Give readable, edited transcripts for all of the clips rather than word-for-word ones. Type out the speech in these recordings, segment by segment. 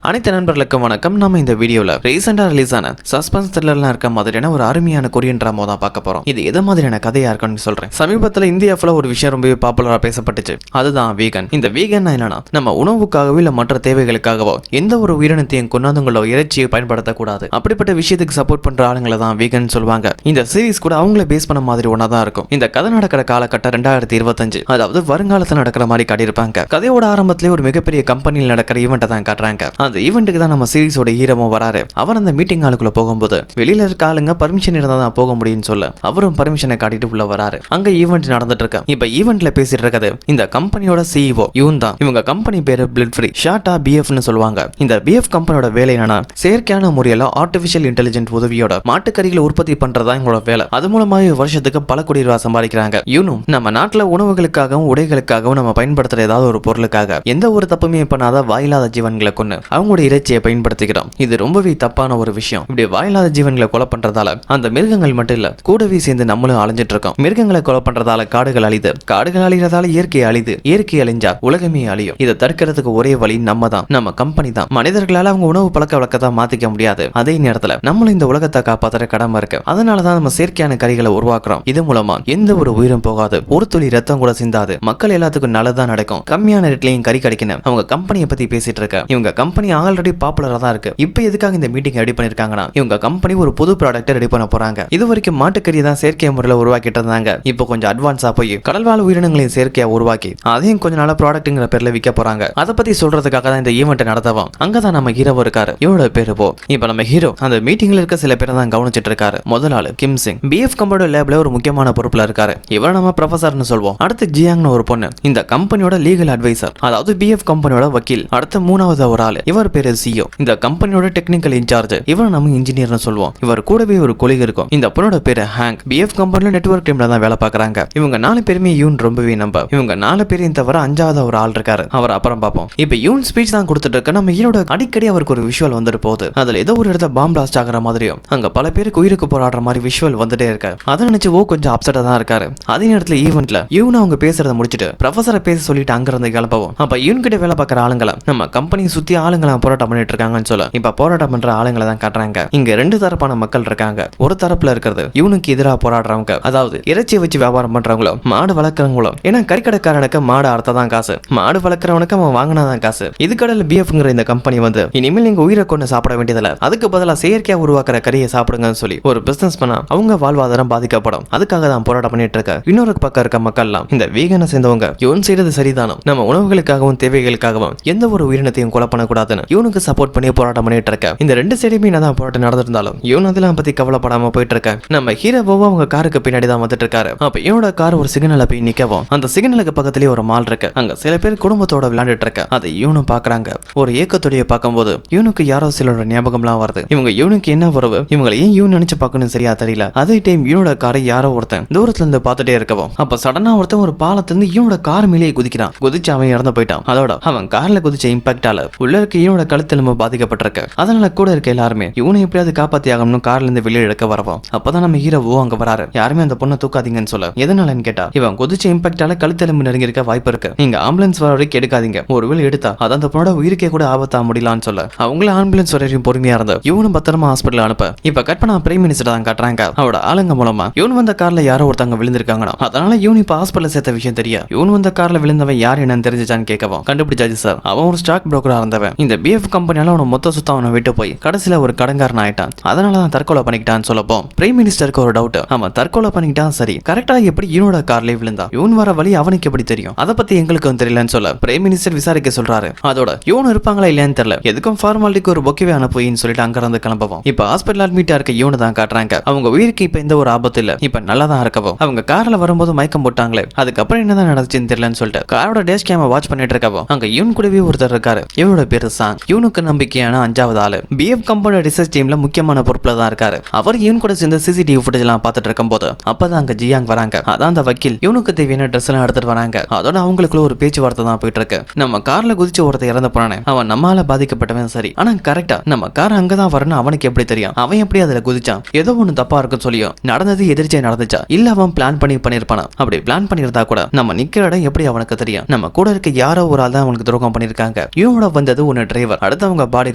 அனைத்து நண்பர்களுக்கும் வணக்கம். நம்ம இந்த வீடியோல ரீசெண்டா ரிலீஸ் ஆன சஸ்பென்ஸ் த்ரில்லர்லாம் இருக்க மாதிரியான ஒரு அருமையான கொரியன் டிராமா தான் பார்க்க போறோம். இது எது மாதிரியான கதையா இருக்குன்னு சொல்றேன். சமீபத்துல இந்தியா ஃபுல்லா ஒரு விஷயம் ரொம்பவே பாப்புலரா பேசப்பட்டுச்சு. அதுதான் வீகன். இந்த வீகன் என்னன்னா நம்ம உணவுக்காகவோ இல்ல மற்ற தேவைகளுக்காகவோ எந்த ஒரு உயிரினத்தையும் கொண்டாந்துங்களோ இறைச்சியை பயன்படுத்தக்கூடாது. அப்படிப்பட்ட விஷயத்துக்கு சப்போர்ட் பண்ற ஆளுங்களை தான் வீகன் சொல்லுவாங்க. இந்த சீரிஸ் கூட அவங்கள பேஸ் பண்ண மாதிரி ஒன்னா தான் இருக்கும். இந்த கதை நடக்கிற காலகட்டம் 2025, அதாவது வருங்காலத்துல நடக்கிற மாதிரி காட்டியிருப்பாங்க. கதையோட ஆரம்பத்திலே ஒரு மிகப்பெரிய கம்பெனியில் நடக்கிற ஈவெண்ட்டை தான் காட்டுறாங்க. அந்த ஈவெண்ட்டுக்கு தான் நம்ம சீரிஸோட ஹீரோவும் வராரு. அவர் அந்த மீட்டிங் ஆளுக்குள்ள போகும்போது வெளியில இருக்க ஆளுங்க பர்மிஷன் இருந்தா தான் போக முடியும்னு சொல்ல அவரும் பர்மிஷனை காட்டிட்டு உள்ள வராரு. அங்க ஈவெண்ட் நடந்துட்டு இருக்கு. இப்ப ஈவெண்ட்ல பேசிட்டு இருக்கிறது இந்த கம்பெனியோட சிஇஓ யூன் தான். இவங்க கம்பெனி பேரு பிளட் ஃப்ரீ, ஷார்ட்டா பிஎஃப்னு சொல்லுவாங்க. இந்த பிஎஃப் கம்பெனியோட வேலை என்னன்னா செயற்கையான முறையில ஆர்டிபிஷியல் இன்டெலிஜென்ட் உதவியோட மாட்டுக்கறிகளை உற்பத்தி பண்றதா எங்களோட வேலை. அது மூலமாக வருஷத்துக்கு பல கோடி ரூபாய் சம்பாதிக்கிறாங்க. யூனும் நம்ம நாட்டுல உணவுகளுக்காகவும் உடைகளுக்காகவும் நம்ம பயன்படுத்துற ஏதாவது ஒரு பொருளுக்காக எந்த ஒரு தப்புமே பண்ணாத வாயில்லாத ஜீவன்களை கொண்டு அவங்களோட இறைச்சியை பயன்படுத்திக்கிறோம். இது ரொம்பவே தப்பான ஒரு விஷயம். இப்படி வாயில்லாத ஜீவன்களை கொலை பண்றதால அந்த மிருகங்கள் மட்டும் இல்ல கூடவே சேர்ந்து நம்மளும் அழிஞ்சிட்டு இருக்கோம். மிருகங்களை கொலை பண்றதால காடுகள் அழிது, காடுகள் அழிகிறதால இயற்கை அழிது, இயற்கை அழிஞ்சா உலகமே அழியும். இதை தடுக்கிறதுக்கு ஒரே வழி நம்ம தான், நம்ம கம்பெனி தான். மனிதர்களால அவங்க உணவு பழக்க வழக்கத்தை மாத்திக்க முடியாது. அதே நேரத்துல நம்மளும் இந்த உலகத்தை காப்பாத்துற கடமை இருக்கு. அதனாலதான் நம்ம செயற்கையான கறிகளை உருவாக்குறோம். இது மூலமா எந்த ஒரு உயிரும் போகாது, ஒரு துளி ரத்தம் கூட சிந்தாது, மக்கள் எல்லாத்துக்கும் நல்லதான் நடக்கும். கம்மியான ரேட்லயும் கறி கிடைக்கணும். அவங்க கம்பெனியை பத்தி பேசிட்டு இருக்க. இவங்க கம்பெனி ஆல்ரெடி பாப்புலரா தான் இருக்கு. இப்போ எதுக்காக இந்த மீட்டிங் ரெடி பண்ணிருக்காங்கன்னா இவங்க கம்பெனி ஒரு புது ப்ராடக்ட் ரெடி பண்ண போறாங்க. இது வரைக்கும் மாட்டுக்கறி தான் செயற்கை முறையில் உருவாக்கிட்டு இருந்தாங்க. இப்போ கொஞ்சம் அட்வான்ஸா போய் கடல்வாழ் உயிரினங்களையும் செயற்கையா உருவாக்கி அதையும் கொஞ்ச நாளா ப்ராடக்ட்ங்கிற பேர்ல விற்க போறாங்க. அதை பத்தி சொல்றதுக்காக தான் இந்த ஈவெண்ட் நடத்தவும் அங்கதான் நம்ம ஹீரோ இருக்காரு. இவரோட பேரு போ. இப்போ நம்ம ஹீரோ அந்த மீட்டிங்ல இருக்க சில பேரை தான் கவனிச்சிட்டு இருக்காரு. முதல் ஆளு கிம் சிங், பிஎஃப் கம்பெனியோட லேப்ல ஒரு முக்கியமான பொறுப்புல இருக்காரு. இவரை நம்ம ப்ரொஃபசர்னு சொல்வோம். அடுத்து ஜியாங்னு ஒரு பொண்ணு, இந்த கம்பெனியோட லீகல் அட்வைசர், அதாவது பிஎஃப் கம்பெனியோட வக்கீல். அடுத்த மூணாவது ஒரு ஆளு, இவர் பேரு சிஓ, இந்த கம்பெனியோட டெக்னிக்கல் இன்சார்ஜ். இவர் நம்ம இன்ஜினியர்னு சொல்லுவோம். இவர் கூடவே ஒரு கொலிக் இருக்கும். இந்த பொண்ணோட பேரு ஹேங்க். பிஎஃப் கம்பெனில நெட்வொர்க் டீம்ல தான் வேலை பார்க்கறாங்க. இவங்க 4 பேருமே யூன் ரொம்பவே நம்ப. இவங்க 4 பேரையும் தவிர 5வது ஒரு ஆள் இருக்காரு. அவர் அப்புறம் பார்ப்போம். இப்ப யூன் ஸ்பீச் தான் கொடுத்துட்டு இருக்க. நம்ம ஹீரோட அடிக்கடி அவருக்கு ஒரு விஷுவல் வந்துட்டு போகுது. அதுல ஏதோ ஒரு இடத்துல பாம் பிளாஸ்ட் ஆகிற மாதிரியும் அங்க பல பேருக்கு உயிருக்கு போராடுற மாதிரி விஷுவல் வந்துட்டே இருக்காரு. அதை நினைச்சு கொஞ்சம் அப்செட்டா தான் இருக்காரு. அதே நேரத்துல ஈவெண்ட்ல யூன் அவங்க பேசுறத முடிச்சிட்டு ப்ரொஃபசரை பேச சொல்லிட்டு அங்க இருந்து கிளம்பவும் அப்ப யூன் கிட்ட வேலை பார்க்குற ஆளுங்களை நம்ம கம்பெனி சுத்தி ஆளுங்களை போராட்டம் பண்ணிட்டு இருக்காங்கன்னு சொல்ல இப்ப போராட்டம் பண்ற ஆளுங்களை தான் காட்டுறாங்க. இங்க 2 தரப்பான மக்கள் இருக்காங்க. ஒரு தரப்புல இருக்கிறது இவனுக்கு எதிராக போராடுறவங்க, அதாவது இறைச்சியை வச்சு வியாபாரம் பண்றவங்களும் மாடு வளர்க்கறவங்களும். ஏன்னா கறிக்கடைக்காரனுக்கு மாடு அறுத்ததான் காசு, மாடு வளர்க்கறவனுக்கு அவன் வாங்கினாதான் காசு. இதுக்கடல பிஎஃப்ங்கிற இந்த கம்பெனி வந்து இனிமேல் நீங்க உயிரை கொண்டு சாப்பிட வேண்டியதில்ல, அதுக்கு பதிலா செயற்கையா உருவாக்குற கறியை சாப்பிடுங்கன்னு சொல்லி ஒரு பிசினஸ் பண்ணா அவங்க வாழ்வாதாரம் பாதிக்கப்படும். அதுக்காக தான் போராட்டம் பண்ணிட்டு இருக்க. இன்னொரு பக்கம் இருக்க மக்கள்லாம் இந்த வீகனை சேர்ந்தவங்க இவன் செய்யறது சரிதானும், நம்ம உணவுகளுக்காகவும் தேவைகளுக்காகவும் எந்த ஒரு உயிரினத்தையும் கொலை பண்ணக்கூடாதுன்னு இவனுக்கு சப்போர்ட் பண்ணி போராட்டம் பண்ணிட்டு இருக்க. இந்த 2 சைடுமே நான் போராட்டம் நடந்திருந்தாலும் இவன் அதெல்லாம் பத்தி கவலைப்படாம போயிட்டு இருக்க. நம்ம ஹீரோவும் அவங்க காருக்கு பின்னாடி தான் வந்துட்டு இருக்காரு. அப்ப இவனோட கார் ஒரு சிக்னல்ல போய் நிக்கவும் அந்த சிக்னலுக்கு பக்கத்துலயே ஒரு மால் இருக்கு. அங்க சில பேர் குடும்பத்தோட விளையாண்டுட்டு இருக்க. அதை இவனும் பாக்குறாங்க. ஒரு ஏக்கத்தோடைய பார்க்கும்போது இவனுக்கு யாரோ சிலரோட ஞாபகம்லாம் வருது. இவங்க இவனுக்கு என்ன உறவு, இவங்களை ஏன் இவன் நினைச்சு பார்க்கணும் சரியா தெரியல. அதே டைம் இவனோட காரை யாரோ ஒருத்தன் தூரத்துல இருந்து பார்த்துட்டே இருக்கவும் அப்ப சடனா ஒருத்தன் ஒரு பாலத்திலிருந்து இவனோட கார் மேலேயே குதிக்கிறான். குதிச்சு அவன் இறந்து போயிட்டான். அதோட அவன் கார்ல குதிச்ச இம்பாக்டால உள்ள இருக்க இவனோட கழுத்தெலும்பு பாதிக்கப்பட்டிருக்கு. அதனால கூட இருக்க எல்லாருமே இவனை எப்படியாவது காப்பாத்தி ஆகணும்னு கார்ல இருந்து வெளியே எடுக்க வரவும் அப்பதான் நம்ம ஹீரோவோ அங்க வராரு. யாருமே அந்த பொண்ணை தூக்காதீங்கன்னு சொல்ல. எதனாலன்னு கேட்டா இவன் குதிச்ச இம்பாக்டால கழுத்தெலும்பு நெருங்கி இருக்க வாய்ப்பு இருக்கு, நீங்க ஆம்புலன்ஸ் வர வரைக்கும் எடுக்காதீங்க, ஒருவேளை எடுத்தா அது அந்த பொண்ணோட உயிருக்கே கூட ஆபத்தா முடியலான்னு சொல்ல அவங்கள ஆம்புலன்ஸ் வரையும் பொறுமையா இருந்த இவனும் பத்திரமா ஹாஸ்பிட்டல் அனுப்ப இப்ப கட் பண்ண பிரைம் மினிஸ்டர் தான் காட்டுறாங்க. அவரோட ஆளுங்க மூலமா இவன் வந்த கார்ல யாரோ ஒருத்தவங்க விழுந்திருக்காங்கன்னா அதனால இவன் இப்ப ஹாஸ்பிட்டல் சேர்த்த விஷயம் தெரியும். இவன் வந்த கார்ல விழுந்தவன் யார் என்னன்னு தெரிஞ்சான்னு கேட்கவும் கண்டுபிடிச்சாச்சு சார், அவன் ஒரு ஸ்டாக் புரோக்கரா இருந்தவன். இந்த பிஎஃப் கம்பெனியால அவனை மொத்த சுத்தம் அவனை விட்டு போய் கடைசியில ஒரு கடன்காரன் ஆயிட்டான். அதனாலதான் தற்கொலை பண்ணிக்கிட்டான்னு சொல்லப்போம் பிரைம் மினிஸ்டருக்கு ஒரு டவுட், அவன் தற்கொலை பண்ணிக்கிட்டான் சரி, கரெக்டா எப்படி இவனோட கார்ல விழுந்தா, இவன் வர வழி அவனுக்கு எப்படி தெரியும், அதை பத்தி எங்களுக்கும் தெரியலன்னு சொல்ல பிரைம் மினிஸ்டர் விசாரிக்க சொல்றாரு. அதோட இவன் இருப்பாங்களா இல்லையான்னு தெரியல, எதுக்கும் ஃபார்மாலிட்டிக்கு ஒரு பொக்கவே அனுப்புயின்னு சொல்லிட்டு அங்க இருந்து கிளம்பவும் இப்ப ஹாஸ்பிட்டல் அட்மிட்டா இருக்க இவனு தான் காட்டுறாங்க. அவங்க உயிருக்கு இப்ப எந்த ஒரு ஆபத்து இல்ல, இப்ப நல்லா தான் இருக்கவும் அவங்க கார்ல வரும்போது மயக்கம் போட்டாங்களே அதுக்கப்புறம் என்னதான் நடந்துச்சுன்னு தெரியலன்னு சொல்லிட்டு காரோட டேஷ் கேமரா வாட்ச் பண்ணிட்டு இருக்கவும் அங்க இவன் கூடவே ஒருத்தர் இருக்காரு. இவனோட பேரு சாங். இவனுக்கு நம்பிக்கையான 5வது ஆளு. பிஎஃப் கம்பெனியோட ரிசர்ச் டீம்ல முக்கியமான பொறுப்புல தான் இருக்காரு. அவர் இவன் கூட சேர்ந்து சிசிடிவி ஃபுட்டேஜ் எல்லாம் பார்த்துட்டு இருக்கும் போது அப்பதான் அங்க ஜியாங் வராங்க. அதான் அந்த வக்கீல் இவனுக்கு தேவையான ட்ரெஸ் எல்லாம் எடுத்துட்டு வராங்க. அதோட அவங்களுக்குள்ள ஒரு பேச்சுவார்த்தை தான் போயிட்டு இருக்கு. நம்ம கார்ல குதிச்சு ஒருத்தர் இறந்து போனானே அவன் நம்மால பாதிக்கப்பட்டவன் சரி, ஆனா கரெக்டா நம்ம கார் அங்கதான் வரணும் அவனுக்கு எப்படி தெரியும், அவன் எப்படி அதுல குதிச்சான், ஏதோ ஒண்ணு தப்பா இருக்குன்னு சொல்லியும் நடந்தது எதிர்ச்சியா நடந்துச்சா இல்ல அவன் பிளான் பண்ணிருப்பானா, அப்படி பிளான் பண்ணிருந்தா கூட நம்ம நிக்கிற இடம் எப்படி அவனுக்கு தெரியும், நம்ம கூட இருக்க யாரோ ஒரு ஆள் தான் அவனுக்கு துரோகம் பண்ணிருக்காங்க. இவனோட வந்தது ஒன்னு டிரைவர் அடுத்து அவங்க பாடி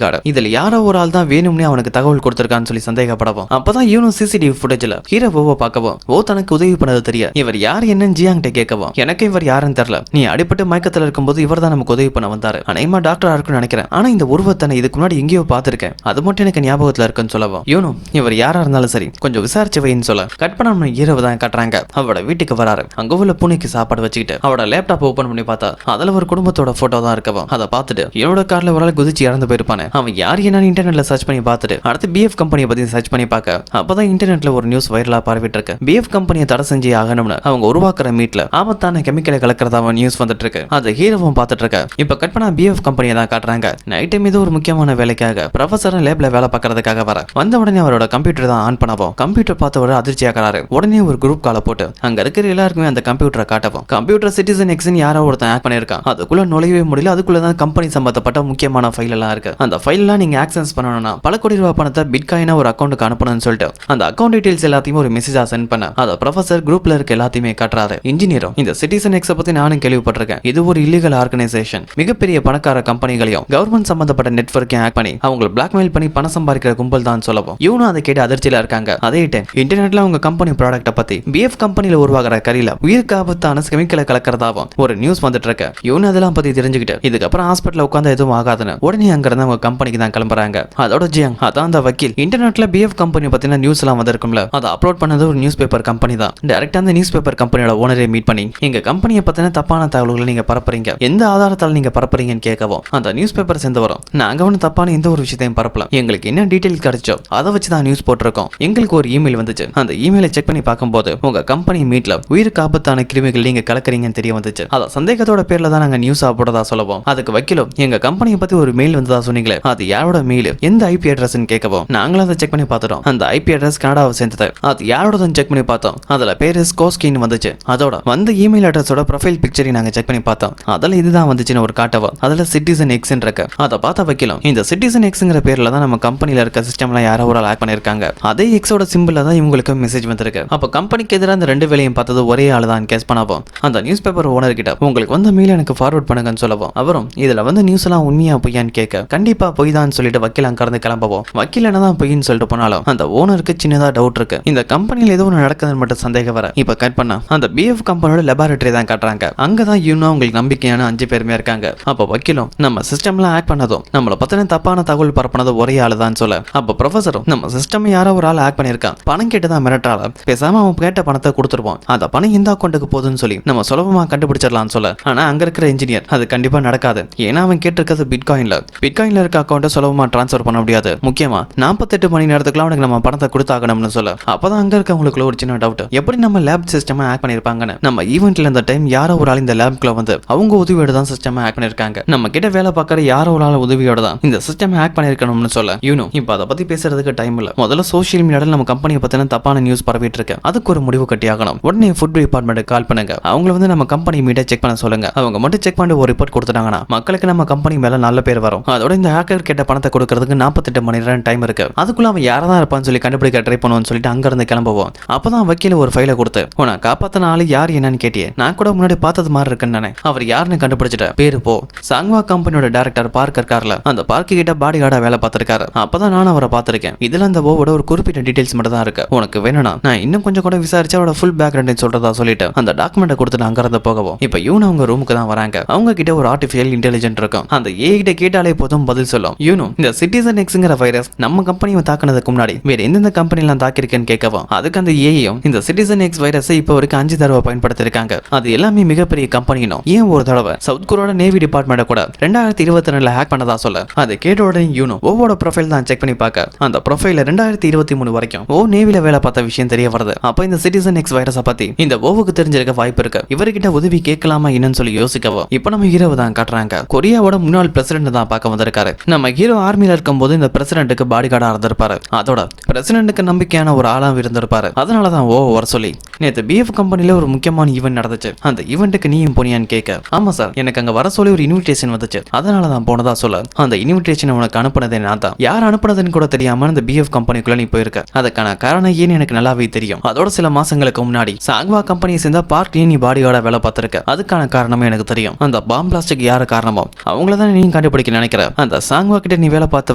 கார்டு இதுல யாரோ ஒரு ஆள் தான் வேணும்னே அவனுக்கு தகவல் கொடுத்திருக்கான்னு சொல்லி சந்தேகப்படவும் அப்பதான் இவனும் சிசிடிவி ஃபுட்டேஜ்ல ஹீரோவை பார்க்கவும் ஓ தனக்கு உதவி பண்ணது தெரிய இவர் யார் என்னன்னு ஜியாங்கிட்ட கேட்கவும் எனக்கு இவர் யாருன்னு தெரியல நீ அடிபட்டு மயக்கத்துல இருக்கும்போது இவர் தான் நமக்கு உதவி பண்ண வந்தாரு அனைமா டாக்டரா இருக்குன்னு நினைக்கிறேன் ஆனா இந்த உருவத்தை இதுக்கு முன்னாடி எங்கேயோ பார்த்திருக்கேன் அது மட்டும் எனக்கு ஞாபகத்துல இருக்குன்னு சொல்லவும் இவனும் இவர் யாரா இருந்தாலும் சரி கொஞ்சம் விசாரிச்சு வைன்னு சொல்ல கட் பண்ண ஹீரோவை தான் காட்டுறாங்க அவரோட வீட்டுக்கு வராரு அங்க உள்ள பூனைக்கு சாப்பாடு வச்சுக்கிட்டு அவரோட லேப்டாப் ஓபன் பண்ணி பார்த்தா அதுல ஒரு குடும்பத்தோட போட்டோ தான் இருக்கவும் அதை பார்த்துட்டு இவனோட கார்ல ஒரு ஆள் குதிச்சு இறந்து போயிருப்பானே அவன் யார் என்னன்னு இன்டர்நெட்ல சர்ச் பண்ணி பார்த்துட்டு அடுத்து பிஎஃப் கம்பெனியை பத்தி சர்ச் பண்ணி பார்க்க அப்பதான் இன்டர்நெட்ல ஒரு நியூஸ் வைரலா பரவிட்டு இருக்கு பிஎஃப் கம்பெனியை தடை செஞ்சு ஆகணும்னு அவங்க உருவாக்குற மீட்ல ஆபத்தான கெமிக்கலை கலக்கிறதா நியூஸ் வந்துட்டு இருக்கு அது ஹீரோவும் பார்த்துட்டு இருக்க இப்ப கட் பண்ணா பிஎஃப் கம்பெனியை தான் காட்டுறாங்க நைட் டைம் இது ஒரு முக்கியமான வேலைக்காக ப்ரொஃபசர் லேப்ல வேலை பார்க்கறதுக்காக வர வந்த உடனே அவரோட கம்ப்யூட்டர் தான் ஆன் பண்ணவும் கம்ப்யூட்டர் பார்த்தவரை அதிர்ச்சியாக்குறாரு உடனே ஒரு குரூப் கால போட்டு அங்க இருக்கிற எல்லாருக்குமே அந்த கம்ப்யூட்டரை காட்டவும் கம்ப்யூட்டர் சிட்டிசன் எக்ஸ்னு யாரோ ஒருத்தன் ஆட் பண்ணிருக்கான் அதுக்குள்ள நுழையவே முடியல அதுக்குள்ள தான் கம்பெனி சம்பந்தப்பட்ட முக்கியமான ஃபைல் எல்லாம் இருக்கு அந்த ஃபைல் எல்லாம் நீங்க ஆக்சஸ் பண்ணணும்னா பல கோடி ரூபாய் பணத்தை பிட்காயினா ஒரு அக்கௌண்ட்டுக்கு அனுப்பணும்னு சொல்லிட்டு அந்த அக்கௌண்ட் டீடைல்ஸ் எல்லாத்தையும் ஒரு மெசேஜா சென்ட் பண்ண அத ப்ரொஃபசர் குரூப்ல இருக்க எல்லாத்தையுமே காட்டுறாரு இன்ஜினியரும் இந்த சிட்டிசன் எக்ஸ் பத்தி நானும் கேள்விப்பட்டிருக்கேன் இது ஒரு இல்லீகல் ஆர்கனைசேஷன் மிகப்பெரிய பணக்கார கம்பெனிகளையும் கவர்மெண்ட் சம்பந்தப்பட்ட நெட்வொர்க்கையும் ஹேக் பண்ணி அவங்களை பிளாக்மெயில் பண்ணி பணம் சம்பாதிக்கிற கும்பல் தான் சொல்லவும் இவனும் அதை கேட்டு அதிர்ச்சியில இருக்காங்க அதே டைம் இன்டர்நெட்ல அவங்க கம்பெனி ப்ராடக்ட்டை பத்தி பிஎஃப் கம்பெனில உருவாகிற கரியில உயிருக்கு ஆபத்தான கெமிக்கலை கலக்கிறதாவும் ஒரு நியூஸ் வந்துட்டு இருக்கு இவனு அதெல்லாம் பத்தி தெரிஞ்சுக்கிட்டு இதுக்கப்புறம் ஹாஸ்பிட்டல் உட்காந்து எதுவும் ஆகாதுன்னு உடனே அங்க இருந்து அவங்க கம்பெனிக்கு தான் கிளம்புறாங்க அதோட ஜியாங் அதான் அந்த வக்கீல் இன்டர்நெட்ல பிஎஃப் கம்பெனி பத்தின நியூஸ் எல்லாம் வந்திருக்கும்ல அதை அப்லோட் பண்ணது ஒரு நியூஸ் பேப்பர் கம்பெனி தான் டைரக்டா அந்த நியூஸ் பேப்பர் கம்பெனியோட ஓனரை மீட் பண்ணி எங்க கம்பெனியை பத்தின தப்பான தகவல்களை நீங்க பரப்புறீங்க எந்த ஆதாரத்தால நீங்க பரப்புறீங்கன்னு கேட்கவும் அந்த நியூஸ் பேப்பர் சேர்ந்து வரும் நாங்க ஒன்னும் தப்பான எந்த ஒரு விஷயத்தையும் பரப்பலாம் எங்களுக்கு என்ன டீடைல்ஸ் கிடைச்சோ அதை வச்சு தான் நியூஸ் போட்டிருக்கோம் எங்களுக்கு ஒரு இமெயில் வந்துச்சு அந்த இமெயிலை செக் பண்ணி பார்க்கும்போது உங்க கம்பெனி மீட்ல உயிருக்கு ஆபத்தான கிருமிகள் நீங்க கலக்குறீங்கன்னு தெரிய வந்துச்சு அத சந்தேகத்தோட பேர்ல தான் நாங்க நியூஸ் போடுறதா சொல்லுவோம் அதுக்கு வக்கீலும் எங்க கம்பெனியை பத்தி ஒரு மெயில் வந்ததா சொன்னீங்களே அது யாரோட மெயில் எந்த ஐபி அட்ரஸ்ன்னு கேட்கவும் நாங்களும் அதை செக் பண்ணி பார்த்துட்டோம் அந்த ஐபி அட்ரஸ் கனடாவை சேர்ந்தது அது யாரோட செக் பண்ணி பார்த்தோம் அதுல பேரு ஸ்கோஸ்கின்னு வந்துச்சு அதோட வந்த இமெயில் அட்ரஸோட ப்ரொஃபைல் பிக்சரையும் நாங்க செக் பண்ணி பார்த்தோம் அதுல இதுதான் வந்துச்சுன்னு ஒரு காட்டவும் அதுல சிட்டிசன் எக்ஸ் இருக்கு அதை பார்த்த வக்கீலும் இந்த சிட்டிசன் எக்ஸ்ங்கிற பேர்ல தான் நம்ம கம்பெனில இருக்க சிஸ்டம்ல யாரோ ஒரு ஆள் ஹேக் பண்ணிருக்காங்க அதே எக்ஸோட சிம்பிளா தான் இவங்களுக்கு மெசேஜ் வந்திருக்கு அப்ப கம்பெனிக்கு எதிராக அந்த ரெண்டு வேலையும் பார்த்தது ஒரே ஆள் தான் கேஸ் பண்ணவும் அந்த நியூஸ் பேப்பர் ஓனர் கிட்ட உங்களுக்கு வந்த மெயில் எனக்கு ஃபார்வர்ட் பண்ணுங்கன்னு சொல்லவும் அவரும் இதுல வந்து நியூஸ் எல்லாம் உண்மையா பொய்யான்னு கேட்க கண்டிப்பா பொய் தான் சொல்லிட்டு வக்கீல் அங்க இருந்து கிளம்பவும் வக்கீல் என்னதான் பொய்ன்னு சொல்லிட்டு போனாலும் அந்த ஓனருக்கு சின்னதா டவுட் இருக்கு இந்த கம்பெனில ஏதோ ஒன்று நடக்குதுன்னு மட்டும் சந்தேகம் வர இப்ப கட் பண்ணா அந்த பிஎஃப் கம்பெனியோட லெபார்டரி தான் காட்டுறாங்க அங்கதான் இன்னும் உங்களுக்கு நம்பிக்கையான 5 பேருமே இருக்காங்க அப்ப வக்கீலும் நம்ம சிஸ்டம்ல ஹேக் பண்ணதும் நம்மள பத்தின தப்பான தகவல் பரப்புனது ஒரே ஆளு தான் சொல்ல அப்ப ப்ரொஃபசரும் நம்ம சிஸ்டம் யாரோ ஒரு ஆள் ஹேக் பண்ணிருக்கான் பணம் கேட்டு தான் மிரட்டால பேசாம அவன் கேட்ட பணத்தை கொடுத்துருவோம் அந்த பணம் இந்த அக்கௌண்ட்டுக்கு போகுதுன்னு சொல்லி நம்ம சுலபமா கண்டுபிடிச்சிடலாம்னு சொல்ல ஆனா அங்க இருக்கிற இன்ஜினியர் அது கண்டிப்பா நடக்காது ஏன்னா அவன் கேட்டிருக்கிறது பிட்காயின்ல இருக்க அக்கௌண்ட்டை சுலபமா டிரான்ஸ்ஃபர் பண்ண முடியாது முக்கியமா 48 மணி நேரத்துக்குள்ள அவனுக்கு நம்ம பணத்தை கொடுத்தாகணும்னு சொல்ல அப்பதான் அங்க இருக்கவங்களுக்கு ஒரு சின்ன டவுட் எப்படி நம்ம லேப் சிஸ்டம் ஹேக் பண்ணிருப்பாங்கன்னு நம்ம ஈவென்ட்ல இந்த டைம் யாரோ ஒரு ஆள் இந்த லேப்குள்ள வந்து அவங்க உதவியோட தான் சிஸ்டம் ஹேக் பண்ணிருக்காங்க நம்ம கிட்ட வேலை பார்க்கற யாரோ ஒரு ஆள் உதவியோட தான் இந்த சிஸ்டம் ஹேக் பண்ணிருக்கணும்னு சொல்ல இப்ப அதை பத்தி பேசுறதுக்கு டைம் இல்ல முதல்ல சோசியல் மீடியால நம்ம கம்பெனியை பத்தின தப்பான நியூஸ் பரவிட்டு இருக்கு அதுக்கு ஒரு முடிவு கட்டி ஆகணும் உடனே ஃபுட் டிபார்ட்மெண்ட் கால் பண்ணுங்க அவங்கள வந்து நம்ம கம்பெனி மீட்டை செக் பண்ண சொல்லுங்க அவங்க மட்டும் செக் பண்ணி ஒரு ரிப்போர்ட் கொடுத்துட்டாங்கன்னா மக்களுக்கு நம்ம கம்பெனி மேல நல்ல பேர் வரும் அதோட இந்த ஹேக்கர் கேட்ட பணத்தை கொடுக்கறதுக்கு 48 மணி நேரம் டைம் இருக்கு அதுக்குள்ள அவன் யாரா தான் இருப்பான்னு சொல்லி கண்டுபிடிக்க ட்ரை பண்ணுவோம்னு சொல்லிட்டு அங்க இருந்து கிளம்புவோம் அப்பதான் வக்கீல ஒரு ஃபைலை கொடுத்து உன காப்பாத்தின ஆளு யார் என்னன்னு கேட்டியே நான் கூட முன்னாடி பார்த்தது மாதிரி இருக்குன்னு அவர் யாருன்னு கண்டுபிடிச்சிட்ட பேரு போ சாங்வா கம்பெனியோட டைரக்டர் பார்க் இருக்கார்ல அந்த பார்க் கிட்ட பாடி கார்டா வேலை பார்த்திருக்காரு அப்பதான் நான் அவரை பார்த்திருக்கேன் இதுல அந்த ஓவோட ஒரு குறிப்பிட்ட டீடைல்ஸ் மட்டும் தான் இருக்கு உனக்கு வேணும்னா நான் இன்னும் கொஞ்சம் கூட விசாரிச்சு அவரோட ஃபுல் பேக்ரவுண்ட் சொல்றதா சொல்லிட்டு அந்த டாக்குமெண்ட் கொடுத்து அங்க இருந்து போகவும் இப்ப இவனு அவங்க ரூமுக்கு தான் வராங்க அவங்க கிட்ட ஒரு ஆர்டிஃபிஷியல் இன்டெலிஜென்ட் இருக்கும் அந்த ஏ கிட்ட கேட்டாலே போதும் பதில் சொல்லும் இந்த சிட்டிசன் எக்ஸ்ங்கிற வைரஸ் நம்ம கம்பெனியை தாக்குனதுக்கு முன்னாடி வேற எந்தெந்த கம்பெனிலாம் தாக்கிருக்கேன்னு கேட்கவும் அதுக்கு அந்த ஏயும் இந்த சிட்டிசன் எக்ஸ் வைரஸை இப்போ வரைக்கும் 5 தடவை பயன்படுத்திருக்காங்க அது எல்லாமே மிகப்பெரிய கம்பெனினும் ஏன் ஒரு தடவை சவுத் கொரியாவோட நேவி டிபார்ட்மெண்ட் கூட 2022 ஹேக் பண்ணதா சொல்ல அது கேட்ட உடனே ஒவ்வொரு ப்ரொஃபைல் தான் செக் பண்ணி பார்க்க அந்த ப்ரொஃபைல 2023 வரைக்கும் நேவில வேலை பார்த்த விஷயம் தெரிய வருது அப்ப இந்த சிட்டிசன் எக்ஸ் வைரஸை பத்தி இந்த ஓவுக்கு தெரிஞ்சிருக்க வாய்ப்பு இருக்கு இவர்கிட்ட உதவி கேட்கலாமா என்னன்னு சொல்லி யோசிக்கவும் இப்ப நம்ம ஹீரோ தான் காட்டுறாங்க கொரியாவோட முன்னாள் பிரசிடென்ட் தான் பார்க்க வந்திருக்காரு நம்ம ஹீரோ ஆர்மியில இருக்கும்போது இந்த பிரசிடென்ட்டுக்கு பாடி கார்டா இருந்திருப்பாரு அதோட பிரசிடென்ட்டுக்கு நம்பிக்கையான ஒரு ஆளாம் இருந்திருப்பாரு அதனாலதான் வர சொல்லி நேத்து பிஎஃப் கம்பெனில ஒரு முக்கியமான ஈவென்ட் நடந்துச்சு அந்த ஈவென்ட்டுக்கு நீயும் போனியான்னு கேட்க ஆமா சார் எனக்கு அங்க வர சொல்லி ஒரு இன்விடேஷன் வந்துச்சு அதனாலதான் போனதா சொல்ல அந்த இன்விடேஷன் உனக்கு அனுப்புனதே நான் தான் யார் அனுப்புனதுன்னு கூட தெரியாம அந்த பிஎஃப் கம்பெனிக்குள்ள நீ போயிருக்க அதுக்கான காரணம் ஏன்னு எனக்கு நல்லாவே தெரியும் அதோட சில மாசங்களுக்கு முன்னாடி சாங்வா கம்பெனியை சேர்ந்த பார்க் நீ பாடி கார்டா வேலை பார்த்திருக்க அதுக்கான காரணமே எனக்கு தெரியும் அந்த பாம் பிளாஸ்டிக் யாரு காரணமோ அவங்களதான் நீ கண்டுபிடிக்க நினைக்கிற அந்த சாங்வா கிட்ட நீ வேலை பார்த்த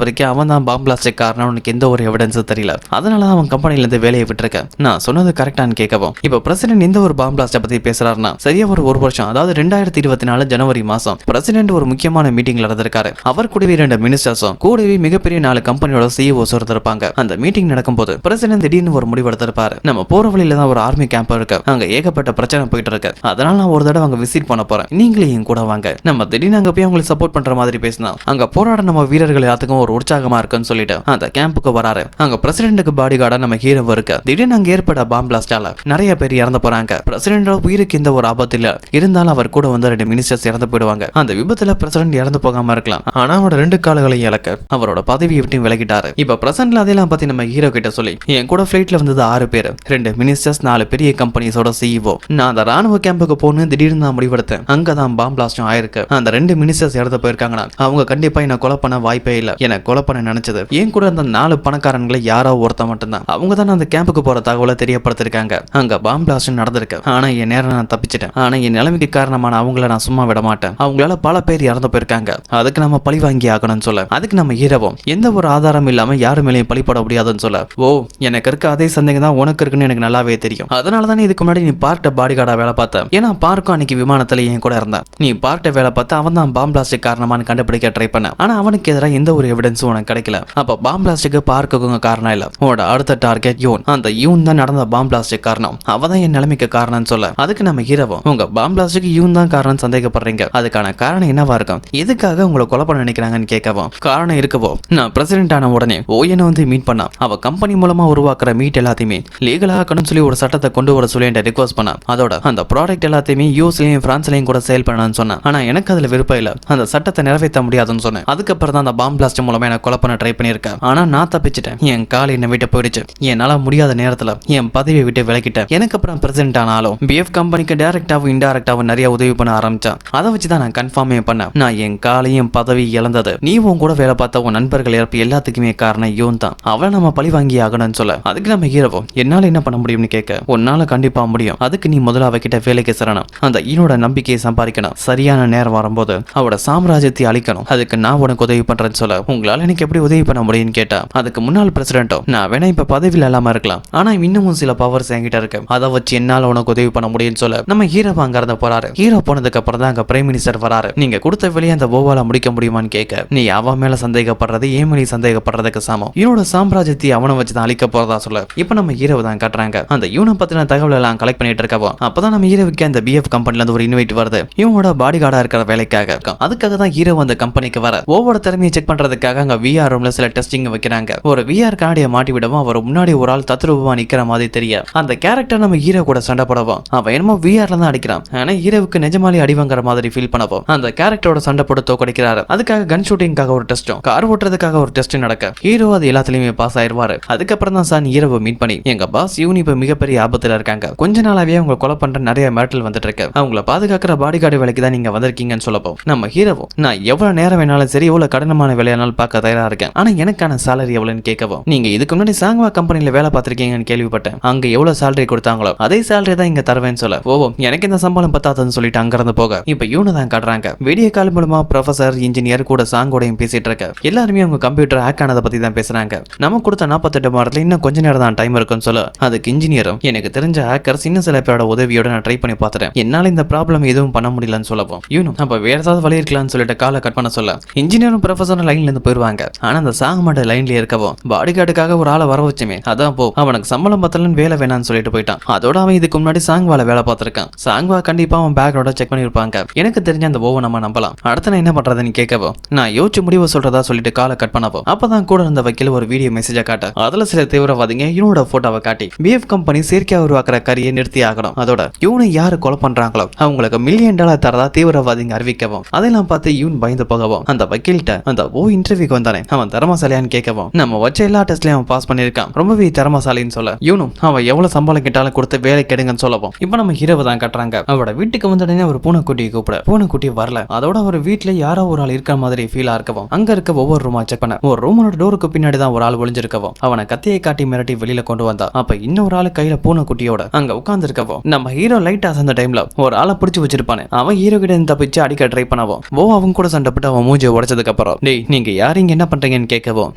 வரைக்கும் அவன் தான் பாம் பிளாஸ்ட் காரணம், உனக்கு எந்த ஒரு எவிடன்ஸும் தெரியல, அதனால அவன் கம்பெனில இருந்து வேலையை விட்டுருக்க. நான் சொன்னது கரெக்டானு கேட்கவும் இப்போ பிரசிடென்ட் இந்த ஒரு பாம் பிளாஸ்ட பத்தி பேசுறாருன்னா சரியா ஒரு வருஷம், அதாவது 2024 ஜனவரி மாசம் பிரசிடென்ட் ஒரு முக்கியமான மீட்டிங்ல இருந்திருக்காரு. அவர் கூடவே 2 மினிஸ்டர்ஸும் கூடவே மிகப்பெரிய 4 கம்பெனியோட சிஇஓஸ் இருந்திருப்பாங்க. அந்த மீட்டிங் நடக்கும்போது பிரசிடென்ட் திடீர்னு ஒரு முடிவு எடுத்திருப்பாரு. நம்ம போற வழியில தான் ஒரு ஆர்மி கேம்ப் இருக்கு, அங்க ஏகப்பட்ட பிரச்சனை போயிட்டு இருக்கு, அதனால நான் ஒரு தடவை அங்க விசிட் பண்ண போறேன், நீங்களே என் கூட வாங்க. நம்ம திடீர்னு அங்க போய் அவங்களுக்கு சப்போர்ட் பண்ற மாதிரி பேசினா அங்க போராட நம்ம வீரர்கள் எல்லாத்துக்கும் ஒரு உற்சாகமா இருக்குன்னு சொல்லிட்டு அந்த கேம்புக்கு வராரு. அங்க பிரசிடென்ட்க்கு பாடி கார்டா நம்ம ஹீரோ இருக்கு. திடீர்னு அங்க ஏற்பட்ட பாம் பிளாஸ்டால நிறைய பேர் இறந்து போறாங்க. பிரசிடென்டோட உயிருக்கு எந்த ஒரு ஆபத்து இல்ல, இருந்தாலும் அவர் கூட வந்து 2 மினிஸ்டர்ஸ் இறந்து போயிடுவாங்க. அந்த விபத்துல பிரசிடென்ட் இறந்து போகாம இருக்கலாம், ஆனா அவரோட 2 கால்களையும் இழக்க அவரோட பதவியை விட்டு விலகிட்டாரு. இப்ப பிரசன்ட்ல அதெல்லாம் பத்தி நம்ம ஹீரோ கிட்ட சொல்லி என் கூட ஃபிளைட்ல வந்தது 6 பேர், 2 மினிஸ்டர்ஸ், 4 பெரிய கம்பெனிஸோட சிஇஓ. நான் அந்த ராணுவ கேம்புக்கு போகணும்னு திடீர்னு நான் முடிவெடுத்தேன். அங்கதான் பாம் பிளாஸ்டும் ஆயிருக்கு. அந்த 2 மினிஸ்டர்ஸ் இறந்து போயிருக்காங்கன்னா அவங்க கண்டிப்பா என்ன கொலை பண்ண வாய்ப்பே இல்ல. என்ன கொலை பண்ண நினைச்சது என் கூட அந்த 4 பணக்காரங்களை யாரோ ஒருத்த மட்டும்தான். அவங்க தான் அந்த கேம்புக்கு போற தகவலை தெரியப்படுத்திருக்காங்க. அங்க பாம் பிளாஸ்ட் நடந்திருக்கு, ஆனா என் நேரம் நான் தப்பிச்சிட்டேன். ஆனா என் நிலைமைக்கு காரணமான அவங்கள நான் சும்மா விட மாட்டேன். அவங்களால பல பேர் இறந்து போயிருக்காங்க, அதுக்கு நம்ம பழி வாங்கி ஆகணும்னு சொல்ல அதுக்கு நம்ம ஹீரோவும் எந்த ஒரு ஆதாரம் இல்லாம யாரு மேலேயும் பழிப்பட முடியாதுன்னு சொல்ல ஓ எனக்கு இருக்க அதே சந்தேகம் தான் உனக்கு இருக்குன்னு எனக்கு நல்லாவே தெரியும். அதனால தானே இதுக்கு முன்னாடி நீ பார்ட்ட பாடி கார்டா வேலை பார்த்த. ஏன்னா பார்க்கும் அன்னைக்கு விமானத்துல என் கூட இருந்தான். நீ பார்ட்ட வேலை பார்த்து அவன் தான் பாம் பிளாஸ்ட் காரணமானு கண்டுபிடிக்க ட்ரை பண்ண, ஆனா அவனுக்கு எதிராக எந்த ஒரு எவிடன்ஸும் உனக்கு கிடைக்கல. அப்ப பாம் பிளாஸ்டுக்கு பார்க்குங்க காரணம் இல்ல, உன்னோட அடுத்த டார்கெட் யூன். அந்த யூன் தான் நடந்த பாம் பிளாஸ்ட் காரணம், அவதான் என் நிலைமைக்கு காரணம்னு சொல்ல அதுக்கு நம்ம ஹீரோவும் உங்க பாம் பிளாஸ்டுக்கு யூன் தான் காரணம் சந்தேகப்படுறீங்க, அதுக்கான காரணம் என்னவா இருக்கும், எதுக்காக உங்களை கொலை பண்ண நினைக்கிறாங்கன்னு கேட்கவும் காரணம் இருக்கவோ நான் பிரசிடென்ட் ஆன உடனே ஓயனை வந்து மீட் பண்ணா. அவ கம்பெனி மூலமா உருவாக்குற மீட் எல்லாத்தையுமே லீகலா ஆக்கணும்னு சொல்லி ஒரு சட்டத்தை கொண்டு வர சொல்லி என்கிட்ட ரிக்வஸ்ட் பண்ணா. அதோட அந்த ப்ராடக்ட் எல்லாத்தையுமே யூஎஸ்லயும் பிரான்ஸ்லயும் கூட சேல் பண்ணணும்னு சொன்னா. ஆனா எனக்கு அதுல விருப்பம் இல்ல, அந்த சட்டத்தை நிறைவேற்ற முடியாதுன்னு சொன்னேன். அதுக்கப்புறம் தான் அந்த பாம் பிளாஸ்ட் மூலமா எனக்கு கொலை பண்ண ட்ரை பண்ணியிருக்கேன். ஆனா நான் தப்பிச்சிட்டேன். என் கால் என்னை விட்டு போயிடுச்சு. என்னால முடியாத நேரத்துல என் பதவியை விட்டு விலகிட்டேன். எனக்கு அப்புறம் பிரசிடென்ட் ஆனாலும் பிஎஃப் கம்பெனிக்கு டைரக்டாவும் இன்டைரக்டாவும் நிறைய உதவி பண்ண ஆரம்பிச்சான். அதை வச்சுதான் நான் கன்ஃபார்மே பண்ணேன். நான் என் காலையும் பதவி இழந்தது நீ உன் கூட வேலை பார்த்த உன் நண்பர்கள் இறப்பு எல்லாத்துக்குமே காரணம் யூன் தான். அவளை நம்ம பழி வாங்கி ஆகணும்னு சொல்ல அதுக்கு நம்ம ஹீரோவும் என்னால என்ன பண்ண முடியும்னு கேட்க உன்னால கண்டிப்பா முடியும், அதுக்கு நீ முதல்ல அவகிட்ட வேலைக்கு சேரணும், அந்த ஈனோட நம்பிக்கையை சம்பாதிக்கணும், சரியான நேரம் வரும்போது அவட சாம்ராஜ்யத்தை அழிக்கணும், அதுக்கு நான் உனக்கு உதவி பண்றேன்னு சொல்ல உங்களால எனக்கு எப்படி உதவி பண்ண முடியும்னு கேட்டா அதுக்கு முன்னாள் பிரசிடென்ட்டும் நான் வேணா இப்ப பதவியில் இல்லாம இருக்கலாம், ஆனா இன்னமும் சில பவர்ஸ் என்கிட்ட இருக்கு, அதை வச்சு என்னால உனக்கு உதவி பண்ண முடியும்னு சொல்ல நம்ம ஹீரோ அங்க இருந்து போறாரு. ஹீரோ போனதுக்கு அப்புறம் தான் அங்க பிரைம் மினிஸ்டர் வராரு. நீங்க கொடுத்த வெளியே அந்த ஓவால முடிக்க முடியுமான்னு கேட்க நீ அவன் மேல சந்தேகப்படுறது ஏன் மேலே சந்தேகப்படுறதுக்கு சமம், இவனோட சாம்ராஜ்யத்தை அவனை வச்சு தான் அழிக்க போறதா சொல்ல இப்ப நம்ம ஹீரோவை தான் காட்டுறாங்க. அந்த யூனை பத்தின தகவல் எல்லாம் கலெக்ட் பண்ணிட்டு இருக்கவோ அப்பதான் நம்ம ஹீரோவுக்கு அந்த பிஎஃப் கம்பெனில இருந்து ஒரு இன்வைட் வருது. இவனோட பாடி கார்டா இருக்கிற வேலைக்காக. அதுக்காக தான் ஹீரோ அந்த கம்பெனிக்கு வர ஓவோட திறமையை செக் பண்றதுக்காக அங்க விஆர் ரூம்ல சில டெஸ்டிங் வைக்கிறாங்க. ஒரு விஆர் கண்ணாடியை மாட்டி விடவும் அவர் முன்னாடி ஒரு ஆள் தத்ரூபமா நிக்கிற மாதிரி தெரிய அந்த கேரக்டர் நம்ம ஹீரோ கூட சண்டை போடவும் அவன் என்னமோ விஆர்ல தான் அடிக்கிறான். ஆனா ஹீரோவுக்கு நிஜமாலி அடி வாங்குற மாதிரி ஃபீல் பண்ணவும் அந்த கேரக்டரோட சண்டை போட்டு தோக்கடிக்கிறாரு. அதுக்காக கன் ஷூட்டிங்காக ஒரு டெஸ்டும் கார் ஓட்டுறதுக்காக ஒரு டெஸ்ட் நடக்க ஹீரோ அது எல்லாத்துலயுமே பாஸ் ஆயிருவாரு. அதுக்கப்புறம் தான் சார் ஹீரோவை மீட் பண்ணி எங்க பாஸ் யூனி இப்ப மிகப்பெரிய ஆபத்துல இருக்காங்க, கொஞ்ச நாளாவே அவங்க கொலை பண்ற நிறைய மிரட்டல் வந்துட்டு இருக்கு, அவங்கள பாதுகாக்கிற பாடி கார்டு வேலைக்கு தான் நீங்க வந்திருக்கீங்கன்னு சொல்லப்போ நம்ம ஹீரோவும் நான் எவ்வளவு நேரம் வேணாலும் சரி எவ்வளவு கடினமான வேலையானாலும் பார்க்க தயாரா இருக்கேன், ஆனா எனக்கான சேலரி எவ்வளவுன்னு கேட்கவும் நீங்க இதுக்கு முன்னாடி சாங்வா கம்பெனில வேலை பார்த்திருக்கீங்கன்னு கேள்விப்பட்டேன், அங்க எவ்வளவு சேலரி கொடுத்தாங்களோ அதே சேலரி தான் இங்க தருவேன்னு சொல்ல ஓ எனக்கு இந்த சம்பளம் பத்தாதுன்னு சொல்லிட்டு அங்க இருந்து போக இப்ப யூனை தான் காட்டுறாங்க. வீடியோ கால் மூலமா ப்ரொஃபசர் இன்ஜினியர் கூட சாங்கோடையும் பேசிட்டு இருக்க எல்லாருமே அவங்க கம்ப்யூட்டர் ஹேக் ஆனதை பத்தி தான் பேசுறாங்க. நம்ம கொடுத்த 48 வாரத்துல இன்னும் கொஞ்ச நேரம் தான் டைம் இருக்குன்னு சொல்ல அதுக்கு இன்ஜினியரும் எனக்கு தெரிஞ்ச ஹேக்கர்ஸ் இன்னும் சில பேரோட உதவியோட நான் ட்ரை பண்ணி பார்த்துட்டேன், என்னால இந்த ப்ராப்ளம் எதுவும் பண்ண முடியலன்னு சொல்லப்போம் யூனும் அப்ப வேற ஏதாவது வழி இருக்கலாம்னு சொல்லிட்டு காலை கட் பண்ண சொல்ல இன்ஜினியரும் ப்ரொஃபசரும் லைன்ல இருந்து போயிருவாங்க. ஆனா அந்த சாங் மட்டும் லைன்ல இருக்கவும் பாடி கார்டுக்காக ஒரு ஆளை வர வச்சுமே அதான் போ அவனுக்கு சம்பளம் பத்தலன்னு வேலை வேணான்னு சொல்லிட்டு போயிட்டான். அதோட அவன் இதுக்கு முன்னாடி சாங்வால வேலை பார்த்திருக்கான். சாங்வா கண்டிப்பா அவன் பேக்ரவுண்ட செக் பண்ணிருப்பாங்க. எனக்கு தெரிஞ்ச அந்த ஓவை நம்ம நம்பலாம். அடுத்த நான் என்ன பண்றதுன்னு கேட்கவும் நான் யோசிச்சு முடிவு சொல்றதா சொல்லிட்டு காலை கட் பண்ணவும் அப்பதான் கூட இருந்த வக்கீல் ஒரு வீடியோ மெசேஜ காட்ட அதுல சில தீவிரவாதிங்க இவனோட போட்டோவை காட்டி பிஎஃப் கம்பெனி செயற்கையா உருவாக்குற கரியை நிறுத்தி ஆகணும், அதோட இவனை யாரு கொலை பண்றாங்களோ அவங்களுக்கு $1 மில்லியன் தரதா தீவிரவாதிங்க அறிவிக்கவும் அதெல்லாம் பார்த்து இவன் பயந்து போகவும் அந்த வக்கீல்கிட்ட அந்த ஓ இன்டர்வியூக்கு வந்தானே அவன் திறமசாலியான்னு கேட்கவும் நம்ம வச்ச எல்லா டெஸ்ட்லயும் அவன் பாஸ் பண்ணிருக்கான், ரொம்பவே திறமசாலின்னு சொல்ல இவனும் அவன் எவ்வளவு சம்பளம் கிட்டாலும் கொடுத்து வேலை கெடுங்கன்னு சொல்லவும் இப்ப நம்ம ஹீரோவை தான் கட்டுறாங்க. அவரோட வீட்டுக்கு வந்தோடனே ஒரு பூனைக்குட்டியை கூப்பிட பூனைக்குட்டி வரல. அதோட ஒரு வீட்டுல யாரோ ஒரு ஆள் இருக்கிற மாதிரி ஃபீலா இருக்கவும் அங்க இருக்க ஒவ்வொரு ரூமா செக் பண்ண ஒரு ரூமோட டோருக்கு பின்னாடி தான் ஒரு ஆள் ஒளிஞ்சிருக்கவும் அவனை கத்தியை காட்டி மிரட்டி வெளியில கொண்டு வந்தா. அப்ப இன்னொரு ஆளு கையில பூனைக்குட்டியோட அங்க உட்கார்ந்து இருக்கவும் நம்ம ஹீரோ லைட் அசந்த டைம்ல ஒரு ஆளை பிடிச்சு வச்சிருப்பானே அவன் ஹீரோ கிட்ட தப்பிச்சு அடிக்க ட்ரை பண்ணவும் அவங்க கூட சண்டை போட்டு அவன் மூஞ்சியை உடைச்சதுக்கு அப்புறம், டேய் நீங்க யாரு இங்க என்ன பண்றீங்கன்னு கேட்கவும்,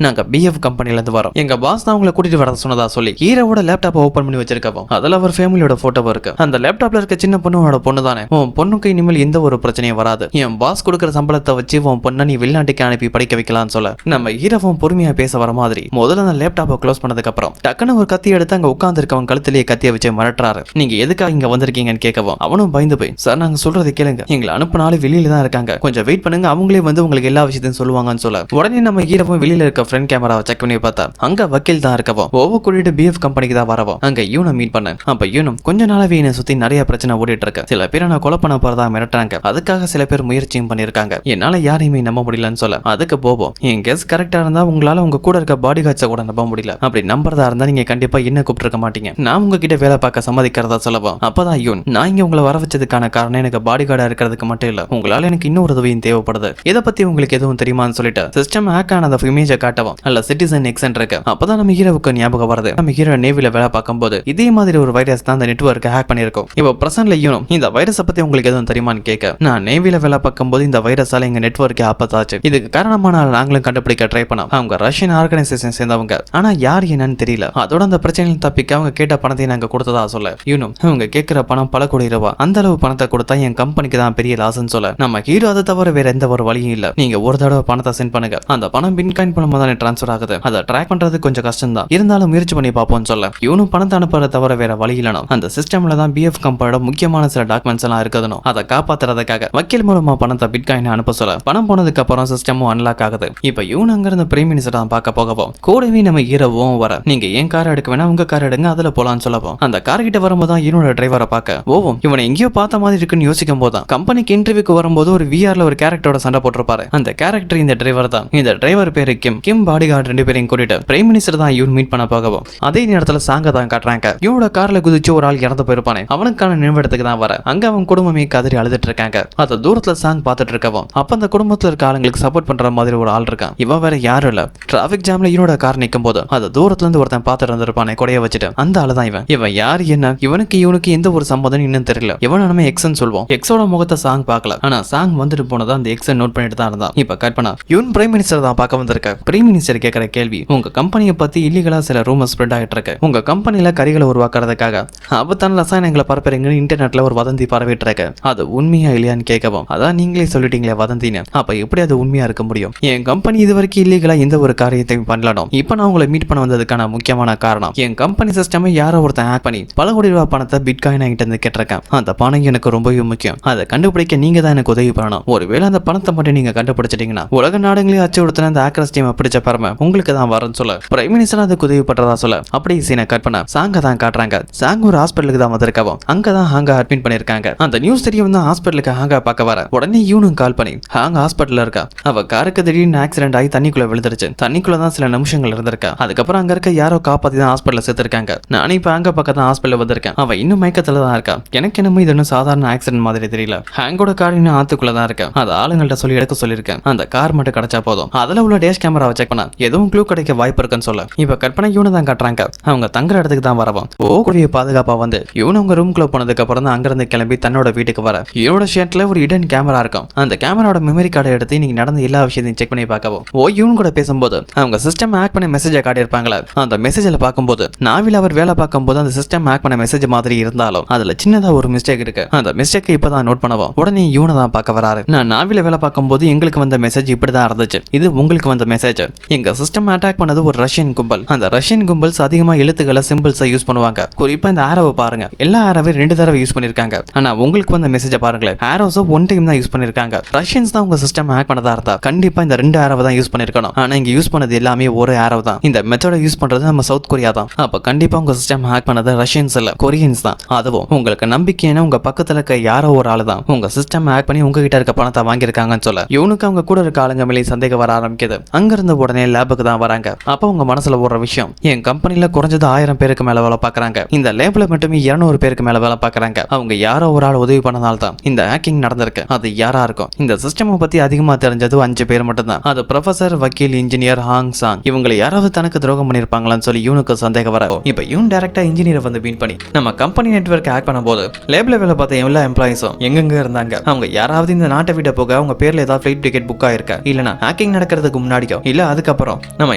நாங்க பிஎஃப் கம்பெனில இருந்து வரோம், எங்க பாஸ் தான் உங்களை கூட்டிட்டு வர சொன்னதா சொல்லி ஹீரோவோட லேப்டாப்பை ஓபன் பண்ணி வச்சிருக்கவும் அதுல அவர் ஃபேமிலியோட போட்டோ இருக்கு. அந்த லேப்டாப்ல இருக்க சின்ன பொண்ணோட பொண்ணு தானே, உன் பொண்ணுக்கு இனிமேல் எந்த ஒரு பிரச்சனையும் வராது, என் பாஸ் கொடுக்குற சம்பளத்தை வச்சு உன் பொண்ணை நீ வெளிநாட்டுக்கு அனுப்பி படிக்க வைக்கலாம்னு சொல்ல நம்ம ஹீரோவும் பொறுமையா பேச வர மாதிரி முதல்ல அந்த லேப்டாப்பை க்ளோஸ் பண்ணதுக்கு அப்புறம் டக்குன்னு ஒரு கத்தி எடுத்து அங்க உட்கார்ந்து இருக்கவன் கழுத்திலேயே கத்திய வச்சு மிரட்டுறாரு. நீங்க எதுக்காக இங்க வந்திருக்கீங்கன்னு கேட்கவும் அவனும் பயந்து போய், சார் நாங்க சொல்றதை கேளுங்க, எங்களை அனுப்பினாலும் வெளியில தான் இருக்காங்க, கொஞ்சம் வெயிட் பண்ணுங்க, அவங்களே வந்து உங்களுக்கு எல்லா விஷயத்தையும் சொல்லுவாங்கன்னு சொல்ல உடனே நம்ம ஹீரோவும் வெளியில இருக்க ஃப்ரண்ட் கேமராவை செக் பண்ணி பார்த்தா அங்க வக்கீல் தான் இருக்கவும் ஓவ கூட்டிட்டு பிஎஃப் கம்பெனிக்கு தான் வரவும் அங்க யூனை மீட் பண்ண. அப்ப யூனும் கொஞ்ச நாளாவே என்னை சுத்தி நிறைய பிரச்சனை ஓடிட்டு இருக்கு, சில பேர் நான் கொலை பண்ண போறதா மிரட்டுறாங்க, அதுக்காக சில பேர் முயற்சியும் பண்ணிருக்காங்க, என்னால யாரையுமே நம்ப முடியலன்னு சொல்ல அதுக்கு போவோம் என் கெஸ் கரெக்டா இருந்தா உங்களால உங்க கூட இருக்க பாடி கார்ட்ஸை கூட நம்ப முடியல, அப்படி நம்புறதா இருந்தா நீங்க கண்டிப்பா என்ன கூப்பிட்டு மாட்டீங்க, நான் உங்ககிட்ட வேலை பார்க்க சம்மதிக்கிறதா சொல்லவும் அப்பதான் யூன், நான் இங்க உங்களை வர வச்சதுக்கான காரணம் எனக்கு பாடி கார்டா இருக்கிறதுக்கு மட்டும் இல்ல, உங்களால எனக்கு இன்னொரு உதவியும் தேவைப்படுது, இதை பத்தி உங்களுக்கு எதுவும் தெரியுமான்னு சொல்லிட்டு சிஸ்டம் ஹேக் ஆன அந்த இமேஜை காட்டவும் அல்ல சிட்டிசன் எக்ஸன் இருக்கு. அப்பதான் நம்ம ஹீரோவுக்கு ஞாபகம் வருது, நம்ம ஹீரோ நேவில வேலை பார்க்கும்போது இதே மாதிரி ஒரு வைரஸ் தான் அந்த நெட்வொர்க்கை ஹேக் பண்ணிருக்கோம். இப்போ பிரசன்ட்ல யூனும் இந்த வைரஸை பத்தி உங்களுக்கு எதுவும் தெரியுமான்னு கேட்க, நான் நேவில வேலை பார்க்கும்போது இந்த வைரஸால எங்க நெட்வொர்க்கே ஆபத்தாச்சு, இதுக்கு காரணமான நாங்களும் கண்டுபிடிக்க ட்ரை பண்ணோம், அவங்க ரஷ்யன் ஆர்கனைசேஷன் சேர்ந்தவங்க, ஆனா யார் என்னன்னு தெரியல, அதோட அந்த பிரச்சனையில் தப்பிக்க அவங்க கேட்ட பணத்தை நாங்க கொடுத்ததா சொல்ல யூனும் அவங்க கேட்கிற பணம் பல கோடி ரூபாய், அந்த அளவு பணத்தை கொடுத்தா என் கம்பெனிக்கு தான் பெரிய லாஸ்ன்னு சொல்ல நம்ம ஹீரோ அதை தவிர வேற எந்த ஒரு வழியும் இல்ல, நீங்க ஒரு தடவை பணத்தை சென்ட் பண்ணுங்க, அந்த பணம் பிட்காயின் மூலமா தான் டிரான்ஸ்ஃபர் ஆகுது, அதை ட்ராக் பண்றது கொஞ்சம் கஷ்டம் தான், இருந்தாலும் முயற்சி பண்ணி பார்ப்போம்னு சொல்ல இவனும் பணத்தை அனுப்புறத தவிர வேற வழி இல்லைனா அந்த சிஸ்டம்ல தான் பிஎஃப் கம்பெனியோட முக்கியமான சில டாக்குமெண்ட்ஸ் எல்லாம் இருக்குதுன்னு அதை காப்பாத்துறதுக்காக வக்கீல் மூலமா பணத்தை பிட்காயின் அனுப்ப சொல்ல பணம் போனதுக்கு அப்புறம் சிஸ்டமும் அன்லாக் ஆகுது. இப்ப இவன் அங்க இருந்த பிரைம் மினிஸ்டர் தான் பார்க்க போகவும் கூடவே நம்ம ஹீரோவும் வர, நீங்க ஏன் கார் எடுக்க வேணா உங்க கார் எடுங்க அதுல போலான்னு சொல்லவும் அந்த கார் கிட்ட வரும்போது தான் இவனோட டிரைவரை பார்க்க ஓவும் இவனை எங்கேயோ பார்த்த மாதிரி இருக்குன்னு யோசிக்கும் போது தான் கம்பெனிக்கு இன்டர்வியூக்கு வரும்போது ஒரு விஆர்ல ஒரு கேரக்டரோட சண்டை போட்டிருப்பாரு, அந்த கேரக்டர் இந்த டிரைவர் தான், இந்த டிரைவர் பேரு கிம் பாடி கார்டு ரெண்டு பேரையும் கூட்டிட்டு பிரைம் மினிஸ்டர் தான் இவன் மீட் பண்ண போகவும் அதே நேரத்துல சாங்க தான் காட்டுறாங்க, இவனோட கார்ல குதிச்சு ஒரு ஆள் இறந்து போயிருப்பானே அவனுக்கான நினைவிடத்துக்கு தான் வர, அங்க அவன் குடும்பமே கதறி அழுதுட்டு இருக்காங்க, அத தூரத்துல சாங் பார்த்துட்டு இருக்கவும் அப்ப அந்த குடும்பத்துல இருக்க ஆளுங்களுக்கு சப்போர்ட் பண்ற மாதிரி ஒரு ஆள் இருக்கான், இவன் வேற யாரும் இல்ல, டிராபிக் ஜாம்ல இவனோட கார் நிக்கும் போது அதை தூரத்துல இருந்து ஒருத்தன் பார்த்துட்டு இருந்திருப்பானே கொடைய வச்சுட்டு அந்த ஆளு தான் இவன் யாரு என்ன இவனுக்கு எந்த ஒரு சம்பந்தம் இன்னும் தெரியல, இவனை நம்ம எக்ஸ்ன்னு சொல்வோம், எக்ஸோட முகத்தை சாங் பார்க்கல, ஆனா சாங் வந்துட்டு போனதா அந்த எக்ஸை நோட் பண்ணிட்டு தான் இருந்தான். இப்ப கட் பண்ணா இவன் பிரைம் மினிஸ்டர் தான் பார்க்க வந்திருக்க, பிரைம் மினிஸ்டர் கேட்கிற கேள்வி, உங்க கம்பெனியை பத்தி இல்லீகலா சில ரூமர் ஸ்ப்ரெட் ஆகிட்டு இருக்கு, உங்க கம்பெனில கரிகளை உருவாக்குறதுக்காக ஆபத்தான ரசாயனங்களை பரப்புறீங்கன்னு இன்டர்நெட்ல ஒரு வதந்தி பரவிட்டு இருக்கு, அது உண்மையா இல்லையான்னு கேட்கவும் அதான் நீங்களே சொல்லிட்டீங்களே வதந்தின்னு, அப்ப எப்படி அது உண்மையா இருக்க முடியும், என் கம்பெனி இது வரைக்கும் இல்லீகலா எந்த ஒரு காரியத்தையும் பண்ணலாம், இப்ப நான் உங்களை மீட் பண்ண வந்ததுக்கான முக்கியமான காரணம் என் கம்பெனி சிஸ்டமை யாரோ ஒருத்தன் ஹேக் பண்ணி பல கோடி ரூபாய் பணத்தை பிட்காயின் ஆகிட்டு இருந்து கேட்டிருக்கேன், அந்த பணம் எனக்கு ரொம்பவே முக்கியம், அதை கண்டுபிடிக்க நீங்க தான் எனக்கு உதவி பண்ணணும், ஒருவேளை அந்த பணத்தை மட்டும் நீங்க கண்டுபிடிச்சிட்டீங்கன்னா உலக நாடுகளே அச்சு கொடுத்த அந்த ஆக்ரஸ் டீம் பிடிச்ச பரம உங்களுக்கு தான் வரன்னு சொல்ல பிரைம் மினிஸ்டர் அதுக்கு உதவி பண்றதா சொல்ல அப்படியே சீனை கட் பண்ண சாங்க தான் காட்டுறாங்க, சாங் ஒரு ஹாஸ்பிட்டலுக்கு தான் வந்திருக்கவும் அங்கதான் ஹாங்க அட்மிட் பண்ணிருக்காங்க, அந்த நியூஸ் தெரியவும் தான் ஹாஸ்பிட்டலுக்கு ஹாங்க பார்க்க வர உடனே யூனும் கால் பண்ணி ஹாங்க ஹாஸ்பிட்டல்ல இருக்கா, அவ காருக்கு திடீர்னு ஆக்சிடென்ட் ஆகி தண்ணிக்குள்ள விழுந்துருச்சு, தண்ணிக்குள்ள தான் சில நிமிஷங்கள் இருந்திருக்கா, அதுக்கப்புறம் அங்க இருக்க யாரோ காப்பாத்தி தான் ஹாஸ்பிட்டல்ல சேர்த்திருக்காங்க, நானும் இப்ப அங்க பக்கம் தான் ஹாஸ்பிட்டல் வந்திருக்கேன், அவ இன்னும் மயக்கத்துல தான் இருக்கா, எனக்கு என்னமோ இது ஒன்னும் சாதாரண ஆக்சிடென்ட் மாதிரி தெரியல, ஹாங்கோட கார் இன்னும் ஆத்துக்குள்ள தான் இருக்கேன், அது ஆளுங்கள்ட்ட சொல்லி எடுக்க சொல்லியிருக்கேன், அந்த கார் மட்டும் கிடைச்சா போதும், அதுல உள்ள டேஷ் கேமராவை செக் பண்ண எதுவும் க்ளூ கிடைக்க வாய்ப்பு இருக்குன்னு சொல்ல இப்ப கற்பனை இவனை தான் காட்டுறாங்க, அவங்க தங்குற இடத்துக்கு தான் வரவும் கூடிய பாதுகாப்பா வந்து இவனு அவங்க ரூம்குள்ள போனதுக்கு அப்புறம் தான் அங்கிருந்து கிளம்பி தன்னோட வீட்டுக்கு வர இவனோட ஷர்ட்ல ஒரு இடன் கேமரா இருக்கும், அந்த கேமராவோட மெமரி கார்டை எடுத்து நீங்க நடந்த எல்லா விஷயத்தையும் செக் பண்ணி பார்க்கவும் இவனு கூட பேசும்போது அவங்க சிஸ்டம் ஹேக் பண்ண மெசேஜை காட்டியிருப்பாங்களா, அந்த மெசேஜில் பார்க்கும்போது நாவில் அவர் வேலை பார்க்கும்போது அந்த சிஸ்டம் ஹேக் பண்ண மெசேஜ் மாதிரி இருந்தாலும் அதுல சின்னதா ஒரு மிஸ்டேக் இருக்கு, அந்த மிஸ்டேக் இப்பதான் நோட் பண்ணவும் உடனே இவனை தான் பார்க்க வராரு, நான் நாவில வேலை பார்க்கும்போது எங்களுக்கு வந்த மெசேஜ் இப்படிதான் இருந்துச்சு, இது உங்களுக்கு வந்த மெசேஜ், எங்க சிஸ்டம் அட்டாக் பண்ணது ஒரு ரஷ்யன் கும்பல், அந்த ரஷ்யன் கும்பல்ஸ் அதிகமா எழுத்துக்களை சிம்பிள்ஸை யூஸ் பண்ணுவாங்க, குறிப்பா இந்த ஆரோவை பாருங்க எல்லா ஆரோவை 2 தடவை யூஸ் பண்ணிருக்காங்க, ஆனா உங்களுக்கு வந்த மெசேஜை பாருங்களேன் ஆரோஸை 1 டைம் தான் யூஸ் பண்ணிருக்காங்க, ரஷ்யன்ஸ் தான் உங்க சிஸ்டம் ஹேக் பண்ணதா இருந்தா கண்டிப்பா இந்த 2 ஆரோவை தான் யூஸ் பண்ணிருக்கணும், ஆனா இங்க யூஸ் பண்ணது எல்லாமே ஒரு ஆரோ தான், இந்த மெத்தடை யூஸ் பண்றது நம்ம சவுத் கொரியா தான், அப்ப கண்டிப்பா உங்க சிஸ்டம் ஹேக் பண்ணது ரஷ்யன்ஸ் இல்ல கொரியன்ஸ் தான், அதுவும் உங்களுக்கு நம்பிக்கையான உங்க பக்கத்துல இருக்க யாரோ ஒரு ஆளு தான் உங்க சிஸ்டம் ஹேக் பண்ணி உங்ககிட்ட இருக்க பணத்தை வாங்கியிருக்காங்கன்னு சொல்ல இவனுக்கு அவங்க கூட இருக்க ஆளுங்க மேலே சந்தேகம் வர ஆரம்பிக்குது, அங்க இருந்து உடனே லேபுக்கு தான் வராங்க, அப்ப உங்க மனசுல ஒரு விஷயம் என் கம்பெனில குறைஞ்சது 1000 பேருக்கு மேல வேலை பார்க்கறாங்க, இந்த லேப்ல மட்டுமே 200 பேருக்கு மேல வேலை பார்க்கறாங்க, அவங்க யாரோ ஒரு ஆள் உதவி பண்ணனால தான் இந்த ஹேக்கிங் நடந்திருக்கு, அது யாரா இருக்கும், இந்த சிஸ்டம் பத்தி அதிகமா தெரிஞ்சது 5 பேர் மட்டும் தான், அது ப்ரொஃபசர் வக்கீல் இன்ஜினியர் ஹாங் சாங், இவங்களை யாராவது தனக்கு துரோகம் பண்ணிருப்பாங்களான்னு சொல்லி இவனுக்கு சந்தேகம் வர இப்ப இவன் டைரக்டா இன்ஜினியரை வந்து மீட் பண்ணி நம்ம கம்பெனி நெட்வொர்க் ஹேக் பண்ணும்போது லேப்ல வேலை பார்த்த எல்லா எம்ப்ளாயிஸும் எங்கெங்க இருந்தாங்க, அவங்க யாராவது இந்த நாட்டை விட போக அவங்க பேர்ல ஏதாவது ஃபிளைட் டிக்கெட் புக் ஆயிருக்கா, இல்லனா ஹேக்கிங் நடக்கிறதுக்கு முன்னாடியோ இல்ல அதுக்கப்புறம் நம்ம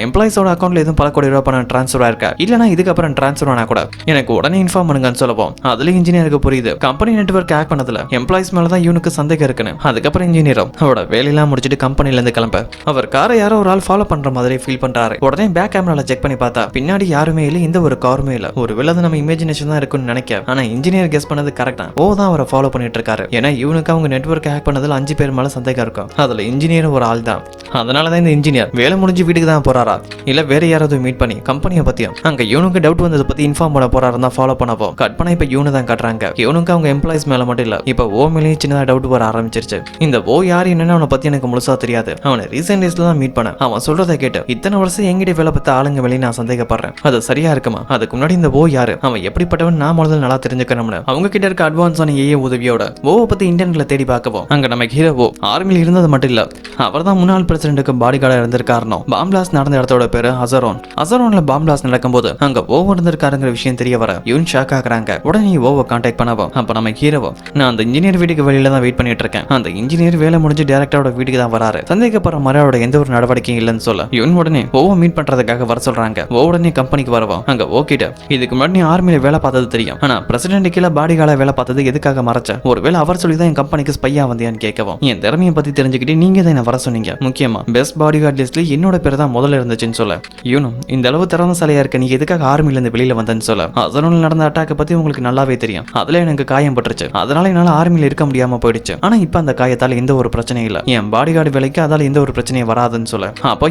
எம்ப்ளாயிஸோட அக்கௌண்ட்ல எதுவும் பல கோடி ரூபாய் பணம் டிரான்ஸ்ஃபர் ஆயிருக்கா, இல்லனா இதுக்கப்புறம் டிரான்ஸ்ஃபர் ஆனா கூட எனக்கு உடனே இன்ஃபார்ம் பண்ணுங்கன்னு சொல்லவும் அதுல இன்ஜினியருக்கு புரியுது கம்பெனி நெட்வொர்க் ஹேக் பண்ணதுல எம்ப்ளாயிஸ் மேலதான் இவனுக்கு சந்தேகம் இருக்குன்னு. அதுக்கப்புறம் இன்ஜினியரும் அவரோட வேலையெல்லாம் முடிச்சிட்டு கம்பெனில இருந்து கிளம்ப அவர் காரை யாரோ ஒரு ஆள் ஃபாலோ பண்ற மாதிரி ஃபீல் பண்றாரு. உடனே பேக் கேமரால செக் பண்ணி பார்த்தா பின்னாடி யாருமே இல்ல, இந்த ஒரு காருமே இல்ல. ஒரு வேளை நம்ம இமேஜினேஷன் தான் இருக்குன்னு நினைக்க, ஆனா இன்ஜினியர் கெஸ் பண்ணது கரெக்டா. ஓ தான் அவரை ஃபாலோ பண்ணிட்டு இருக்காரு. ஏன்னா இவனுக்கு அவங்க நெட்வொர்க் ஹேக் பண்ணதுல 5 பேர் மேல சந்தேகம் இருக்கும். அதுல இன்ஜினியர் ஒரு ஆள் தான். அதனாலதான் இந்த இன்ஜினியர் வேலை முடிஞ்சு வீட்டுக்கு தான் போறாரா இல்ல வேற யாராவது மீட் பண்ணி கம்பெனியை பத்தியும் அங்க இவனுக்கு டவுட் வந்ததை பத்தி இன்ஃபார்ம் பண்ண போறாரு தான் ஃபாலோ பண்ணப்போ கட் பண்ண இப்ப இவனு தான் காட்டுறாங்க. இவனுக்கு அவங்க எம்ப்ளாயிஸ் மேல மட்டும் இல்ல, இப்ப ஓ மேலேயே சின்னதா டவுட் வர ஆரம்பிச்சிருச்சு. இந்த ஓ யாரு என்னன்னு அவனை பத்தி எனக்கு முழுசா தெரியாது. அவனை ரீசெண்ட் டேஸ்ல தான் மீட் பண்ண. அவன் சொல்றதை கேட்டு இத்தனை வருஷம் எங்கிட்ட வேலை பார்த்த ஆளுங்க வெளியே நான் சந்தேகப்படுறேன். அது சரியா இருக்குமா? அதுக்கு முன்னாடி இந்த ஓ யாரு, அவன் எப்படிப்பட்டவன் நான் முதல்ல நல்லா தெரிஞ்சுக்கணும்னு அவங்க கிட்ட இருக்க அட்வான்ஸான ஏஏ உதவியோட ஓவை பத்தி இன்டர்நெட்ல தேடி பார்க்கவும் அங்க நம்ம ஹீரோ ஓ ஆர்மியில் இருந்தது மட்டும் இல்ல, அவர் தான் முன்னாள் பிரசிடென்ட்டுக்கு பாடி கார்டா இருந்திருக்காருனோ. பாம் பிளாஸ்ட் நடந்த இடத்தோட பேரு அசரோன். அசரோன்ல பாம் பிளாஸ்ட் நடக்கும்போது அங்க ஓ இருந்திருக்காருங்கிற விஷயம் தெரிய வர இவன் ஷாக் ஆகுறாங்க. உடனே ஓவை கான்டாக்ட் பண்ணவும் அப்ப நம்ம ஹீரோவோ நான் அந்த இன்ஜினியர் வீட்டுக்கு வெளியில தான் வெயிட் பண்ணிட்டு இருக்கேன். அந்த இன்ஜினியர் வேலை முடிஞ்சு டைரக்டரோட வீட்டுக்கு தான் வராரு. சந்தேகப்படுற மாதிரியோட எந்த ஒரு நடவடிக்கையும் இல்லைன்னு சொல்ல இவன் உடனே ஓவை மீட் பண்றதுக்காக வர சொல்றாங்க. ஓ உடனே கம்பெனிக்கு வரவும் அங்க ஓகிட்ட இதுக்கு முன்னாடி நீ ஆர்மியில வேலை பார்த்தது தெரியும், ஆனா பிரசிடென்ட் கீழே பாடி கார்டா வேலை பார்த்தது எதுக்காக மறைச்ச? ஒருவேளை அவர் சொல்லி தான் என் கம்பெனிக்கு ஸ்பையா வந்தியான்னு கேட்கவும் என் திறமையை பத்தி தெரிஞ்சுக்கிட்டு நீங்க தான் என்ன வர சொன்னீங்க, முக்கியமா பெஸ்ட் பாடி கார்டு லிஸ்ட்ல என்னோட பேர் தான் முதல்ல இருந்துச்சுன்னு சொல்ல இவனும் இந்த அளவு திறமைசாலியா இருக்க நீ எதுக்காக ஆர்மியில இருந்து வெளியில வந்தேன்னு சொல்ல அசரோன்ல நடந்த அட்டாக்கை பத்தி உங்களுக்கு நல்லாவே தெரியும், அதுல எனக்கு காயம் பட்டுருச்சு, அதனால என்னால ஆர்மியில இருக்க முடியாம போயிடுச்சு, ஆனா இப்ப அந்த காயத்தால எந்த ஒரு பிரச்சனையும் இல்ல, என் பாடி கார்டு வேலைக்கு அதால எந்த ஒரு பிரச்சனையும் வராதுன்னு சொல்ல அப்ப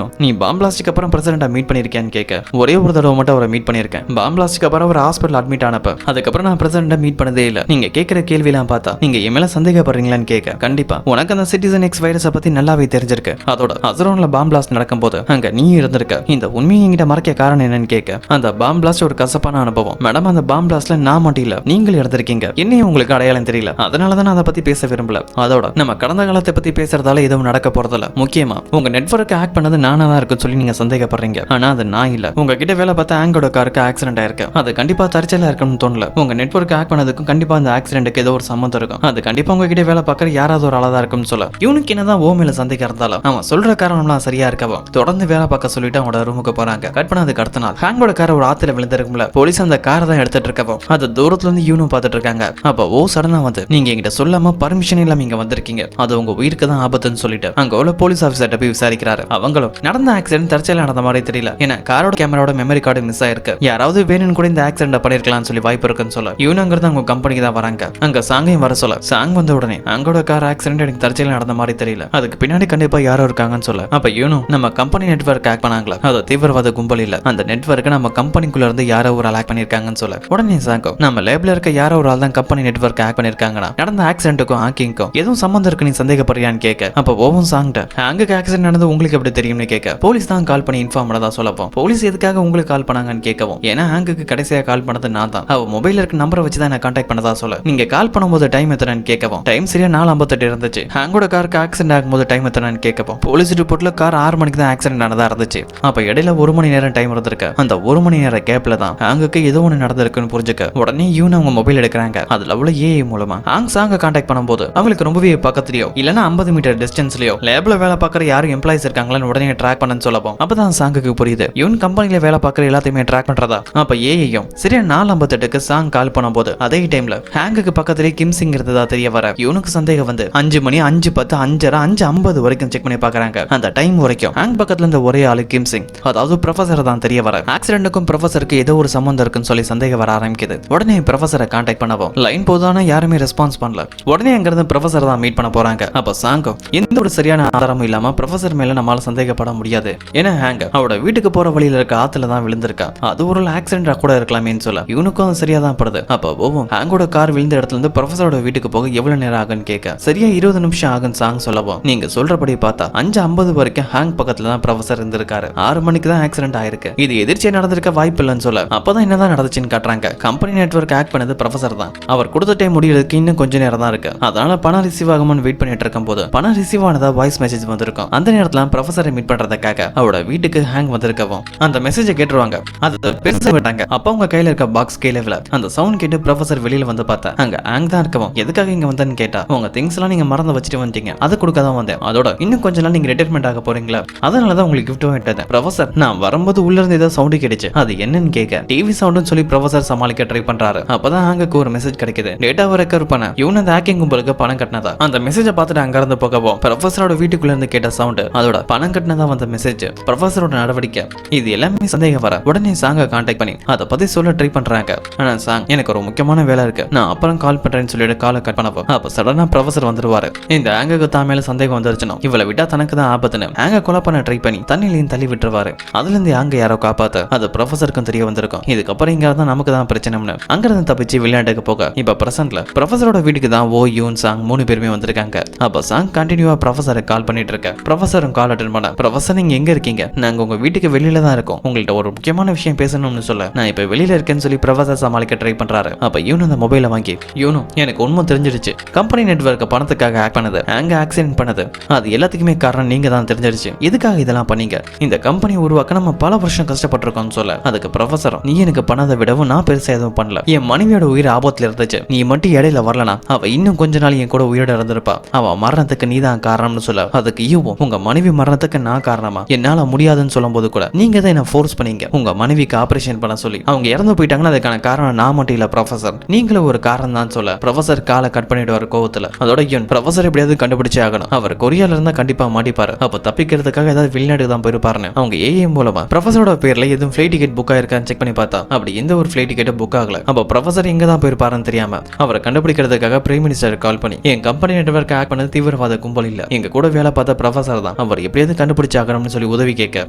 நீ பாம் பிளாஸ்டுக்கு அப்புறம் பிரசிடென்ட்டா மீட் பண்ணிருக்கேன்னு கேட்க ஒரே ஒரு தடவை மட்டும் அவரை மீட் பண்ணிருக்கேன். பாம் பிளாஸ்டுக்கு அப்புறம் ஒரு ஹாஸ்பிட்டல் அட்மிட் ஆனப்ப அதுக்கப்புறம் நான் பிரசிடென்ட்டா மீட் பண்ணதே இல்ல. நீங்க கேட்கிற கேள்வி எல்லாம் பார்த்தா நீங்க என் மேல சந்தேகப்படுறீங்களான்னு கேட்க கண்டிப்பா உனக்கு அந்த சிட்டிசன் எக்ஸ் வைரஸை பத்தி நல்லாவே தெரிஞ்சிருக்கு, அதோட அசரோன்ல பாம் பிளாஸ்ட் நடக்கும்போது அங்க நீ இருந்திருக்க, இந்த உண்மையை என்கிட்ட மறைக்க காரணம் என்னன்னு கேட்க அந்த பாம் பிளாஸ்ட் ஒரு கசப்பான அனுபவம் மேடம், அந்த பாம் பிளாஸ்ட்ல நான் மட்டும் இல்ல நீங்கள் இருந்திருக்கீங்க, என்னையும் உங்களுக்கு அடையாளம் தெரியல, அதனாலதான் நான் அதை பத்தி பேச விரும்பல, அதோட நம்ம கடந்த காலத்தை பத்தி பேசுறதால எதுவும் நடக்க போறதில்ல, முக்கியமா உங்க நெட்வொர்க் ஹேக் பண்ணது நானா தான் இருக்குன்னு சொல்லி நீங்க சந்தேகப்படுறீங்க, ஆனா அது நான் இல்ல, உங்ககிட்ட வேலை பார்த்த ஆங்கோட காருக்கு ஆக்சிடென்ட் ஆயிருக்கு, அது கண்டிப்பா தற்செயலா இருக்குன்னு தோணல, உங்க நெட்வொர்க் ஹேக் பண்ணதுக்கும் கண்டிப்பா அந்த ஆக்சிடென்ட்க்கு ஏதோ ஒரு சம்மந்தம் இருக்கும், அது கண்டிப்பா உங்ககிட்ட வேலை பார்க்கற யாராவது ஒரு ஆளா தான் இருக்கும்னு சொல்ல இவனுக்கு என்னதான் ஓ மேல சந்தேகம் இருந்தாலும் அவன் சொல்ற காரணம்லாம் சரியா இருக்கவோ தொடர்ந்து வேலை பார்க்க சொல்லிட்டு அவனோட ரூமுக்கு போறாங்க. கட் பண்ணதுக்கு அடுத்த நாள் ஹேங்கோட கார் ஒரு ஆத்துல விழுந்திருக்கும்ல, போலீஸ் அந்த காரை தான் எடுத்துட்டு இருக்கவோ அது தூரத்துல இருந்து இவனும் பார்த்துட்டு இருக்காங்க. அப்ப ஓ சடனா வந்து நீங்க என்கிட்ட சொல்லாம பர்மிஷன் இல்லாம இங்க வந்திருக்கீங்க, அது உங்க உயிருக்கு தான் ஆபத்துன்னு சொல்லிட்டு அங்க உள்ள போலீஸ் ஆபீசர்ட்ட போய் விசாரிக்கிறாரு. அவங்களும் நடந்த ஆக்சிடென்ட் தற்செயலா நடந்த மாதிரி தெரியல, ஏன்னா காரோட கேமராவோட மெமரி கார்டு மிஸ் ஆயிருக்கு, யாராவது வேணும்னு கூட இந்த ஆக்சிடென்ட் பண்ணிருக்கலாம்னு சொல்லி வாய்ப்பு இருக்குன்னு சொல்ல இவனு அங்கிருந்து அவங்க கம்பெனிக்கு தான் வராங்க. அங்க சாங்கையும் வர சொல்ல சாங் வந்த உடனே அங்கோட கார் ஆக்சிடென்ட் எனக்கு தற்செயலா நடந்த மாதிரி தெரியல, அதுக்கு பின்னாடி கண்டிப்பா யாரோ இருக்காங்கன்னு சொல்ல அப்ப இவனும் நம்ம கம்பெனி நெட்வொர்க் ஹேக் பண்ணாங்களா, அது தீவிரவாத கும்பல் இல்ல, அந்த நெட்வொர்க் நம்ம கம்பெனிக்குள்ள இருந்து யாரோ ஒரு ஹேக் பண்ணிருக்காங்கன்னு சொல்ல உடனே சாங்கோ நம்ம லேப்ல இருக்க யாரோ ஒரு ஆள் தான் கம்பெனி நெட்வொர்க் ஹேக் பண்ணிருக்காங்கனா நடந்த ஆக்சிடென்ட்டுக்கும் ஹேக்கிங்க்கும் எதுவும் சம்பந்தம் இருக்கு நீ சந்தேகப்படுறியான்னு கேட்க அப்ப ஓவும் சாங்கிட்ட ஹேங்குக்கு ஆக்சிடென்ட் நடந்து உங்களுக்கு எப்படி தெரியும்னு கேட்க போலீஸ் தான் கால் பண்ணி இன்ஃபார்ம் பண்ணதா சொல்லப்போம். போலீஸ் எதுக்காக உங்களுக்கு கால் பண்ணாங்கன்னு கேட்கவும் ஏன்னா ஹேங்குக்கு கடைசியா கால் பண்ணது நான் தான், அவ மொபைல்ல இருக்க நம்பரை வச்சு தான் நான் கான்டாக்ட் பண்ணதா சொல்ல நீங்க கால் பண்ணும்போது டைம் எத்தனைன்னு கேட்கவும் டைம் சரியா 4:58 இருந்துச்சு, ஹேங்கோட காருக்கு ஆக்சிடென்ட் ஆகும்போது டைம் எத்தனைன்னு கேட்கவும் போலீஸ் ரிப்போர்ட்ல கார் 6 மணிக்கு தான் ஆக்சிடென்ட் நடந்தா இருந்துச்சு, அப்ப இடையில 1 மணி நேரம் டைம் இருந்திருக்கு, அந்த 1 மணி நேரம் கேப்ல தான் ஹேங்குக்கு ஏதோ ஒன்று நடந்திருக்குன்னு புரிஞ்சுக்க உடனே இவன் அவங்க மொபைல் எடுக்கிறாங்க. அதுல உள்ள ஏஐ மூலமா ஹாங் சாங்க கான்டாக்ட் பண்ணும்போது அவங்களுக்கு ரொம்பவே பக்கத்துலயோ இல்லனா 50 மீட்டர் டிஸ்டன்ஸ்லயோ லேப்ல வேலை பார்க்குற யாரும் எம்ப்ளாயிஸ் இருக்காங்களான்னு உடனே ட்ராக் பண்ணன்னு சொல்லப்போம். அப்பதான் சாங்குக்கு புரியுது இவன் கம்பெனில வேலை பார்க்குற எல்லாத்தையுமே ட்ராக் பண்றதா. அப்ப ஏஐயும் சரியா 4:58க்கு சாங் கால் பண்ணும்போது அதே டைம்ல ஹேங்குக்கு பக்கத்துலேயே கிம் சிங் இருந்ததா தெரிய வர இவனுக்கு சந்தேகம் வந்து 5 மணி 5:10 5:30 5:50 வரைக்கும் செக் பண்ணி பாக்குறாங்க. அந்த டைம் வரைக்கும் ஹேங் பக்கத்துல இருந்த ஒரே ஆளு கிம் சிங், அதாவது ப்ரொஃபசர் தான் தெரிய வர ஆக்சிடென்ட்டுக்கும் ப்ரொஃபசருக்கு ஏதோ ஒரு சம்பந்தம் இருக்குன்னு சொல்லி சந்தேகம் வர ஆரம்பிக்குது. உடனே ப்ரொஃபசரை கான்டாக்ட் பண்ணவும் லைன் போதானா யாருமே ரெஸ்பான்ஸ் பண்ணல. உடனே அங்க இருந்து ப்ரொஃபசர் தான் மீட் பண்ண போறாங்க. அப்ப சாங்கோ எந்த ஒரு சரியான ஆதாரமும் இல்லாம ப்ரொஃபசர் மேல நம்மளால சந்தேகப்பட முடியாது, ஏன்னா ஹேங் அவரோட வீட்டுக்கு போற வழியில இருக்க ஆத்துல தான் விழுந்திருக்கா, அது ஒரு ஆக்சிடென்டா கூட இருக்கலாமேன்னு சொல்ல இவனுக்கும் சரியா தான் படுது. அப்ப ஓவும் ஹேங்கோட கார் விழுந்த இடத்துல இருந்து ப்ரொஃபசரோட வீட்டுக்கு போக எவ்வளவு நேரம் ஆகுன்னு கேட்க சரியா 20 நிமிஷம் ஆகும் சாங் சொல்லவும் நீங்க சொல்றபடி பார்த்தா 5:50 வரைக்கும் ஹேங் பக்கத்துல தான் ப்ரொஃபசர் இருந்திருக்காரு, 6 மணிக்கு தான் ஆக்சிடென்ட் ஆயிருக்கு, இது எதிர்ச்சியா நடந்திருக்க வாய்ப்பு இல்லைன்னு சொல்ல அப்பதான் என்னதான் நடந்துச்சுன்னு காட்டுறாங்க. கம்பெனி நெட்வொர்க் ஹேக் பண்ணது ப்ரொஃபசர் தான், அவர் கொடுத்த டைம் முடியறதுக்கு இன்னும் கொஞ்ச நேரம் தான் இருக்கு, அதனால பணம் ரிசீவ் ஆகும்னு வெயிட் பண்ணிட்டு இருக்கும் போது பணம் ரிசீவ் ஆனதா வாய்ஸ் மெசேஜ் வந்திருக்கும். அந்த நேரத்துல ப்ரொஃபசரை மீட் பண்றதுக்காக அவரோட வீட்டுக்கு ஹேங் வந்திருக்கவும் அந்த மெசேஜை கேட்டுருவாங்க. அதை பேச விட்டாங்க. அப்ப அவங்க கையில இருக்க பாக்ஸ் கீழே அந்த சவுண்ட் கேட்டு ப்ரொஃபசர் வெளியில வந்து பார்த்தா அங்க ஹேங் தான் இருக்கவும் எதுக்காக இங்க வந்தேன்னு கேட்டா உங்க திங்ஸ் எல்லாம் நீங்க மறந்து வச்சுட்டு வந்துட்டீங்க, அதை கொடுக்க தான் வந்தேன். அதோட இன்னும் கொஞ்ச நாள் நீங்க ரிட்டையர்மெண்ட் ஆக போறீங்களா, அதனாலதான் உங்களுக்கு கிஃப்ட் விட்டது. ப்ரொஃபசர் நான் வரும்போது உள்ள இருந்து ஏதோ சவுண்ட் கேட்டுச்சு, அது என்னன்னு கேட்க டிவி சவுண்ட்னு சொல்லி ப்ரொஃபசர் சமாளிக்க ட்ரை பண்றாரு. அப்பதான் ஹாங்குக்கு ஒரு மெசேஜ் கிடைக்குது. டேட்டாவை ரெக்கவர் பண்ண இவன் அந்த ஹேக்கிங் கும்பலுக்கு பணம் கட்டினதா. அந்த மெசேஜை பார்த்துட்டு அங்க இருந்து போகவும் ப்ரொஃபசரோட வீட்டுக்குள்ள இருந்து கேட்ட சவுண்ட், அதோட பணம் கட்டினதா வந்த மெசேஜ், ப்ரொஃபசரோட நடவடிக்கை, இது எல்லாமே சந்தேகம் வர உடனே சாங்க கான்டாக்ட் பண்ணி அதை பத்தி சொல்ல ட்ரை பண்றாங்க. ஆனா சாங் எனக்கு ஒரு முக்கியமான வேலை இருக்கு, நான் அப்புறம் கால் பண்றேன்னு சொல்லிட்டு காலை கட் பண்ணப்போ அப்ப சடனா ப்ரொஃபசர் வந்துருவாரு. இந்த ஹேங்குக்கு தான் மேல சந்தேகம் வந்துருச்சுனோ இவளை விட்டா தனக்கு தான் ஆபத்துன்னு ஹேங்க கொலை பண்ண ட்ரை பண்ணி தண்ணிலையும் தள்ளி விட்டுருவாரு. அதுல இருந்து ஹேங்க யாரோ காப்பாத்த அது ப்ரொஃபசருக்கும் தெரிய வந்திருக்கும். இதுக்கப்புறம் இங்க தான் நமக்கு தான் பிரச்சனைன்னு அங்கிருந்து தப்பிச்சு விளையாட்டுக்கு போக இப்ப பிரசன்ட்ல ப்ரொஃபசரோட வீட்டுக்கு தான் ஓ யூன் சாங் 3 பேருமே வந்திருக்காங்க. அப்ப சாங் கண்டினியூவா ப்ரொஃபசரை கால் பண்ணிட்டு இருக்க. ப்ரொஃபசரும் கால் அட்டெண்ட் பண்ண, ப்ரொஃபசர் நீங்க எங்க இருக்கீங்க, நாங்க உங்க வீட்டுக்கு வெளியில தான் இருக்கோம், உங்கள்ட்ட ஒரு முக்கியமான விஷயம் பேசணும்னு சொல்ல நான் இப்ப வெளியில இருக்கேன்னு சொல்லி ப்ரொஃபசர் சமாளிக்க ட்ரை பண்றாரு. அப்ப யூன் அந்த மொபைலை வாங்கி, யூனும் எனக்கு உண்மை தெரிஞ்சிடுச்சு, கம்பெனி நெட்வொர்க் பணத்துக்காக ஹேக் பண்ணது, ஹேங்க ஆக்சிடென்ட் பண்ணது, அது எல்லாத்துக்குமே காரணம் நீங்க தான் தெரிஞ்சிடுச்சு, எதுக்காக இதெல்லாம் பண்ணீங்க, இந்த கம்பெனி உருவாக்க நம்ம பல வருஷம் கஷ்டப்பட்டிருக்கோம்னு சொல்ல அதுக்கு ப்ரொஃபசரும் நீ எனக்கு பண்ணதை விடவும் நான் பெருசா எதுவும் பண்ணல, என் மனைவியோட உயிர் ஆபத்துல இருந்துச்சு, நீ மட்டும் இடையில வரலனா அவ இன்னும் கொஞ்ச நாள் என் கூட உயிரோட இருந்திருப்பா, அவ மரணத்துக்கு நீ தான் காரணம்னு சொல்ல அதுக்கு ஈவும் உங்க மனைவி மரணத்துக்கு நான் காரணமா, என்னால முடியாதுன்னு சொல்லும் போது கூட நீங்க தான் என்ன ஃபோர்ஸ் பண்ணீங்க உங்க மனைவிக்கு ஆபரேஷன் பண்ண சொல்லி, அவங்க இறந்து போயிட்டாங்கன்னா அதுக்கான காரணம் நான் மட்டும் இல்ல ப்ரொஃபசர், நீங்களும் ஒரு காரணம் தான் சொல்ல ப்ரொஃபசர் காலை கட் பண்ணிட்டு வர கோவத்துல. அதோட யூன் ப்ரொஃபசர் எப்படியாவது கண்டுபிடிச்சே ஆகணும், அவர் கொரியால இருந்தா கண்டிப்பா மாட்டிப்பாரு, அப்ப தப்பிக்கிறதுக்காக ஏதாவது வெளிநாட்டுக்கு தான் போயிருப்பாருன்னு அவங்க ஏஐஎம் மூலமா ப்ரொஃபசரோட பேர்ல எதுவும் ஃபிளைட் டிக்கெட் புக் ஆயிருக்கான்னு செக் பண்ணி பார்த்தா அப்படி எந்த ஒரு ஃபிளைட் டிக்கெட் புக் ஆகல. அப்ப ப்ரொஃபசர் எங்க தான் போயிருப்பாருன்னு தெரியாம அவரை கண்டுபிடிக்கிறதுக்காக பிரைம் மினிஸ்டர் கால் பண்ணி என் கம்பெனி நெட்வொர்க் ஹேக் பண்ணது தீவிரவாத கும்பல் இல்ல, எங்க கூட வேலை பார்த்த ப்ரொஃபசர் தான், அவர் எப்படியாவது கண்டுபிடிச்சாகணும்னு சொல்லி உதவி கேட்க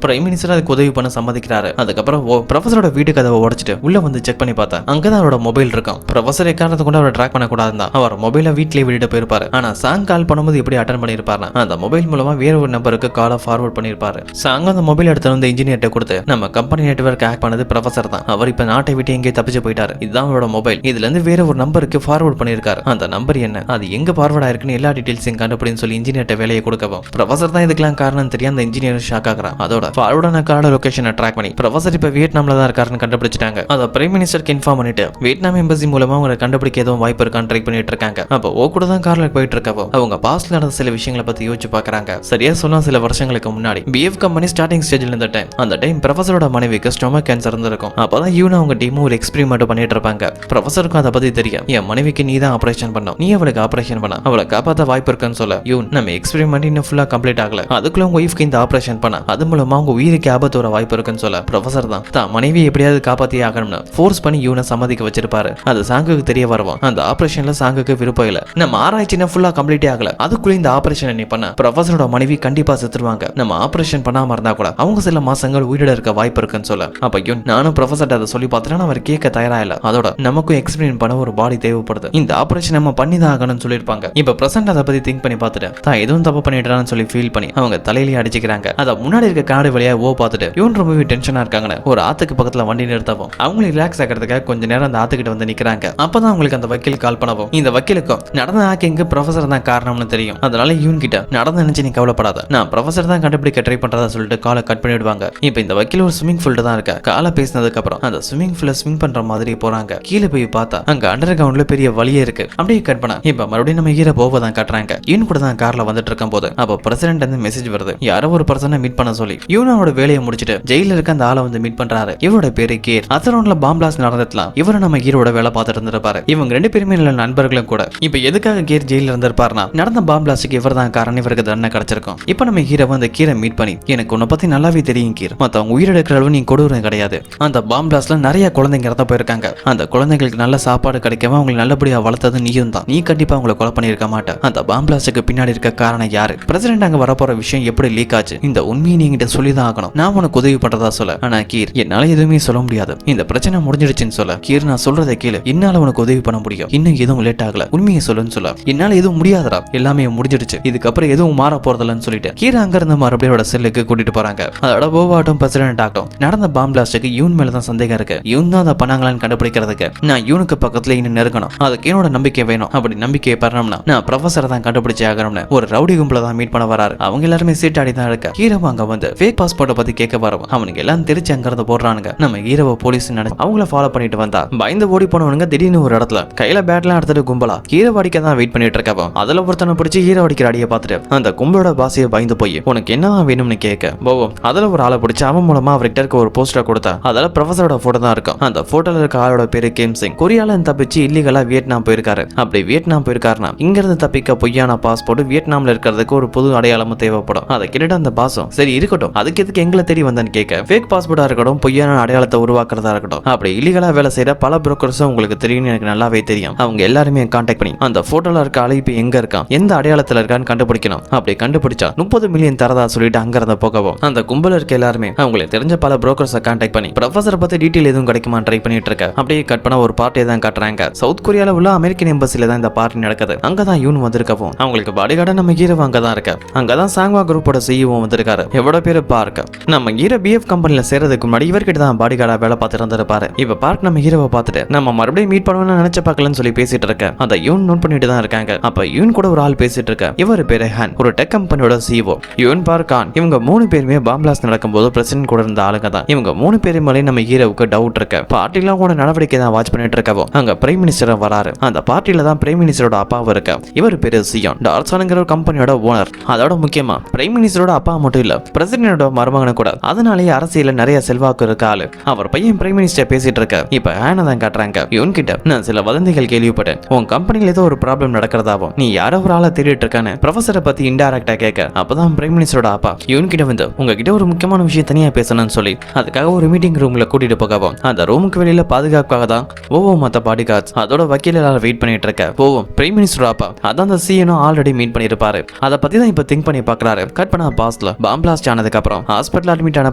பிரைம் மினிஸ்டர் அதுக்கு உதவி பண்ண சம்மதிக்கிறாரு. அதுக்கப்புறம் ப்ரொஃபசரோட வீட்டு கதவை உடைச்சிட்டு உள்ள வந்து செக் பண்ணி பார்த்தா அங்கதான் அவரோட மொபைல் இருக்கும். ப்ரொஃபசர் எக்காரணத்தை கொண்டு அவரை ட்ராக் பண்ண கூடாதுதான் அவர் மொபைலை வீட்லயே விட்டுட்டு போயிருப்பாரு. ஆனா சாங் கால் பண்ணும்போது எப்படி அட்டன் பண்ணிருப்பாரு, அந்த மொபைல் மூலமா வேற ஒரு நம்பருக்கு காலை ஃபார்வர்ட் பண்ணிருப்பாரு. சாங் அந்த மொபைல் எடுத்து வந்து இன்ஜினியர்ட்ட கொடுத்து நம்ம கம்பெனி நெட்வொர்க் ஹேக் பண்ணது ப்ரொஃபசர் தான், அவர் இப்ப நாட்டை விட்டு எங்கே தப்பிச்சு போயிட்டாரு, இதுதான் அவரோட மொபைல், இதுல இருந்து வேற ஒரு நம்பருக்கு ஃபார்வர்ட் பண்ணிருக்காரு, அந்த நம்பர் என்ன, அது எங்க ஃபார்வர்ட் ஆயிருக்குன்னு எல்லா டீடைல்ஸையும் கண்டுபிடின்னு சொல்லி இன்ஜினியர்ட்ட வேலையை கொடுக்கவும் ப்ரொஃபசர் தான் இதுக்கெல்லாம் காரணம் தெரியும். அந்த இன்ஜினியர் ஷாக் ஆகுறான். அதோட ஃபார்வர்டான கார்டு லொகேஷனை ட்ராக் பண்ணி ப்ரொஃபசர் இப்ப வியட்நாம்ல தான் இருக்காருன்னு கண்டுபிடிச்சிட்டாங்க. அதை பிரைம் மினிஸ்டருக்கு இன்ஃபார்ம் பண்ணிட்டு வியட்நாம் எம்பசி மூலமா அவங்க கண்டுபிடிக்க எதுவும் வாய்ப்பு இருக்கான்னு ட்ரை பண்ணிட்டு இருக்காங்க. அப்போ ஓ கூட தான் கார்ல போயிட்டு இருக்கவோ அவங்க பாஸ்ட்ல நடந்த சில விஷயங்களை பத்தி யோசிச்சு பாக்குறாங்க. சரியா சொன்னா சில வருஷங்களுக்கு முன்னாடி பிஎஃப் கம்பெனி ஸ்டார்டிங் ஸ்டேஜ்ல இருந்த டைம், அந்த டைம் ப்ரொஃபசரோட மனைவிக்கு ஸ்டொமக் கேன்சர் இருந்திருக்கும். அப்பதான் யூன் அவங்க டீம் ஒரு எக்ஸ்பெரிமெண்ட் பண்ணிட்டு இருப்பாங்க. ப்ரொஃபசருக்கும் அதை பத்தி தெரியும், என் மனைவிக்கு நீ தான் ஆபரேஷன் பண்ணணும், நீ அவளுக்கு ஆபரேஷன் பண்ண, அவளை காப்பாத்த வாய்ப்பு இருக்குன்னு சொல்ல யூன் நம்ம எக்ஸ்பெரிமெண்ட் இன்னும் ஃபுல்லா கம்ப்ளீட் ஆகல, அதுக்குள்ள உங்க ஒய்ஃப்க்கு இந்த ஆபரேஷன் பண்ண அது மூலமா உங்க உயிருக்கு ஆபத்து வர வாய்ப்பு இருக்குன்னு சொல்ல ப்ரொஃபசர் தான் மனைவி எப்படியாவது காப்பாத்தியே ஆகணும்னு ஃபோர்ஸ் பண்ணி யூனை சம்மதிக்க வச்சிருப்பாரு. அது சாங்குக்கு தெரிய வருவோம். அந்த ஆபரேஷன்ல சாங்குக்கு விருப்பம் இல்ல, நம்ம ஆராய்ச்சி ஃபுல்லா கம்ப்ளீட்டே ஆகல, அதுக்குள்ள இந்த ஆபரேஷன் நீ பண்ண ப்ரொஃபசரோட மனைவி கண்டிப்பா செத்துருவாங்க, நம்ம ஆபரேஷன் பண்ணாம இருந்தா கூட அவங்க சில மாசங்கள் உயிரிட இருக்க வாய்ப்பு இருக்குன்னு சொல்ல அப்ப யூன் நானும் ப்ரொஃபசர் அதை சொல்லி பார்த்தேன்னா அவர் கேட்க தயாரா இல்ல, அதோட நமக்கும் எக்ஸ்பெரிமெண்ட் பண்ண ஒரு பாடி தேவைப்படுது, இந்த ஆபரேஷன் நம்ம பண்ணி தான் ஆகணும்னு சொல்லிருப்பாங்க. இப்ப பிரசன்ட் அதை பத்தி திங்க் பண்ணி பார்த்துட்டு தான் எதுவும் தப்பு பண்ணிட்டான்னு சொல்லி ஃபீல் பண்ணி அவங்க தலையிலேயே அடிச்சுக்கிறாங்க. அதை முன்னாடி இருக்க காடு வழியா ஓ பார்த்துட்டு யூன் ரொம்பவே டென்ஷனா இருக்காங்க. ஒரு ஆத்துக்கு பக்கத்துல வண்டி நிறுத்தவும் அவங்களை ரிலாக்ஸ் ஆகிறதுக்காக கொஞ்ச நேரம் அந்த ஆத்துக்கிட்ட வந்து நிக்கிறாங்க. அப்பதான் அவங்களுக்கு அந்த வக்கீல் கால் பண்ணவும் இந்த வக்கீலுக்கும் நடந்த ஹேக்கிங்க்கு ப்ரொஃபசர் தான் காரணம்னு தெரியும். அதனால யூன் கிட்ட நடந்து நினைச்சு நீ கவலைப்படாத, நான் ப்ரொஃபசர் தான் கண்டுபிடிக்க ட்ரை பண்றதா சொல்லிட்டு காலை கட் பண்ணிடுவாங்க. இப்ப இந்த வக்கீல் ஒரு ஸ்விமிங் பூல்ல தான் இருக்க. காலை பேசினதுக்கு அப்புறம் அந்த ஸ்விமிங் பூல்ல ஸ்விம் பண்ற மாதிரி போறாங்க. கீழே போய் பார்த்தா அங்க அண்டர் கிரவுண்ட்ல பெரிய வழியே இருக்கு. அப்படியே கட் பண்ணா இப்ப மறுபடியும் நம்ம ஹீரோ போவதான் காட்டுறாங்க. யூன் கூட தான் கார்ல வந்துட்டு இருக்கும் போது அப்ப பிரசிடென்ட் வந்து மெசேஜ் வருது, யாரோ ஒரு பர்சனை மீட் பண்ண சொல்லி. யூனோட வேலையை முடிச்சிட்டு ஜெயில இருக்க அந்த ஆளை வந்து மீட் பண்றாரு. இவரோட பேரு கேர். அத்தரோன்ல பாம் பிளாஸ்ட் நடந்துடலாம். இவரை நம்ம ஹீரோட வேலை பார்த்துட்டு இருந்திருப்பாரு. இவங்க 2 பேருமே நல்ல நண்பர்களும் கூட. இப்ப எதுக்காக கேர் ஜெயில இருந்திருப்பாருனா நடந்த பாம் பிளாஸ்டுக்கு இவர் தான் காரணம், இவருக்கு தண்டனை கிடைச்சிருக்கும். இப்ப நம்ம ஹீரோ அந்த கீரை மீட் பண்ணி எனக்கு உன்னை பத்தி நல்லாவே தெரியும் கீர், மத்தவங்க உயிரிழக்கிற அளவு நீ கொடூரம் கிடையாது. அந்த பாம் பிளாஸ்ட்ல நிறைய குழந்தைங்க இறந்து போயிருக்காங்க. அந்த குழந்தைங்களுக்கு நல்ல சாப்பாடு கிடைக்காம அவங்களை நல்லபடியா வளர்த்தது நீயும் தான். நீ கண்டிப்பா அவங்களை கொலை பண்ணிருக்க மாட்டேன். அந்த பாம் பிளாஸ்டுக்கு பின்னாடி இருக்க காரணம் யாரு, பிரசிடென்ட் அங்க வரப்போற விஷயம் எப்படி லீக் ஆச்சு, இந்த உண்மையை நீங்கிட்ட சொல்லிதான் ஆகணும். நான் உனக்கு உதவி பண்றதா சொல்ல ஆனா கீர் என்னால எதுவுமே சொல்ல முடியாது, இந்த பிரச்சனை முடிஞ்சிடுச்சுன்னு சொல்ல கீர் நான் சொல்றதை கேளு, என்னால உனக்கு உதவி பண்ண முடியும், இன்னும் எதுவும் லேட் ஆகல, உண்மையை சொல்லுன்னு சொல்ல என்னால எதுவும் முடியாதரா, எல்லாமே முடிஞ்சிடுச்சு, இதுக்கப்புறம் எதுவும் மாற போறதில்லன்னு சொல்லிட்டு கீர் அங்க இருந்து மறுபடியோட செல்லுக்கு கூட்டிட்டு போறாங்க. அதோட போவாட்டும் பிரசிடென்ட் ஆகட்டும் நடந்த பாம் பிளாஸ்டுக்கு யூன் மேலதான் சந்தேகம் இருக்கு. யூன் தான் அதை பண்ணாங்களான்னு கண்டுபிடிக்கிறதுக்கு நான் யூனுக்கு பக்கத்துல இன்னும் நெருங்கணும், அதுக்கு என்னோட நம்பிக்கை வேணும். அப்படி நம்பிக்கையை பெறணும்னா நான் ப்ரொஃபசரை தான் கண்டுபிடிச்சே ஆகணும்னு ஒரு ரவுடி கும்பல தான் மீட் பண்ண வராரு. அவங்க எல்லாருமே சீட்டாடி தான் இருக்க. ஹீரோவை அங்க வந்து ஃபேக் பாஸ்போர்ட்டை பத்தி கேட்க வரவும் அவனுக்கு எல்லாம் தெரிச்சு அங்க இருந்து போடுறானுங்க. நம்ம ஹீரோவை போலீஸ் நினைச்சு அவங்கள ஃபாலோ பண்ணிட்டு வந்தா பயந்து ஓடி போனவனுங்க திடீர்னு ஒரு இடத்துல கையில பேட்லாம் எடுத்துட்டு கும்பலா ஹீரோ அடிக்க தான் வெயிட் பண்ணிட்டு இருக்கவும் அதுல அதுல ஒருத்தனை பிடிச்சி ஹீரோ அடிக்கிற அடியை பார்த்துட்டு அந்த கும்பலோட பாசியை பயந்து போய் உனக்கு என்னதான் வேணும்னு கேட்க போவோ அதுல ஒரு ஆளை பிடிச்சி அவன் மூலமா அவர்கிட்ட இருக்க ஒரு போஸ்டர் கொடுத்தா அதுல ப்ரொஃபஸரோட போட்டோ தான் இருக்கும். அந்த போட்டோல இருக்க ஆளோட பேரு கேம் சிங். கொரியால தப்பிச்சு இல்லீகலா வியட்நாம் போயிருக்காரு. அப்படி வியட்நாம் போயிருக்காருன்னா இங்க இருந்து தப்பிக்க பொய்யான பாஸ்போர்ட் வியட்நாம்ல இருக்கிறதுக்கு ஒரு புது அடையாளமும் தேவைப்படும். அதை கேட்டுட்டு அந்த பாசம் சரி இருக்கட்டும் அதுக்கு எதுக்கு எங்களை தேடி வந்தேன்னு கேட்க ஃபேக் பாஸ்போர்ட்டா இருக்கட்டும் பொய்யான அடையாளத்தை உருவாக்குறதா இருக்கட்டும் அப்படி இல்லீகலா வேலை செய்யற பல புரோக்கர்ஸும் உங்களுக்கு தெரியும் எனக்கு நல்லாவே தெரியும். அவங்க எல்லாருமே கான்டாக்ட் பண்ணி அந்த போட்டோல இருக்க ஆளு இப்ப எங்க இருக்கான் எந்த அடையாளத்துல இருக்கான்னு கண்டுபிடிக்கணும். அப்படி கண்டுபிடிச்சா 30 மில்லியன் தரதா சொல்லிட்டு அங்க இருந்த போகவும் அந்த கும்பல இருக்க எல்லாருமே அவங்களுக்கு தெரிஞ்ச பல புரோக்கர்ஸை கான்டாக்ட் பண்ணி ப்ரொஃபஸரை பத்தி டீடைல் எதுவும் கிடைக்குமா ட்ரை பண்ணிட்டு இருக்க. அப்படியே கட் பண்ண ஒரு பார்ட்டியை தான் காட்டுறாங்க. சவுத் கொரியால உள்ள அமெரிக்கன் எம்பசில தான் இந்த பார்ட்டி நடக்குது. அங்கதான் யூன் வந்திருக்கவும் அவங்களுக்கு பாடிகார்டா நம்ம ஹீரோ அங்கதான் இருக்க. அங்கதான் சாங்வா குரூப்போட சிஇஓ வந்திருக்காரு. எவ்வளவு பேரு பார்க்க நம்ம ஹீரோ பிஎஃப் கம்பெனில சேர்றதுக்கு முன்னாடி இவர்கிட்ட தான் பாடிகார்டா வேலை பார்த்துட்டு இருந்திருப்பாரு. இப்ப பார்க் நம்ம ஹீரோவை பார்த்துட்டு நம்ம மறுபடியும் மீட் பண்ணுவோம்னு நினைச்சு பார்க்கலன்னு சொல்லி பேசிட்டு இருக்க. அந்த யூன் நோட் பண்ணிட்டு தான் இருக்காங்க. அப்ப யூன் கூட ஒரு ஆள் பேசிட்டு இருக்க. இவர் பேரு ஹான் ஒரு டெக் கம்பெனியோட சிஇஓ. யூன் பார்க் ஹான் இவங்க 3 பேருமே பாம்பிளாஸ் நடக்கும்போது பிரசிடென்ட் கூட இருந்த ஆளுங்க தான். இவங்க 3 பேரும் மேலே நம்ம ஹீரோவுக்கு டவுட் இருக்கு. பார்ட்டில கூட நடவடிக்கை தான் வாட்ச் பண்ணிட்டு இருக்கவும் அங்க பிரைம் மினிஸ்டர் வராரு. அந்த பார்ட்டில தான் பிரைம் மினிஸ்டரோட அப்பாவும் இருக்கு. இவர் பேரு சியான் டார்சானுங்கிற ஒரு கம்பெனியோட ஓனர். அதோட முக்கியமா பிரைம் மினிஸ்டரோட அப்பா மட்டும் இல்ல பிரசிடென்டோட மருமகன கூட. அதனாலேயே அரசியல நிறைய செல்வாக்கு இருக்க ஆளு. அவர் பையன் பிரைம் மினிஸ்டர் பேசிட்டு இருக்க. இப்ப ஹானை தான் காட்டுறாங்க. யூன் கிட்ட நான் சில வதந்திகள் கேள்விப்பட்டேன். உன் கம்பெனில ஏதோ ஒரு ப்ராப்ளம் நடக்கிறதாவும் நீ யாரோ ஒரு ஆளை தேடிட்டு இருக்கானு ப்ரொஃபஸரை பத்தி இன்டைரக்டா கேட்க. அப்பதான் பிரைம் மினிஸ்டரோட அப்பா யூன் கிட்ட வந்து உங்ககிட்ட ஒரு முக்கியமான விஷயம் தனியா பேசணும்னு சொல்லி அதுக்காக ஒரு மீட்டிங் ரூம்ல கூட்டிட்டு போகவும் அந்த ரூமுக்கு வெளியில பாதுகாப்புக்காக தான் ஓவோ மத்த பாடி கார்ட்ஸ் அதோட வக்கீல் எல்லாரும் வெயிட் பண்ணிட்டு இருக்க. ஓவோ பிரைம் மினிஸ்டர் அப்பா அதான் அந்த சிஎனும் ஆல்ரெடி மீட் பண்ணிருப்பாரு. அதை பத்தி தான் இப்ப திங்க் பண்ணி பாக்குறாரு. கட் பண்ண பாஸ்ல பாம் பிளாஸ்ட் ஆனதுக்கு அப்புறம் ஹாஸ்பிட்டல் அட்மிட் ஆன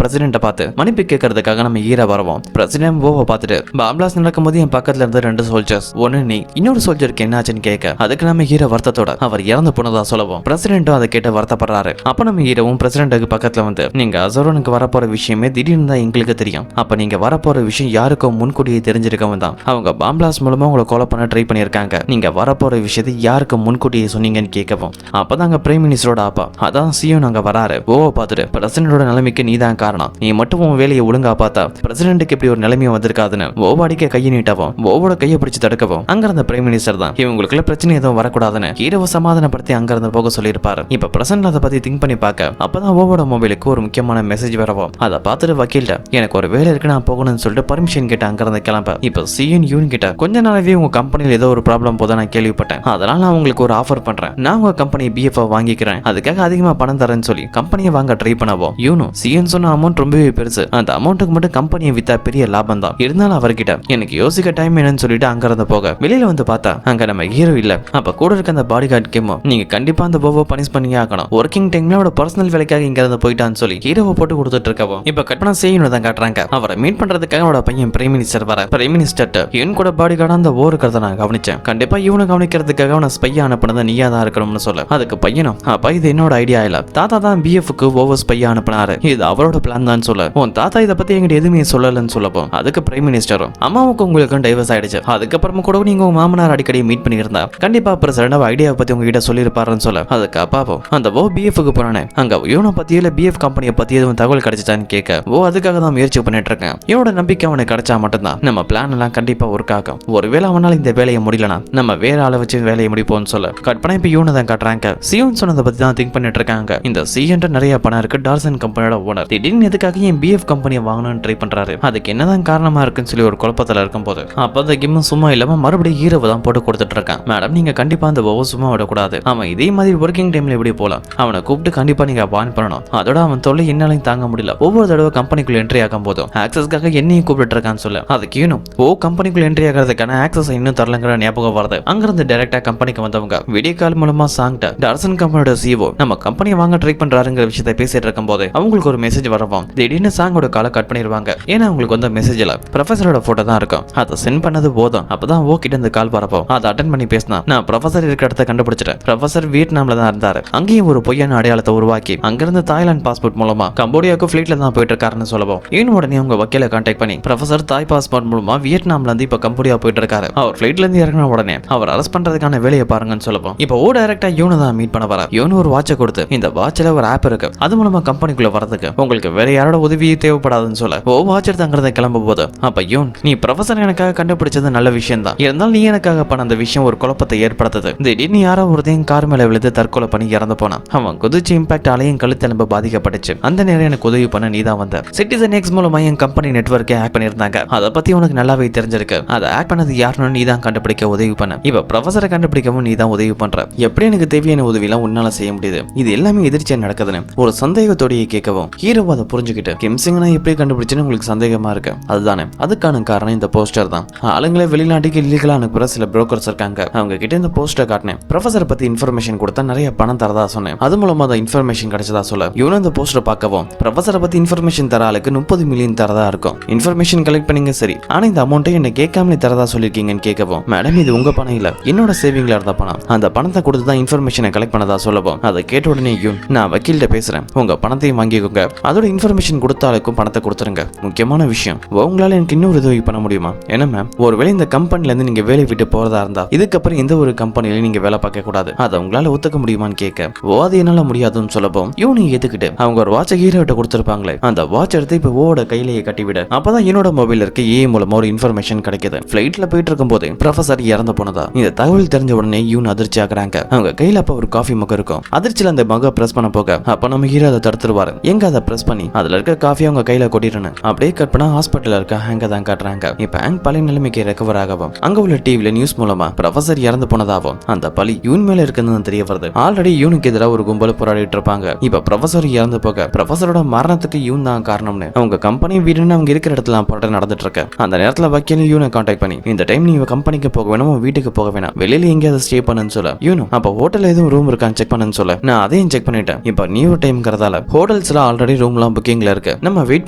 பிரசிடென்ட்டை பார்த்து மன்னிப்பு கேட்கறதுக்காக நம்ம ஹீரோ வருவோம். பிரசிடென்ட் ஓவோ பார்த்துட்டு பாம் பிளாஸ்ட் நடக்கும்போது என் பக்கத்துல இருந்த 2 சோல்ஜர்ஸ் ஒன்னு நீ இன்னொரு சோல்ஜருக்கு என்னாச்சுன்னு கேட்க அதுக்கு நம்ம ஹீரோ வருத்தத்தோட அவர் இறந்து போனதா சொல்லவும் பிரசிடென்ட்டும் அதை கேட்டு வருத்தப்படுறாரு. அப்ப நம்ம ஹீரோவும் பிரசிடென்ட்டுக்கு பக்கத்துல வந்து நீங்க அசோரனுக்கு வரப்போற விஷயமே திடீர்னு தான் எங்களுக்கு தெரியும். அப்ப நீங்க வரப்போற விஷயம் யாருக்கும் முன்கூட்டியே தெரிஞ்சிருக்கவும் தான் அவங்க பாம்பிளாஸ் மூலமா உங்களை கொலை பண்ண ட்ரை பண்ணிருக்காங்க. நீங்க வரப்போற விஷயத்தை யாருக்கு முன்கூட்டியே சொன்னீங்கன்னு கேட்கவும் அப்பதாங்க பிரைம் மினிஸ்டரோட அப்பா அதான் சிஎம் அங்க வராரு. ஓவோ பார்த்துட்டு பிரசிடென்டோட நிலைமைக்கு நீ தான் காரணம். நீ மட்டும் உன் வேலையை ஒழுங்கா பார்த்தா பிரசிடென்ட்டுக்கு இப்படி ஒரு நிலைமையை வந்திருக்காதுன்னு ஓவோ அடிக்க கையை நீட்டவும் ஓவோட கையை பிடிச்சு தடுக்கவும் அங்க இருந்த பிரைம் மினிஸ்டர் தான் இவங்களுக்குள்ள பிரச்சனை எதுவும் வரக்கூடாதுன்னு ஹீரோவை சமாதானப்படுத்தி அங்க இருந்து போக சொல்லியிருப்பாரு. இப்ப பிரசன்ட் அதை பத்தி திங்க் பண்ணி பார்க்க அப்பதான் ஓவோட மொபைலுக்கு ஒரு முக்கியமான மெசேஜ் வரவும் அதை பார்த்துட்டு வக்கீல்ட்ட எனக்கு ஒரு வேலை இருக்கு நான் போகணும்னு சொல்லிட்டு பர்மிஷன் கேட்ட அங்க இருந்து கிளம்ப. இப்ப சிஎன் யூன் கிட்ட கொஞ்ச நாளாவே உங்க கம்பெனியில் ஏதோ ஒரு ப்ராப்ளம் போத நான் கேள்விப்பட்டேன். அதனால நான் உங்களுக்கு ஒரு ஆஃபர் பண்றேன். நான் உங்க கம்பெனி பிஎஃப் வாங்கிக்கிறேன். அதுக்காக அதிகமா பணம் தரேன்னு சொல்லி கம்பெனியை வாங்க ட்ரை பண்ணவும் யூனும் சிஎன் சொன்ன அமௌண்ட் ரொம்பவே பெருசு. அந்த அமௌண்ட்டுக்கு மட்டும் கம்பெனியை வித்தா பெரிய லாபம் தான். இருந்தாலும் அவர்கிட்ட எனக்கு யோசிக்க டைம் என்னன்னு சொல்லிட்டு அங்க இருந்து போக வெளியில வந்து பார்த்தா அங்க நம்ம ஹீரோ இல்ல. அப்ப கூட இருக்க அந்த பாடி கார்டு கேமோ நீங்க கண்டிப்பா அந்த போவோ பனிஷ் பண்ணியே ஆகணும். ஒர்க்கிங் டைம்ல அவரோட பர்சனல் வேலைக்காக இங்க இருந்து போயிட்டான்னு சொல்லி ஹீரோவை போட்டு கொடுத்துட்டு இருக்கவும் இப்ப கட் பண்ண சிஎன் தான் காட்டுறாங்க. அவரை மீட் பண்றதுக்காக அவரோட பையன் பிரைம் மினிஸ்டர் வர. பிரைம் மினிஸ்டர் இவன் கூட பாடி கார்டு அந்த ஓர் இருக்கிறத நான் கவனிச்சேன். கண்டிப்பா இவனை கவனிக்கிறதுக்காக அவனை ஸ்பையா அனுப்புனது நீயா தான் இருக்கணும்னு சொல்ல அதுக்கு பையனும் அப்பா இது என்னோட ஐடியா இல்ல தாத்தா தான் பிஎஃப்க்கு ஓவர் ஸ்பையா அனுப்புனாரு. இது அவரோட பிளான் தான் சொல்ல உன் தாத்தா இதை பத்தி எங்கிட்ட எதுவுமே சொல்லலன்னு சொல்லப்போம் அதுக்கு பிரைம் மினிஸ்டரும் அம்மாவுக்கு உங்களுக்கு டைவர்ஸ் ஆயிடுச்சு. அதுக்கப்புறமா கூட நீங்க உங்க மாமனார் அடிக்கடி மீட் பண்ணியிருந்தா கண்டிப்பா பிரசிடென்ட் ஐடியாவை பத்தி உங்ககிட்ட சொல்லியிருப்பாருன்னு சொல்ல அதுக்கு அப்பாவும் அந்த ஓ பிஎஃப்க்கு போறானே அங்க யூனை பத்தி இல்ல பிஎஃப் கம்பெனியை பத்தி எதுவும் தகவல் கிடைச்சிட்டான்னு கேட்க ஓ அதுக்காக தான் முயற்சி பண்ணிட்டு இருக்கேன். இவனோட நம்பிக்கை அவனுக்கு கிடைச்சா மட்டும்தான் நம்ம பிளான் எல்லாம் கண்டிப்பா ஒர்க் ஆகும். ஒருவேளை அவனால இந்த வேலையை முடியலனா நம்ம வேற ஆளை வச்சு வேலையை முடிப்போம்னு சொல்ல கட் பண்ண இப்ப யூனை தான் காட்டுறாங்க. சியோன் சொன்னதை பத்தி தான் திங்க் பண்ணிட்டு இருக்காங்க. இந்த சிஎன்ட்ட நிறைய பணம் இருக்கு. டார்சன் கம்பெனியோட ஓனர் திடீர்னு எதுக்காக என் பிஎஃப் கம்பெனியை வாங்கணும்னு ட்ரை பண்றாரு. அதுக்கு என்னதான் காரணமா இருக்குன்னு சொல்லி ஒரு குழப்பத்துல இருக்கும் போது அப்பதான் கிம்மும் சும்மா இல்லாம மறுபடியும் ஹீரோவை தான் போட்டு கொடுத்துட்டு இருக்கான். மேடம் நீங்க கண்டிப்பா அந்த ஓவர் சும்மா விடக்கூடாது. அவன் இதே மாதிரி ஒர்க்கிங் டைம்ல எப்படி போலாம். அவனை கூப்பிட்டு கண்டிப்பா நீங்க வான் பண்ணணும். அதோட அவன் தொல்லை என்னாலையும் தாங்க முடியல. ஒவ்வொரு தடவை கம்பெனிக்குள்ள என்ட்ரி ஆகும் போதும் ஆக்சஸ்க்காக என்னையும் கூப்பிட்டு இருக்கான்னு சொல்ல அதுக்கு யூனும் ஓ கம்பெனிக்குள்ள என்ட்ரி ஆகிறதுக்கான ஆக்சஸ் இன்னும் தரலங்கிற ஞாபகம் வருது. அங்கிருந்து டைரக்டா கம்பெனிக்கு வந்தவங்க வீடியோ கால் மூலமா சாங்கிட்ட டார்சன் கம்பெனியோட சிஓ நம்ம கம்பெனியை வாங்க ட்ரை பண்றாருங்கிற விஷயத்தை பேசிட்டு இருக்கும் போது அவங்களுக்கு ஒரு மெசேஜ் வரவும் திடீர்னு சாங்கோட காலை கட் பண்ணிடுவாங்க. ஏன்னா அவங்களுக்கு வந்து மெசேஜ்ல ப்ரொஃபஸரோட போட்டோ தான் இருக்கும். அதை சென்ட் பண்ணது போதும். அப்பதான் ஓ கிட்ட இந்த கால் வரப்போம் அதை அட்டன் பண்ணி பேசினா நான் ப்ரொஃபஸர் இருக்கிற இடத்த கண்டுபிடிச்சிட்டேன். ப்ரொஃபஸர் வியட்நாம்ல தான் இருந்தாரு. அங்கேயும் ஒரு பொய்யான அடையாளத்தை உருவாக்கி அங்கிருந்து தாய்லாந்து பாஸ்போர்ட் மூலமா கம்போடியாவுக்கு ஃபிளைட்ல தான் போயிட்டு இருக்காருன்னு சொல்லவும் இன்னும் உடனே அவங்க வக்கீல கான்டாக்ட் பண்ணி ப்ரொஃபஸர் தாய் பாஸ்போர்ட் மூலமா வியட்நாம்ல இருந்து இப்ப கம்போடியா போயிட்டு இருக்காரு. அவர் ஃபிளைட்ல இருந்து இறங்கின உடனே அவர் அரெஸ்ட் பண்றதுக்கான வேலையை பாருங்கன்னு சொல்லவும் இப்ப ஓ டைரக்டா யூனை தான் மீட் பண்ண வர. யூன் ஒரு வாட்சை கொடுத்து இந்த வாட்ச்ல ஒரு ஆப் இருக்கு. அது மூலமா கம்பெனிக்குள்ள வரதுக்கு உங்களுக்கு வேற யாரோட உதவியே தேவைப்படாதுன்னு சொல்ல ஓ வாட்ச் எடுத்து கிளம்பும் போது அப்ப யூன் நீ ப்ரொஃபஸர் எனக்காக கண்டுபிடிச்சது நல்ல விஷயம் தான். இருந்தாலும் நீ எனக்காக பண்ண அந்த விஷயம் ஒரு குழப்பத்தை ஏற்படுத்துது. திடீர்னு திடீர்னு யாரோ ஒருத்தையும் கார் மேல விழுந்து தற்கொலை பண்ணி இறந்து போனான். அவன் குதிச்சு இம்பாக்ட் ஆலையும் கழுத்தெலும்பு பாதிக்கப்பட்டுச்சு. அந்த நேரம் எனக்கு உதவி பண்ண நீதான் வந்த. சிட்டிசன் எக்ஸ் மூலமா என் கம்பெனி நெட்வொர்க்கை ஹேக் பண்ணிருந்தாங்க. அதை பத்தி உனக்கு நல்லாவே தெரிஞ்சிருக்கு. அதை ஹேக் பண்ணது யாருன்னு நீதான் கண்டுபிடிக்க உதவி பண்ண. இப்ப ப்ரொஃபஸரை கண்டுபிடிக்கவும் நீதான் உதவி பண்ற. எப்படி எனக்கு தேவையான உதவியெல்லாம் உன்னால செய்ய முடியுது? இது எல்லாமே எதிர்ச்சியா நடக்குதுன்னு ஒரு சந்தேகத்தோடையே கேட்கவும் ஹீரோ அதை புரிஞ்சுக்கிட்டு கிம்சிங்கனை எப்படி கண்டுபிடிச்சுன்னு உங்களுக்கு சந்தேகமா இருக்கு அதுதானே? அதுக்கான காரணம் இந்த போஸ்டர் தான். ஆளுங்களை வெளிநாட்டுக்கு இல்லீகலா அனுப்புற சில புரோக்கர்ஸ் இருக்காங்க. அவங்க கிட்ட இந்த போஸ்டர் காட்டினேன். ப்ரொஃபஸர் பத்தி இன்ஃபர்மேஷன் கொடுத்தா நிறைய பணம் தரதா சொன்னேன். அது மூலமா அந்த இன்ஃபர்மேஷன் கிடைச்சதா சொல்ல இவனும் அந்த போஸ்டர் பார்க்கவும் ப்ரொஃபஸரை பத்தி இன்ஃபர்மேஷன் தர ஆளுக்கு 30 மில்லியன் தரதா இருக்கும். இன்ஃபர்மேஷன் கலெக்ட் பண்ணீங்க சரி, ஆனா இந்த அமௌண்ட்டை என்ன கேட்காமலே தரதா சொல்லிருக்கீங்கன்னு கேட்கவும் மேடம் இது உங்க பணம் இல்ல, என்னோட சேவிங்ல இருந்த பணம். அந்த பணத்தை கொடுத்து தான் இன்ஃபர்மேஷனை கலெக்ட் பண்ணதா சொல்லவும் அதை கேட்ட உடனே யூன் நான் வக்கீல்கிட்ட பேசுறேன், உங்க பணத்தையும் வாங்கிக்கோங்க, அதோட இன்ஃபர்மேஷன் கொடுத்த ஆளுக்கும் பணத்தை கொடுத்துருங்க. முக்கியமான விஷயம், உங்களால எனக்கு இன்னொரு உதவி பண்ண முடியுமா? என்ன மேம், ஒருவேளை இந்த கம்பெனில இருந்து நீங்க வேலை விட்டு போறதா இருந்தா இதுக்கப்புறம் எந்த ஒரு கம்பெனில நீங்க வேலை பார்க்க கூடாது, அதை உங்களால ஒத்துக்க முடியுமான்னு கேட்க அது என்னால முடியாதுன்னு சொல்லவும் யூனி ஏத்துக்கிட்டு அவங்க ஒரு வாட்சை ஹீரோ கிட்ட கொடுத்திருப்பாங்களே அந்த வாட்ச் எடுத்து இப்ப ஓட கையிலேயே கட்டிவிட அப்பதான் என்னோட மொபைல் இருக்க ஏஐ மூலமா ஒரு இன்ஃபர்மேஷன் கிடைக்குது. பிளைட்ல போயிட்டு இருக்கும் போது ப்ரொஃபசர் இறந்து போனதா இந்த தகவல் தெரிஞ்ச உடனே யூன் அதிர்ச்சி ஆகுறாங்க. அவங்க கையில அப்ப ஒரு காஃபி மக் இருக்கும். அதிர்ச்சியில அந்த மக பிரஸ் பண்ண போக அப்ப நம்ம ஹீரோ அதை தடுத்துருவாரு. எங்க அதை பிரஸ் பண்ணி அதுல இருக்க காஃபி அவங்க கையில கொட்டிடணும். அப்படியே கட் பண்ணா ஹாஸ்பிட்டல்ல இருக்க ஹேங்க தான் காட்டுறாங்க. இப்ப ஹேங் பழைய நிலைமைக்கு ரெக்கவர் ஆகவும் அங்க உள்ள டிவில நியூஸ் மூலமா ப்ரொஃபசர் இறந்து போனதாகவும் அந்த பழி யூன் மேல இருக்குன்னு தெரிய வருது. ஆல்ரெடி யூனுக்கு எதிராக ஒரு கும்பல் போராடிட்டு இருப்பாங்க. இப்ப ப்ரொஃபசர் இறந்து போக ப்ரொஃபசரோட மரணத்துக்கு யூன் தான் காரணம்னு அவங்க கம்பெனி வீடுன்னு அவங்க இருக்கிற இடத்துல போராட்டம் நடந்துட்டு இருக்கு. அந்த நேரத்துல வக்கீல் யூனை கான்டாக்ட் பண்ணி இந்த டைம் நீ கம்பெனிக்கு போக வேணும், வீட்டுக்கு போக வேணாம், வெளியில எங்கேயாவது ஸ்டே பண்ணுன்னு சொல்ல யூனும் அப்ப ஹோட்டல் எதுவும் ரூம் இருக்கான்னு செக் பண்ணுன்னு சொல்ல நான் அதையும் செக் பண்ணிட்டேன். இப்ப நியூ டைம்ங்கிறதால ஹோட்டல்ஸ்ல ஆல்ரெடி ரூம்லாம் புக்கிங்ல இருக்கு, நம்ம வெயிட்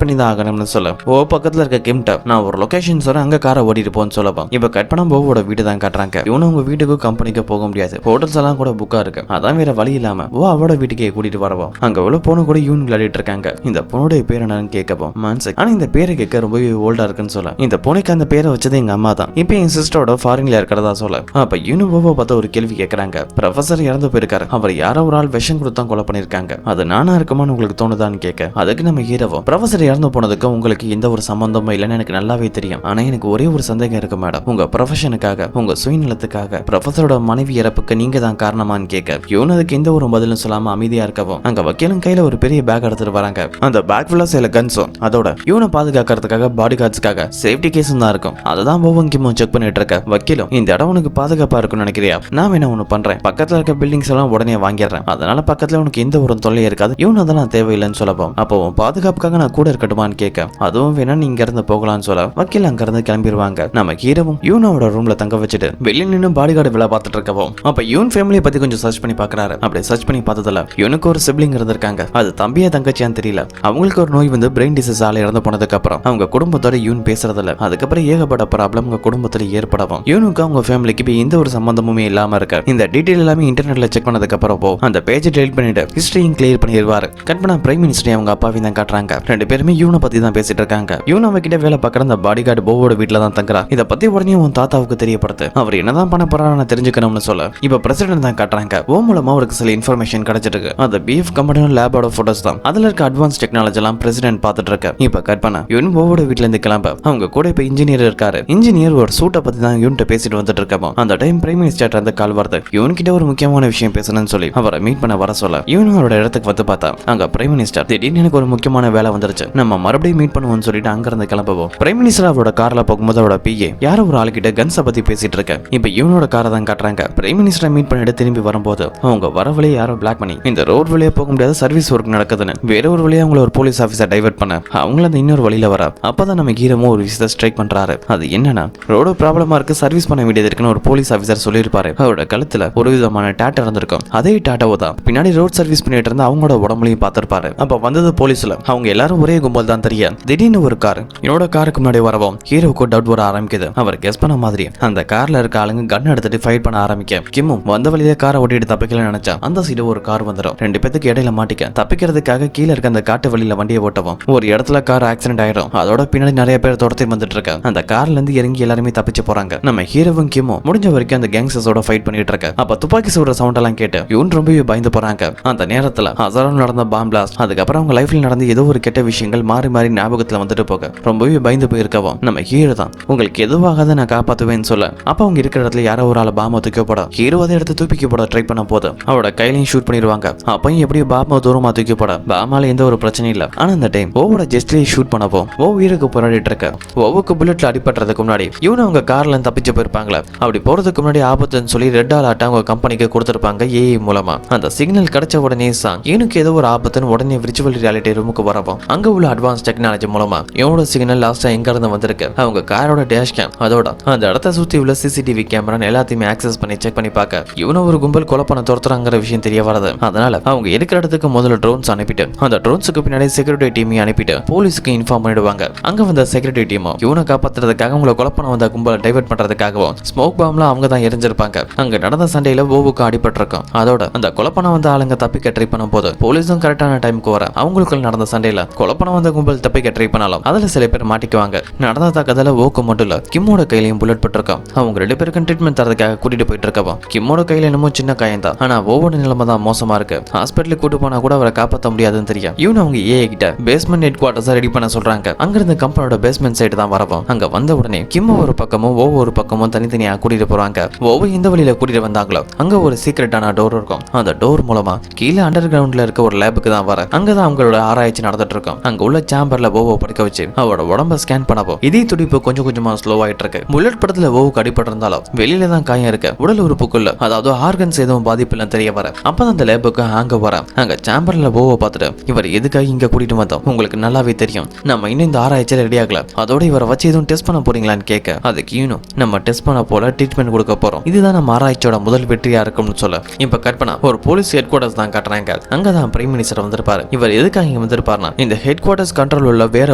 பண்ணி தான் ஆகணும்னு சொல்ல பக்கத்துல இருக்க கிம்ட்ட நான் ஒரு லொகேஷன் சொல்ல அங்க காரை ஓடிட்டு போன்னு சொல்லலாம். இப்ப கட் பண்ண போவோட வீடு தான் காட்டுறாங்க. இவனும் உங்க வீட்டுக்கு கம்பெனிக்கு போக முடியாது, ஹோட்டல்ஸ் எல்லாம் கூட புக்கா இருக்கு, அதான் வேற வழி இல்லாம அவட வீட்டுக்கே கூட்டிட்டு வரவும் அங்க உள்ள பொண்ணு கூட யூன் விளையாடிட்டு இருக்காங்க. இந்த பொண்ணுடைய பேர் என்னன்னு கேட்கவும் மான்செக், ஆனா இந்த பேரை கேட்க ரொம்பவே ஓல்டா இருக்குன்னு சொல்ல இந்த பொண்ணுக்கு அந்த பேரை வச்சது எங்க அம்மா தான், இப்ப என் சிஸ்டரோட ஃபாரின்ல இருக்கிறதா சொல்ல அப்ப யூனு பார்த்து ஒரு கேள்வி கேட்கறாங்க. ப்ரொஃபசர் இறந்து போயிருக்காரு, அவர் யாரோ ஒரு ஆள் விஷம் கொடுத்தா கொலை பண்ணிருக்காங்க, அது நானா இருக்குமான்னு உங்களுக்கு தோணுதான்னு கேட்க அதுக்கு நம்ம ஹீரோவும் ப்ரொஃபசர் இறந்து போனதுக்கு உங்களுக்கு எந்த ஒரு சம்பந்தமும் இல்லைன்னு எனக்கு நல்லாவே தெரியும், ஆனா எனக்கு ஒரே ஒரு சந்தேகம் இருக்கு மேடம், உங்க ப்ரொஃபஷனுக்காக உங்க சுயநலத்துக்காக ப்ரொஃபசரோட மனைவி இறப்புக்கு நீங்க தான் காரணமான்னு கேட்க யூன் அதுக்கு எந்த ஒரு பதிலும் சொல்லாம அமைதியா இருக்கவும் அங்க வக்கீலும் கையில ஒரு பெரிய பேக் எடுத்துட்டு வராங்க. அந்த பேக் ஃபுல்லா சில கன்ஸும் அதோட யூனை பாதுகாக்கிறதுக்காக பாடி கார்ட்ஸ்க்காக சேஃப்டி கேஸும் தான் இருக்கும். அததான் ஒவ்வொன்றும் செக் பண்ணிட்டு இருக்க வக்கீலும் இந்த இடம் உனக்கு பாதுகாப்பா இருக்கும்னு நினைக்கிறியா? நான் வேணா ஒண்ணு பண்றேன், பக்கத்துல இருக்க பில்டிங்ஸ் எல்லாம் உடனே வாங்கிடுறேன், அதனால பக்கத்துல உனக்கு எந்த ஒரு தொல்லையும் இருக்காது, யூன் அதெல்லாம் தேவையில்லைன்னு சொல்லப்போம். அப்போ பாதுகாப்புக்காக நான் கூட இருக்கட்டுமான்னு கேட்க அதுவும் வேணா நீ இங்க இருந்து போகலாம்னு சொல்ல வக்கீல் அங்க இருந்து கிளம்பிடுவாங்க. நம்ம ஹீரோவும் யூனோட ரூம்ல தங்க வச்சுட்டு வெளியில நின்று பாடி கார்டு விழா பார்த்துட்டு இருக்கவும் அப்ப யூன் ஃபேமிலியை பத்தி கொஞ்சம் சர்ச் பண்ணி பாக்குறாரு. அப்படி சர்ச் பண்ணி பார்த்ததுல யூனுக்கு ஒரு சிப்ளிங் இருந்திருக்காங்க, அது தம்பியா தங்கச்சியான்னு தெரியல. அவங்களுக்கு ஒரு நோய் வந்து பிரெயின் டிசீஸ் ஆல இறந்து போனதுக்கு அப்புறம் அவங்க குடும்பத்தோட யூன் பேசுறதில்ல. அதுக்கப்புறம் ஏகப்பட்ட ப்ராப்ளம் உங்க குடும்பத்துல ஏற்படவும் யூனுக்கு அவங்க ஃபேமிலிக்கு இப்ப எந்த ஒரு சம்பந்தமுமே இல்லாம இருக்க. இந்த டீடைல் எல்லாமே இன்டர்நெட்ல செக் பண்ணதுக்கு அப்புறம் அந்த பேஜை டெலிட் பண்ணிட்டு ஹிஸ்டரியும் கிளியர் பண்ணிடுவாரு. கட் பண்ண பிரைம் மினிஸ்டர் அவங்க அப்பாவையும் தான் காட்டுறாங்க. ரெண்டு பேருமே யூனை பத்தி தான் பேசிட்டு இருக்காங்க. யூன் அவங்க கிட்ட வேலை பார்க்குற அந்த பாடி கார்டு போவோட வீட்டுல தான் தங்குறா. இதை பத்தி உடனே உன் தாத்தாவுக்கு தெரியப்படுத்து, அவர் என்னதான் பண்ண போறான்னு தெரிஞ்சுக்கணும்னு சொல்ல இப்ப பிரசிடென்ட் தான் காட்டுறாங்க. மூலமா அவருக்கு சில இன்ஃபர்மேஷன் கிடைச்சிருக்கு. அந்த பிஎஃப் கம்பெனியோட லேபோட போட்டோஸ் தான். அதுல இருக்க அட்வான்ஸ் டெக்னாலஜி எல்லாம் பிரசிடென்ட் பார்த்துட்டு இருக்க. இப்ப கட் பண்ண யூன் போவோட வீட்டுல இருந்து கிளம்ப அவங்க கூட இப்ப இன்ஜினியர் இருக்காரு. இன்ஜினியர் ஒரு சூட்டை பத்தி தான் யூன்ட்ட பேசிட்டு வந்துட்டு இருக்கோம். அந்த டைம் பிரைம் மினிஸ்டர் அந்த கால் வருது. யூன் கிட்ட ஒரு முக்கியமான விஷயம் பேசணும்னு சொல்லி அவரை மீட் பண்ண வர சொல்ல யூன் அவரோட இடத்துக்கு வந்து பார்த்தா அங்க பிரைம் மினிஸ்டர் திடீர்னு எனக்கு ஒரு முக்கியமான வேலை வந்துருச்சு, நம்ம மறுபடியும் மீட் பண்ணுவோம்னு சொல்லிட்டு அங்க இருந்து கிளம்புவோம். பிரைம் மினிஸ்டர் அவரோட கார்ல போகும்போது அவரோட பிஏ யாரோ ஒரு ஆள் கிட்ட கன்ஸை பத்தி பேசிட்டு இருக்க. இப்ப யூனோட காரை தான் காட்டுறாங்க. பிரைம் மினிஸ்டரை மீட் பண்ணிட்டு திரும்பி வரும்போது அவங்க வர வழியை யாரோ பிளாக் பண்ணி இந்த ரோட் வழியா போக முடியாத சர்வீஸ் ஒர்க் நடக்குதுன்னு வேற ஒரு வழியா அவங்கள ஒரு போலீஸ் ஆஃபீஸர் டைவர்ட் பண்ண அவங்கள அந்த இன்னொரு வழியில வர அப்பதான் நம்ம ஹீரோமோ ஒரு விஷயத்தை ஸ்ட்ரைக் பண்றாரு. அது என்னன்னா ரோடு ப்ராப்ளமா இருக்கு, சர்வீஸ் பண்ண வேண்டியது இருக்குன்னு ஒரு போலீஸ் ஆஃபீஸர் சொல்லியிருப்பாரு. அவரோட கழுத்துல ஒரு விதமான டாட்டா இருந்திருக்கும். அதே டாட்டாவோ தான் பின்னாடி ரோட் சர்வீஸ் பண்ணிட்டு இருந்தா அவங்களோட உடம்புலையும் பார்த்திருப்பாரு. அப்ப வந்தது போலீஸ்ல அவங்க எல்லாரும் ஒரே கும்பல் தான் தெரிய திடீர்னு ஒரு கார் என்னோட காருக்கு முன்னாடி வரவும் ஹீரோவுக்கு டவுட் வர ஆரம்பிக்குது. அவர் கெஸ் பண்ண மாதிரி அந்த கார்ல இருக்க ஆளுங்க கன் எடுத்துட்டு ஃபைட் பண்ண ஆரம்பிக்க கிம்மும் வந்த வழியில காரை ஓட்டிட்டு தப்பிக்கலன்னு நினைச்சா அந்த சைடு ஒரு கார் வந்துடும். ரெண்டு பேத்துக்கு இடையில மாட்டிக்க தப்பிக்கிறதுக்காக கீழே இருக்க அந்த காட்டு வழியில வண்டியை ஓட்டவும் ஒரு இடத்துல கார் ஆக்சிடென்ட் ஆயிடும். அதோட பின்னாடி நிறைய பேர் தொடர்ந்து வந்துட்டு இருக்க. அந்த கார்ல இருந்து இறங்கி எல்லாருமே தப்பிச்சு போறாங்க. நம்ம ஹீரோவும் கிம்மும் முடிஞ்ச வரைக்கும் அந்த கேங்ஸ்டர்ஸோட ஃபைட் பண்ணிட்டு இருக்க. அப்ப துப்பாக்கி சுடுற சவுண்ட் எல்லாம் கேட்டு யூன் ரொம்பவே பயந்து போறாங்க. அந்த நேரத்துல ஹசாரம் நடந்த பாம் பிளாஸ்ட் அதுக்கப்புறம் அவங்க லைஃப்ல நடந்த ஏதோ ஒரு கெட்ட விஷயங்கள் மாறி மாறி ஞாபகத்துல வந்துட்டு போக ரொம்பவே பயந்து போயிருக்கவும் நம்ம ஹீரோ தான் உங்களுக்கு எதுவாகாத நான் காப்பாத்துவேன்னு சொல்ல அப்ப அவங்க இருக்கிற இடத்துல யாரோ ஒரு ஆள் பாம்பை தூக்க போட ஹீரோ அதை எடுத்து தூக்கி போட ட்ரை பண்ண போது அவரோட கையிலையும் ஷூட் பண்ணிடுவாங்க. அப்பயும் எப்படியும் பாமா தூரமா தூக்கி போட பாமால எந்த ஒரு பிரச்சனையும் இல்ல. ஆனா அந்த டைம் ஓவோட ஜெஸ்ட்லயே ஷூட் பண்ணப்போ ஓ உயிருக்கு போராடிட்டு இருக்க. ஓவுக்கு புல்லட்ல அடிபடுறதுக்கு முன்னாடி இவனு அவங்க கார்ல தப்பிச்சு போயிருப்பாங்களே. அப்படி போறதுக்கு முன்னாடி ஆபத்துன்னு சொல்லி ரெட் அலர்ட் அவங்க கம்பெனிக்கு கொடுத்திருப்பாங்க ஏஐ மூலமா. அந்த சிக்னல் கிடைச்ச உடனே சாங் இவனுக்கு ஏதோ ஒரு ஆபத்துன்னு உடனே விர்ச்சுவல் ரியாலிட்டி ரூமுக்கு வரப்போ அங்க உள்ள அட்வான்ஸ் டெக்னாலஜி மூலமா இவனோட சிக்னல் லாஸ்டா எங்க இருந்து வந்திருக்கு அவங்க காரோட டேஷ் கேம் அதோட அந்த இடத்த சுத்தி உள்ள சிசிடிவி கேமரா எல்லாத்தையுமே ஆக்சஸ் பண்ணி செக் பண்ணி பார்க்க இவன ஒரு கும்பல் கொலை பண்ண துரத்துறாங்கிற விஷயம் தெரிய வரது. அதனால அவங்க இருக்கிற இடத்துக்கு முதல்ல ட்ரோன்ஸ் அனுப்பிட்டு அந்த ட்ரோன்ஸுக்கு பின்னாடி செக்யூரிட்டி டீமையும் அனுப்பிட்டு போலீஸுக்கு இன்ஃபார்ம் பண்ணிடுவாங்க. அங்க வந்த செக்யூரிட்டி டீமும் இவனை காப்பாத்துறதுக்காக உங்களை கொலை பண்ண வந்த கும்பலை டைவர்ட் பண்றதுக்காகவும் ஸ்மோக் பாம்ல அவங்க தான் எரிஞ்சிருப்பாங்க. அங்க நடந்த சண்டையில ஓவுக்கு அடிபட்டிருக்கும். அதோட அந்த கொலை பண்ண வந்த ஆளுங்க தப்பிக்க ட்ரை பண்ணும் போது போலீஸும் கரெக்டான டைமுக்கு வர அவங்களுக்குள்ள நடந்த சண்டையில கொலை பண்ண வந்த கும்பல் தப்பிக்க ட்ரை பண்ணாலும் அதுல சில பேர் மாட்டிக்குவாங்க. நடந்த தாக்கதால ஓக்கு மட்டும் இல்ல கிம்மோட கையிலையும் புல்லட் பட்டிருக்கும். அவங்க 2 பேருக்கும் ட்ரீட்மெண்ட் தரதுக்காக கூட்டிட்டு போயிட்டு இருக்கவோ கிம்மோட கையில என்னமோ சின்ன காயம் தான். ஆனா ஓவோட நிலைமை தான் மோசமா இருக்கு. ஹாஸ்பிட்டலுக்கு கூட்டு போனா கூட அவரை காப்பாற்ற முடியாதுன்னு தெரியும். இவன் அவங்க ஏஐ கிட்ட பேஸ்மெண்ட் ஹெட் குவார்டர்ஸ் ரெடி பண்ண சொல்றாங்க. அங்கிருந்து கம்பெனியோட பேஸ்மெண்ட் சைடு தான் வரவும் அங்க வந்த உடனே கிம்மோ ஒரு பக்கமும் ஒவ்வொரு பக்கமும் தனித்தனியா கூட்டிட்டு போறாங்க. ஒவ்வொரு இந்த வழியில கூட்டிட்டு வந்தாங்களோ அங்க ஒரு சீக்ரெட்டான டோர் இருக்கும். அந்த டோர் மூலமா கீழே அண்டர் கிரவுண்ட்ல இருக்க ஒரு லேபுக்கு தான் வர. அங்கதான் அவங்களோட ஆராய்ச்சி நடந்துட்டு இருக்கும். அங்க உள்ள சாம்பர்ல ஓவோ படுக்க வச்சு அவரோட உடம்ப ஸ்கேன் பண்ணப்போ இதே துடிப்பு கொஞ்சம் கொஞ்சமா ஸ்லோ ஆயிட்டு இருக்கு. புல்லட் படத்துல ஓவுக்கு அடிபட்டு இருந்தாலும் வெளியில தான் காயம் இருக்கு. உடல் உறுப்புக்குள்ள அதாவது ஆர்கன்ஸ் எதுவும் பாதிப்பு இல்ல தெரிய வர. அப்பதான் அந்த லேபுக்கு அங்க வர அங்க சாம்பர்ல ஓவோ பார்த்துட்டு இவர் எதுக்காக இங்க கூட்டிட்டு வந்தோம் உங்களுக்கு நல்லாவே தெரியும். நம்ம இன்னும் இந்த ஆராய்ச்சியில ரெடி ஆகல. அதோட இவரை வச்சு எதுவும் டெஸ்ட் பண்ண போறீங்களான்னு கேட்க அதுக்கு யூனோ நம்ம டெஸ்ட் பண்ண போல ட்ரீட்மெண்ட் கொடுக்க போறோம். இதுதான் நம்ம ஆராய்ச்சியோட முதல் வெற்றியா இருக்கும்னு சொல்ல இப்ப கற்பனா ஒரு போலீஸ் ஹெட் குவார்டர்ஸ் தான் காட்டுறாங்க. அங்கதான் பிரைம் மினிஸ்டர் வந்திருப்பாரு. இவர் எதுக்காக இங்க வந்திருப்பாருன்னா இந்த ஹெட் குவார்டர்ஸ் கண்ட்ரோல் உள்ள வேர்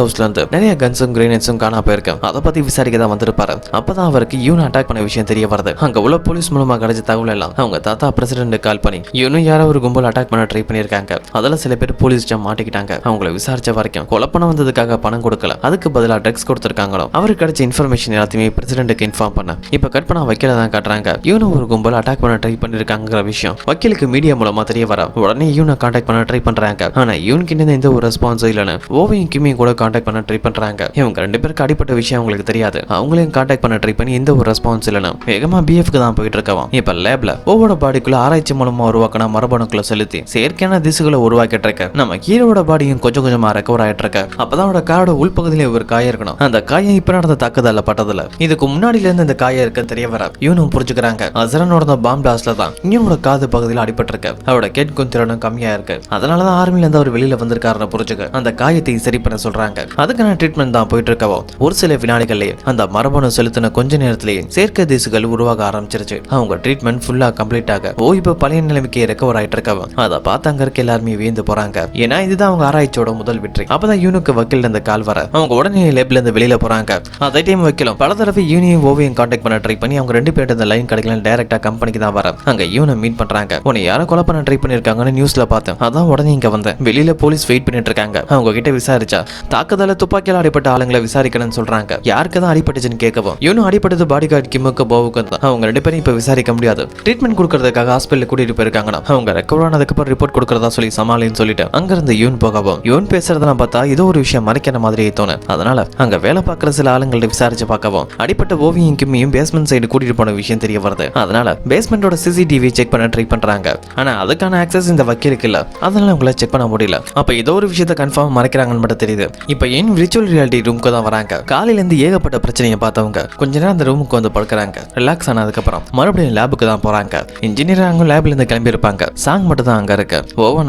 ஹவுஸ்ல இருந்து நிறைய கன்ஸும் கிரேனேட்ஸும் காணா போயிருக்கு. அதை பத்தி விசாரிக்க தான் வந்திருப்பாரு. அப்பதான் அவருக்கு யூனோ அட்டாக் பண்ண விஷயம் தெரிய வருது. அங்க உள்ள போலீஸ் மூலமா கிடைச்ச தகவல் எல்லாம் அவங்க தாத்தா பிரசிடென்ட் கால் பண்ணி யூனோ யாரோ ஒரு கும்பல் அட்டாக் பண்ண ட்ரை பண்ணிருக்காங்க. அதுல சில பேர் போலீஸ் மாட்டிக்கிட்டாங்க. அவங்கள விசாரிச்ச வரைக்கும் கொலை பண்ண வந்ததுக்காக பணம் கொடுக்கல, அதுக்கு பதிலா ட்ரக்ஸ் கொடுத்திருக்காங்களோ. அவருக்கு கிடைச்ச இன்ஃபர்மேஷன் எல்லாத்தையுமே பிரசிடென்ட்க்கு இன்ஃபார்ம் பண்ண இப்ப கட் பண்ண வக்கீல தான் காட்டுறாங்க. யூனோ ஒரு கும்பல் அட்டாக் பண்ண ட்ரை பண்ணிருக்காங்கிற விஷயம் வக்கீலுக்கு மீடியா மூலமா தெரிய வர உடனே யூனை கான்டாக்ட் பண்ண ட்ரை பண்றாங்க. ஆனா யூன் கிட்ட எந்த ஒரு ரெஸ்பான்ஸும் இல்லன்னு ஓவையும் கிமியும் கூட கான்டாக்ட் பண்ண ட்ரை பண்றாங்க. இவங்க 2 பேருக்கு அடிப்பட்ட விஷயம் அவங்களுக்கு தெரியாது. அவங்களையும் கான்டாக்ட் பண்ண ட்ரை பண்ணி எந்த ஒரு ரெஸ்பான்ஸ் இல்லன்னு வேகமா பிஎஃப்க்கு தான் போயிட்டு இருக்கவன். இப்ப லேப்ல ஓவோட பாடிக்குள்ள ஆராய்ச்சி மூலமா உருவாக்கின மரபணுக்களை செலுத்தி செயற்கையான திசுகளை உருவாக்கிட்டு இருக்க. நம்ம ஹீரோட பாடியும் கொஞ்சம் கொஞ்சமா ரெக்கவர் ஆயிட்டு இருக்க. அப்பதான் அவரோட காரோட உள்பகுதியில ஒரு காயம் இருக்கணும். அந்த காயம் இப்ப நடந்த தாக்குதல்ல பட்டதுல இதுக்கு முன்னாடில இருந்து இந்த காயம் இருக்க தெரிய வர இவனும் புரிஞ்சுக்கிறாங்க. அசரனோட பாம் பிளாஸ்ட்ல தான் இவனோட காது பகுதியில் அடிபட்டு இருக்கு. அவரோட கேட்கும் திறனும் கம்மியா இருக்கு. அதனாலதான் ஆர்மில இருந்து அவர் வெளியில வந்திருக்காருன்னு புரிஞ்சுக்க அந்த காயத்தை சரி பண்ண சொல்றாங்க. அதுக்கான ட்ரீட்மெண்ட் தான் போயிட்டு இருக்கவோ ஒரு சில வினாடிகள்லயே அந்த மரபணு செலுத்தின கொஞ்ச நேரத்திலேயே செயற்கை திசுகள் உருவாக ஆரம்பிச்சிருச்சு. அவங்க ட்ரீட்மெண்ட் ஃபுல்லா கம்ப்ளீட் ஆக இப்ப பழைய நிலைமைக்கு ரெக்கவர் ஆயிட்டு இருக்கவன் அதை பார்த்து அங்க இருக்க எல்லாருமே வியந்து போறாங்க. ஏன்னா இதுதான் அவங்க ஆராய்ச்சியோட முதல் வெற்றி. அப்பதான் யூனுக்கு வக்கீல் இருந்து கால் வர அவங்க உடனே லேப்ல இருந்து வெளியில போறாங்க. அதே டைம் வைக்கலாம் பல தடவை யூனியும் ஓவையும் கான்டாக்ட் பண்ண ட்ரை பண்ணி அவங்க 2 பேரும் இந்த லைன் கிடைக்கல டைரக்டா கம்பெனிக்கு தான் வர. அங்க யூனை மீட் பண்றாங்க. உன்னை யாரும் கொலை பண்ண ட்ரை பண்ணிருக்காங்கன்னு நியூஸ்ல பார்த்தேன். அதான் உடனே இங்க வந்தேன். வெளியில போலீஸ் வெயிட் பண்ணிட்டு இருக்காங்க. அவங்க கிட்ட விசாரிச்சா தாக்குதல துப்பாக்கியால அடிப்பட்ட ஆளுங்களை விசாரிக்கணும்னு சொல்றாங்க. யாருக்கு தான் அடிபட்டுச்சுன்னு கேட்கவும் யூனும் அடிப்பட்டது பாடி கார்டு கிம்முக்கு போவுக்கு தான். அவங்க 2 பேரும் இப்ப விசாரிக்க முடியாது. ட்ரீட்மெண்ட் கொடுக்கறதுக்காக ஹாஸ்பிட்டல் கூட்டிட்டு போயிருக்காங்கன்னா அவங்க ரெக்கவர் ஆனதுக்கு அப்புறம் ரிப்போர்ட் கொடுக்கறதா சொல்லி சமாளின்னு சொல்லிட்டு அங்க இருந்து யூன் போகவும் யூன் பேசுறதெல்லாம் பார்த்தா ஏதோ ஒரு விஷயம் மறைக்கிற மாதிரி தோணும். அதனால அங்க வேலை பார்க்குற சில ஆளுங்கள்ட்ட விசாரிச்சு பார்க்கவும் அடிப்பட்ட ஓவியும் கிம்மியும் பேஸ்மெண்ட் சைடு கூட்டிட்டு போன விஷயம் தெரிய வருது. அதனால பேஸ்மெண்டோட சிசிடிவி செக் பண்ண ட்ரை பண்றாங்க. ஆனா அதுக்கான ஆக்சஸ் இந்த வக்கீலுக்கு இல்ல. அதனால உங்களை செக் பண்ண முடியல. அப்ப ஏதோ ஒரு விஷயத்தை கன்ஃபார்ம் மறைக்கிறாங்கன்னு மட்டும் தெரியுது. இப்ப ஏன் விர்ச்சுவல் ரியாலிட்டி ரூமுக்கு தான் வராங்க. காலையில இருந்து ஏகப்பட்ட பிரச்சனையை பார்த்தவங்க கொஞ்ச நேரம் அந்த ரூமுக்கு வந்து படுக்கிறாங்க. ரிலாக்ஸ் ஆனதுக்கு அப்புறம் மறுபடியும் லேபுக்கு தான் போறாங்க. இன்ஜினியர் அங்க லேப்ல இருந்து கிளம்பி இருப்பாங்க. சாங் மட்டும் தான் அங்க இருக்கு.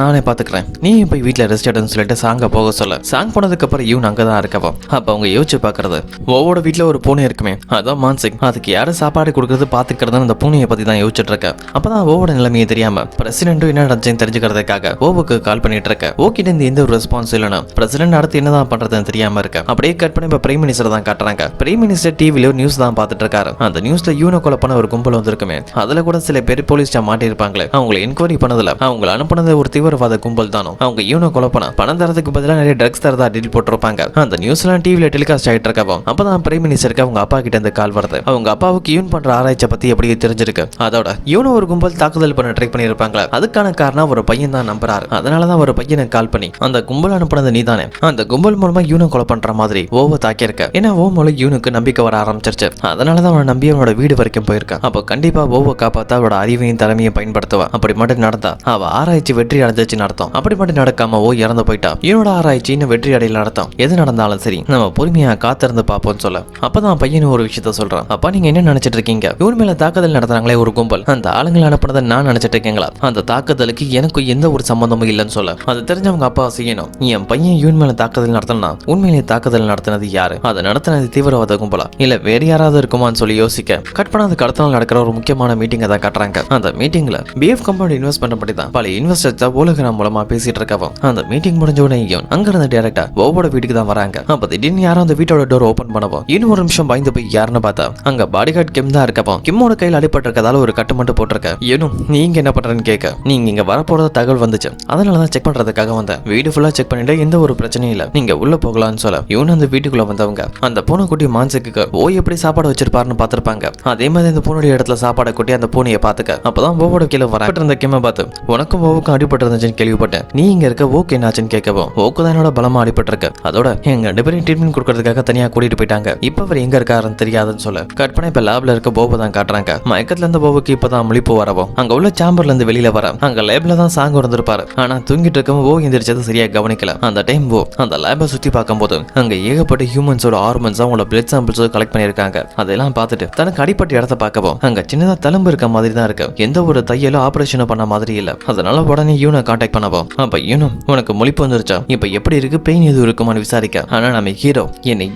நானே பாத்துக்கிறேன், நீ போய் வீட்டுல ரெஸ்ட் எடுன்னு சொல்லிட்டு சாங்க போக சொல்ல சாங் போனதுக்கு அப்புறம் இவன் அங்கதான் இருக்கவோ. அப்ப அவங்க யோசிச்சு பாக்குறது ஓவோட வீட்டுல ஒரு பூனை இருக்குமே அதான் மான்சிங். அதுக்கு யாரு சாப்பாடு கொடுக்கறது பாத்துக்கிறதுன்னு அந்த பூனையை பத்தி தான் யோசிச்சுட்டு இருக்க. அப்பதான் ஓவோட நிலைமையை தெரியாம பிரசிடென்ட்டும் என்ன நடந்துச்சுன்னு தெரிஞ்சுக்கிறதுக்காக ஓவுக்கு கால் பண்ணிட்டு இருக்க. ஓகிட்ட இருந்து எந்த ஒரு ரெஸ்பான்ஸ் இல்லைன்னா பிரசிடென்ட் அடுத்து என்னதான் பண்றதுன்னு தெரியாம இருக்க. அப்படியே கட் பண்ணி இப்ப பிரைம் மினிஸ்டர் தான் காட்டுறாங்க. பிரைம் மினிஸ்டர் டிவில ஒரு நியூஸ் தான் பாத்துட்டு இருக்காரு. அந்த நியூஸ்ல யூனோ கொலை பண்ண ஒரு கும்பல் வந்திருக்குமே அதுல கூட சில பேர் போலீஸ் மாட்டி இருப்பாங்களே. அவங்களை என்கொயரி பண்ணதுல அவங்க அனுப்புனது ஒரு தீவிரவாத கும்பல் தானோ. அவங்க யூனோ கொலை பண்ண பணம் தரதுக்கு பதிலாக நிறைய ட்ரக்ஸ் தரதா டீல் போட்டிருப்பாங்க. அந்த நியூஸ்லாம் டிவில டெலிகாஸ்ட் ஆயிட்டு இருக்கவும் அப்பதான் பிரைம் மினிஸ்டருக்கு அவங்க அப்பா கிட்ட இருந்து கால் வருது. அவங்க அப்பாவுக்கு யூன் பண்ற ஆராய்ச்சி பத்தி எப்படி தெரிஞ்சிருக்கு. அதோட யூனோ ஒரு கும்பல் தாக்குதல் பண்ண ட்ரை பண்ணிருப்பாங்களா. அதுக்கான காரணம் ஒரு பையன் தான் நம்புறாரு. அதனாலதான் ஒரு பையனை கால் பண்ணி அந்த கும்பல் அனுப்புனது நீதானே, அந்த கும்பல் மூலமா யூனோ கொலை பண்ற மாதிரி தாக்கியிருக்க. ஏன்னா மூலம் யூனுக்கு நம்பிக்கை வர ஆரம்பிச்சிருச்சு. அதனாலதான் அவனை நம்பி அவனோட வீடு வரைக்கும் போயிருக்கான். அப்போ கண்டிப்பா கண்டிப்பா ஓவை காப்பாத்த அவரோட அறிவையும் தலைமையும் பயன்படுத்துவா. அப்படி மட்டும் நடந்தா அவ ஆராய்ச்சி வெற்றி அடைஞ்சிச்சுன்னு அர்த்தம். அப்படி மட்டும் நடக்காம ஓ இறந்து போயிட்டா. இவனோட ஆராய்ச்சி இன்னும் வெற்றி அடையல நடத்தும். எது நடந்தாலும் சரி நம்ம பொறுமையா காத்திருந்து பார்ப்போம்னு சொல்ல அப்பதான் பையனும் ஒரு விஷயத்த சொல்றான். அப்பா நீங்க என்ன நினைச்சிட்டு இருக்கீங்க? இவன் மேல தாக்குதல் நடத்துறாங்களே ஒரு கும்பல், அந்த ஆளுங்களை அனுப்புனதை நான் நினைச்சிட்டு இருக்கீங்களா? அந்த தாக்குதலுக்கு எனக்கு எந்த ஒரு சம்பந்தமும் இல்லைன்னு சொல்ல அது தெரிஞ்சவங்க அப்பா செய்யணும். என் பையன் இவன் மேல தாக்குதல் நடத்தினா உண்மையிலேயே தாக்குதல் நடத்தினது யாரு? அதை நடத்தினது தீவிரவாத கும்பலா இல்ல வேற யாராவது இருக்குமான்னு சொல்லி யோசிக்க கட் பண்ணாத அடுத்த நாள் நடக்கிற ஒரு முக்கியமான மீட்டிங்கை தான் காட்டுறாங்க. அந்த மீட்டிங்ல பிஎஃப் கம்பெனி இன்வெஸ்ட்மெண்ட் பத்தி தான் பல இன்வெஸ்டர்ஸ் ஹோலோகிராம் மூலமா பேசிட்டு இருக்கவும் அந்த மீட்டிங் முடிஞ்ச உடனே அங்க இருந்து டைரக்டா ஓவோட வீட்டுக்கு தான் வராங்க. அப்ப திடீர்னு யாரும் அந்த வீட்டோட டோர் ஓபன் பண்ணவும் இன்னும் ஒரு நிமிஷம் பயந்து போய் யாருன்னு பார்த்தா அங்க பாடிகார்ட் கிம் தான் இருக்கப்போ கிம்மோட கையில் அடிபட்டு இருக்கதால ஒரு கட்டு மட்டும் போட்டிருக்க. ஏனும் நீங்க என்ன பண்றேன்னு கேட்க நீங்க இங்க வரப்போறத தகவல் வந்துச்சு, அதனாலதான் செக் பண்றதுக்காக வந்தேன். வீடு ஃபுல்லா செக் பண்ணிட்டு எந்த ஒரு பிரச்சனையும் இல்ல, நீங்க உள்ள போகலாம்னு சொல்ல இவனு அந்த வீட்டுக்குள்ள வந்தவங்க அந்த பூனைக்குட்டி மான்சுக்கு ஓ எப்படி சாப்பாடு வச்சிருப்பாருன்னு பாத்திருப்பாங்க. அதே மாதிரி இந்த பூனுடைய இடத்துல சாப்பாடை கொட்டி அந்த பூனையை பாத்துக்க அப்பதான் ஓவோட கீழே வர இருந்த கிம்ம பார்த்து உனக்கும் ஓவுக்கும் அடிபட்டு இருந்துச்சுன்னு கேள்விப்பட்டேன், நீ இங்க இருக்க ஓக்கு என்னாச்சுன்னு கேட்கவும் ஓக்கு தான் என்னோட பலமா அடிபட்டு இருக்கு, அதோட எங்க 2 பேரும் ட்ரீட்மெண்ட் கொடுக்கறதுக்காக தனியா கூட்டிட்டு போயிட்டாங்க, இப்ப அவர் எங்க இருக்காருன்னு தெரியாதுன்னு சொல்ல கட் பண்ண இப்ப லேப்ல இருக்க போபை தான் காட்டுறாங்க. மயக்கத்துல இருந்த போவுக்கு இப்பதான் முழிப்பு வரவும் அங்க உள்ள சாம்பர்ல இருந்து வெளியில வர அங்க லேப்ல தான் சாங் இருந்திருப்பாரு. ஆனா தூங்கிட்டு இருக்கும் ஓ எந்திரிச்சது சரியா கவனிக்கல. அந்த டைம் ஓ அந்த லேபை சுத்தி பார்க்கும் போது அங்க ஏகப்பட்ட ஹியூமன்ஸோட ஹார்மோன்ஸ் அவங்களோட பிளட் சாம்பிள்ஸ் கலெக்ட் பண்ணிருக்காங்க. அதெல்லாம் பார்த்துட்டு தனக்கு அடிப்பட்ட இடத்த பார்க்கவும் அங்க சின்னதா தழும்பு இருக்க மாதிரி தான் இருக்கு, எந்த ஒரு தையலும் ஆபரேஷனும் பண்ண மாதிரி இல்ல. அதனால உடனே யூனை கான்டாக்ட் பண்ணவும் அப்ப யூனும் உனக்கு முழிப்பு வந்துருச்சா, இப்ப எப்படி இருக்கு, பெயின் எதுவும் இருக்குமான்னு விசாரிக்க. ஆனா நம்ம ஹீரோ